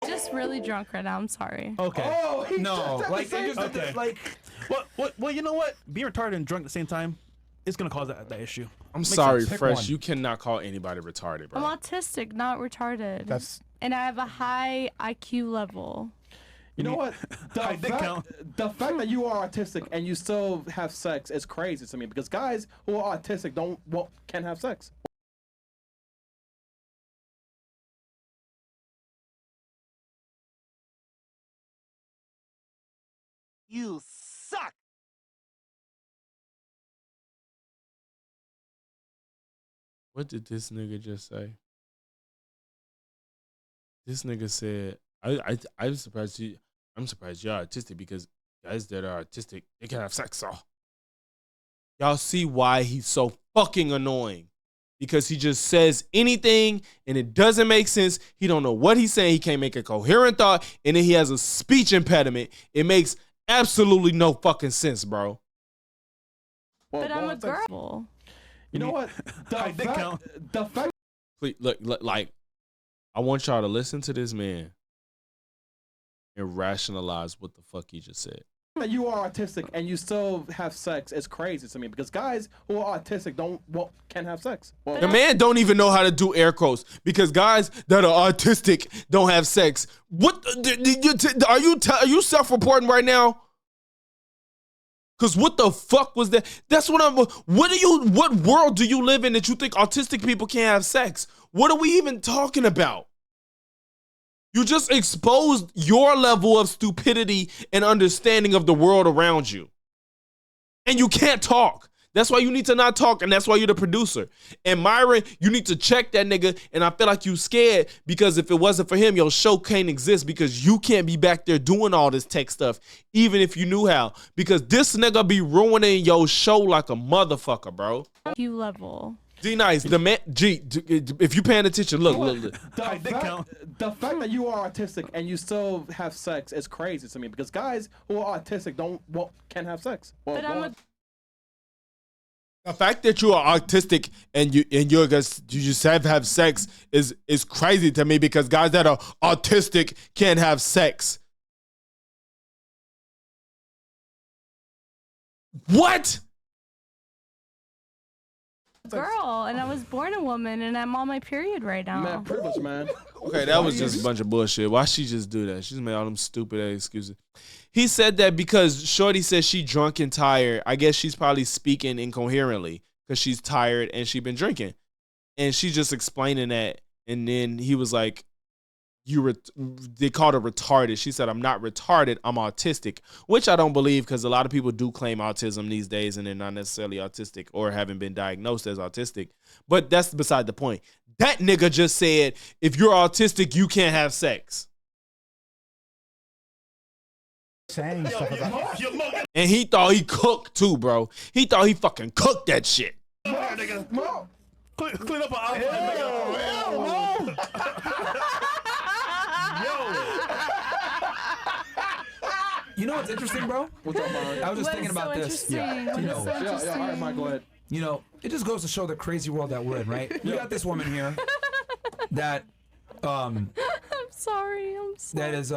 Just really drunk right now. I'm sorry. Okay. Oh, he No, just like, said the same okay. thing. Like, well, you know what? Being retarded and drunk at the same time, it's gonna cause that issue. I'm sorry, sense. Pick Fresh. one. You cannot call anybody retarded, bro. I'm autistic, not retarded. And I have a high IQ level. You know what? I did count. The fact that you are autistic and you still have sex is crazy to me because guys who are autistic can't have sex. You suck. What did this nigga just say? This nigga said, I'm surprised I'm surprised y'all autistic because guys that are autistic, they can have sex. So y'all see why he's so fucking annoying. Because he just says anything and it doesn't make sense. He don't know what he's saying. He can't make a coherent thought. And then he has a speech impediment. It makes absolutely no fucking sense, bro. But I'm a girl. You know what? The fact. Please, look, like, I want y'all to listen to this man and rationalize what the fuck he just said. That you are autistic and you still have sex is crazy to me because guys who are autistic can't have sex. Well, The man don't even know how to do air quotes because guys that are autistic don't have sex. What are you self-reporting right now? Cause what the fuck was that? That's what I'm. What world do you live in that you think autistic people can't have sex? What are we even talking about? You just exposed your level of stupidity and understanding of the world around you. And you can't talk. That's why you need to not talk, and that's why you're the producer. And Myron, you need to check that nigga, and I feel like you scared because if it wasn't for him, your show can't exist because you can't be back there doing all this tech stuff, even if you knew how. Because this nigga be ruining your show like a motherfucker, bro. IQ level. D-Nice, the man, if you paying attention, look. The fact that you are autistic and you still have sex is crazy to me because guys who are autistic can't have sex. The fact that you are autistic and you just have sex is crazy to me because guys that are autistic can't have sex. What? girl, and I was born a woman, and I'm on my period right now. Man, privilege, man. Okay, that was just a bunch of bullshit. Why she just do that? She's made all them stupid ass excuses. He said that because Shorty says she drunk and tired. I guess she's probably speaking incoherently because she's tired and she been drinking. And she's just explaining that. And then he was like, they called her retarded. She said, I'm not retarded, I'm autistic, which I don't believe because a lot of people do claim autism these days and they're not necessarily autistic or haven't been diagnosed as autistic. But that's beside the point. That nigga just said, if you're autistic, you can't have sex. Saying stuff about And he thought he cooked too, bro. He thought he fucking cooked that shit. Clean up an outfit, You know what's interesting, bro? What's up, Mario? I was just thinking about this. Yeah. You know, All right, Mike, go ahead. You know, it just goes to show the crazy world that we're in, right? You got this woman here that I'm sorry. that is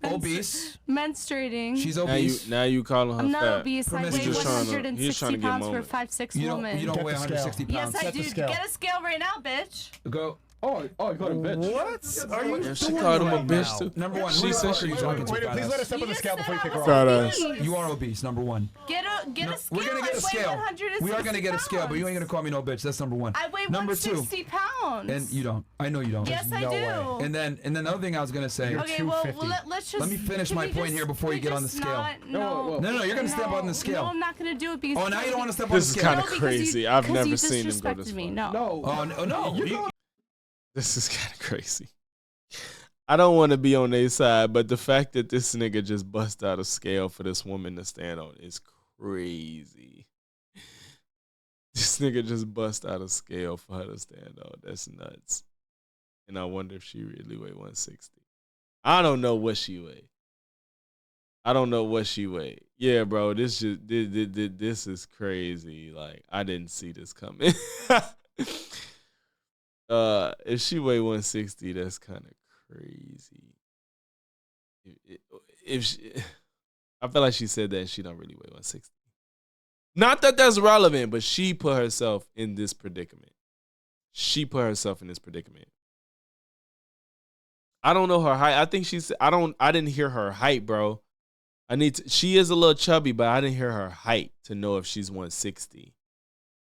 obese. Menstruating. She's obese. Now you calling her I'm not fat. obese. I weigh 160 pounds for a 5'6" woman. You don't weigh 160 pounds. Yes, I do. Get a scale right now, bitch. Go. Oh, you called him bitch. What? Are you Yeah, she called him a bitch too. Number one, She said she was talking to. Wait, please let us step on the scale before you kick her Fat off. ass. You are obese, number one. Get a scale. We're gonna get a I weigh scale. 160 We are gonna get a scale, but you ain't gonna call me no bitch. That's number one. I weigh number 160 pounds. And you don't. I know you don't. Yes, I do. And then the other thing I was gonna say. Okay, well, let's just. Let me finish my point here before you get on the scale. No, you're gonna step on the scale. No, I'm not gonna do it because. Oh, now you don't want to step on the This is scale. kind of crazy. I've never seen him go this me. far. No. Oh no. This is kind of crazy. I don't want to be on their side, but the fact that this nigga just bust out a scale for this woman to stand on is crazy. This nigga just bust out a scale for her to stand on. That's nuts. And I wonder if she really weighed 160. I don't know what she weighed. Yeah, bro, this is crazy. Like, I didn't see this coming. If she weighed 160, that's kind of crazy. I feel like she said that and she don't really weigh 160. Not that that's relevant, but she put herself in this predicament. I don't know her height. I think she's. I didn't hear her height, bro. She is a little chubby, but I didn't hear her height to know if she's 160.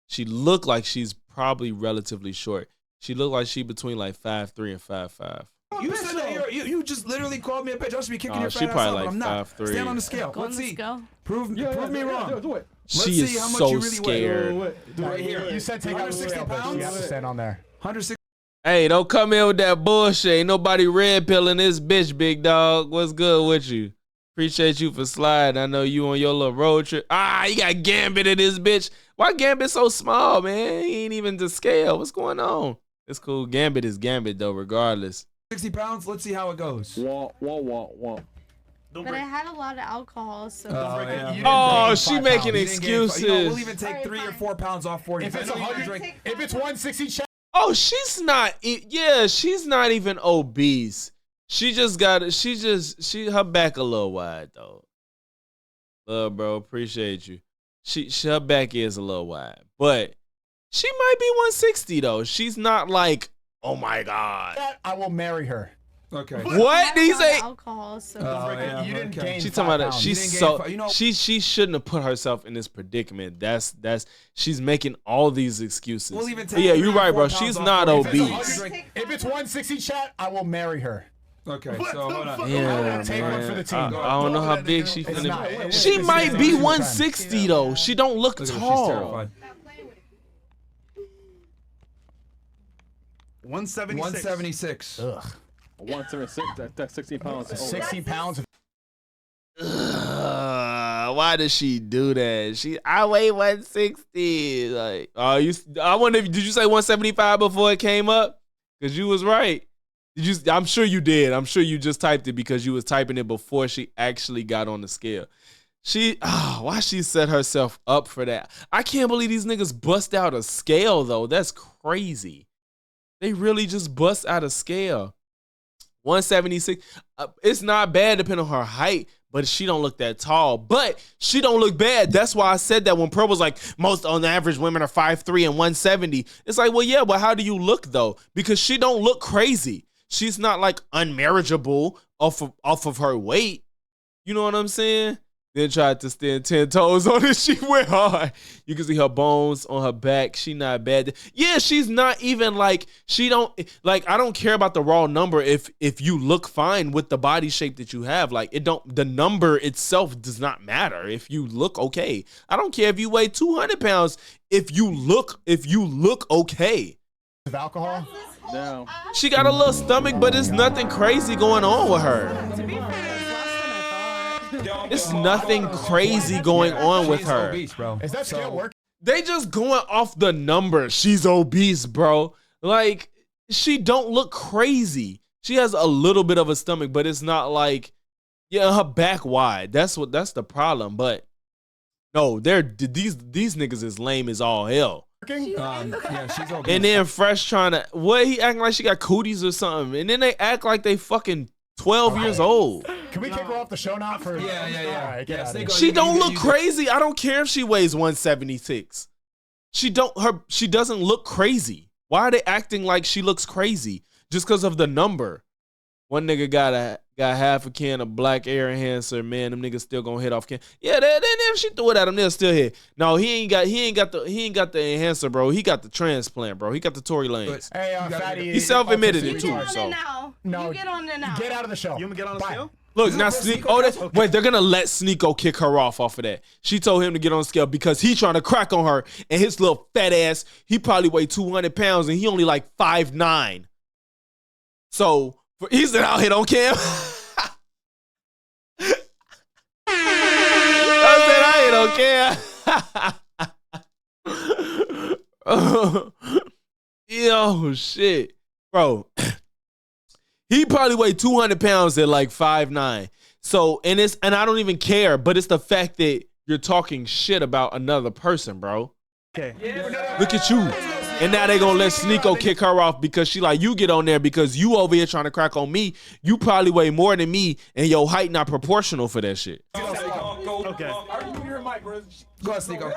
She looked like she's probably relatively short. She looked like she between like 5'3" and 5'5". You said that you just literally called me a bitch. I should be kicking your fat she ass probably out, but I'm not. like 5'3". Stand on the scale. Let's see. Prove me wrong. Do it. She is so scared. Do right here. You said take out the scale, but you have to stand on there. 160. Hey, don't come in with that bullshit. Ain't nobody red pilling this bitch, big dog. What's good with you? Appreciate you for sliding. I know you on your little road trip. You got Gambit in this bitch. Why Gambit so small, man? He ain't even to scale. What's going on? It's cool. Gambit is Gambit, though, regardless. 60 pounds. Let's see how it goes. Wah. But I had a lot of alcohol, so. She making excuses. We'll even take 3 or 4 pounds off for you. If it's 160, oh, she's not. Yeah, she's not even obese. She just got it. Her back a little wide though. Love, bro, appreciate you. Her back is a little wide, but she might be 160 though. She's not like, oh my god. I will marry her. Okay. What? These ain't alcohol, so. You didn't gain. She's talking about pounds. she shouldn't have put herself in this predicament. That's she's making all these excuses. We'll even take you're right, bro. She's not obese. If it's 160, chat, I will marry her. Okay, so hold on. Yeah, take one for the team. I don't know how big she finna be. She might be 160 though. She don't look tall. She's terrified. 176. Ugh. 176. That's 16 pounds. 16 pounds. Why does she do that? I weigh 160. Like, I wonder if did you say 175 before it came up? Because you was right. I'm sure you did. I'm sure you just typed it because you was typing it before she actually got on the scale. Why she set herself up for that? I can't believe these niggas bust out a scale though. That's crazy. They really just bust out a scale. 176. It's not bad depending on her height, but she don't look that tall. But she don't look bad. That's why I said that when Pearl was like, most on average women are 5'3" and 170. It's like, well, yeah, but how do you look though? Because she don't look crazy. She's not like unmarriageable off of her weight. You know what I'm saying? Then tried to stand 10 toes on it. She went hard. You can see her bones on her back. She not bad. Yeah, she's not even like, she don't, like, I don't care about the raw number if you look fine with the body shape that you have. Like, the number itself does not matter if you look okay. I don't care if you weigh 200 pounds if you look okay. Of alcohol? No. She got a little stomach, but there's nothing crazy going on with her. To be fair, It's nothing crazy going on with her. Obese, bro. Is that scale working? They just going off the number. She's obese, bro. Like, she don't look crazy. She has a little bit of a stomach, but it's not like, yeah, her back wide. That's the problem. But no, these niggas is lame as all hell. Yeah, she's obese. And then Fresh trying to, he acting like she got cooties or something. And then they act like they fucking 12 years old. Can we kick her off the show now? For Yeah. All right, get out of here. She don't look crazy. I don't care if she weighs 176. She doesn't look crazy. Why are they acting like she looks crazy just because of the number? One nigga got half a can of black air enhancer. Man, them niggas still gonna hit off can. Yeah, then if she threw it at him, they'll still hit. No, he ain't got the enhancer, bro. He got the transplant, bro. He got the Tory Lanez. Hey, Fatty. He self-admitted it too. So No, You get on there now. get out of the show. You want me to get on the scale? look now, wait, they're gonna let Sneeko kick her off of that. She told him to get on the scale because he trying to crack on her, and his little fat ass, he probably weighed 200 pounds, and he only like 5'9". So he's out here on cam. I don't care. Yo, shit. Bro, he probably weighed 200 pounds at like 5'9". So, and I don't even care, but it's the fact that you're talking shit about another person, bro. Okay. Look at you. And now they gonna let Sneeko kick her off because she like, you get on there because you over here trying to crack on me. You probably weigh more than me, and your height not proportional for that shit. Okay. Go ahead, Sneeko.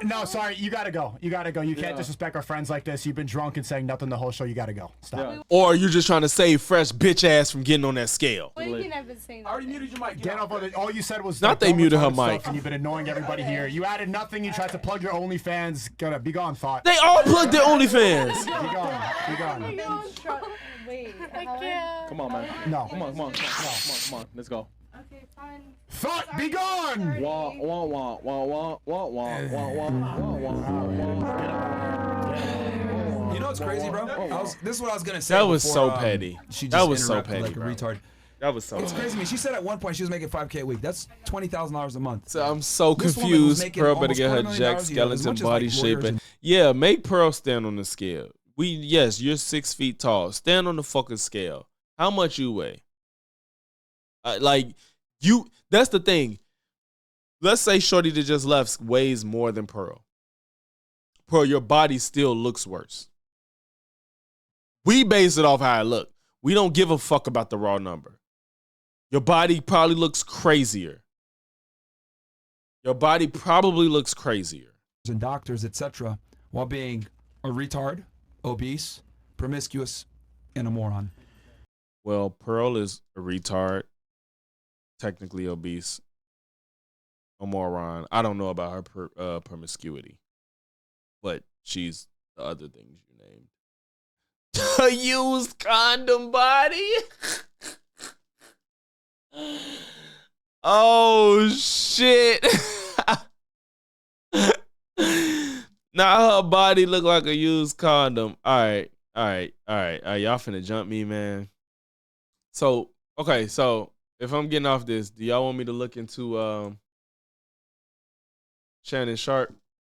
No, sorry, you gotta go. You can't disrespect our friends like this. You've been drunk and saying nothing the whole show. You gotta go. Stop. Yeah. Or you're just trying to save Fresh bitch ass from getting on that scale. Well, you can never say that. I already muted your mic. Get off of it. All you said was not they muted her mic. And you've been annoying everybody here. You added nothing. You tried to plug your OnlyFans. Gotta be gone, thought. They all plugged their OnlyFans. Be gone. Wait, I can't. Come on, man. No. Come on. Let's go. Okay, fine. Thought, be gone. Wah. You know what's crazy, bro? This is what I was gonna say. That was before, so petty. That was so petty, like a bro. retard. That was so. It's crazy to me. She said at one point she was making $5K a week. That's $20,000 a month. So I'm so This woman was confused. making Pearl better almost get her $250,000 a year, jack as skeleton much as, body like, shape. lawyers and- Yeah, make Pearl stand on the scale. Yes, you're 6 feet tall. Stand on the fucking scale. How much you weigh? That's the thing. Let's say Shorty that just left weighs more than Pearl. Pearl, your body still looks worse. We base it off how it look. We don't give a fuck about the raw number. Your body probably looks crazier. And doctors, etc., while being a retard, obese, promiscuous, and a moron. Well, Pearl is a retard, technically obese, a moron. I don't know about her promiscuity, but she's the other things you named. A used condom body. Oh shit. Now her body look like a used condom. All right. Y'all finna jump me, man. So, okay, so if I'm getting off this, do y'all want me to look into Shannon Sharp?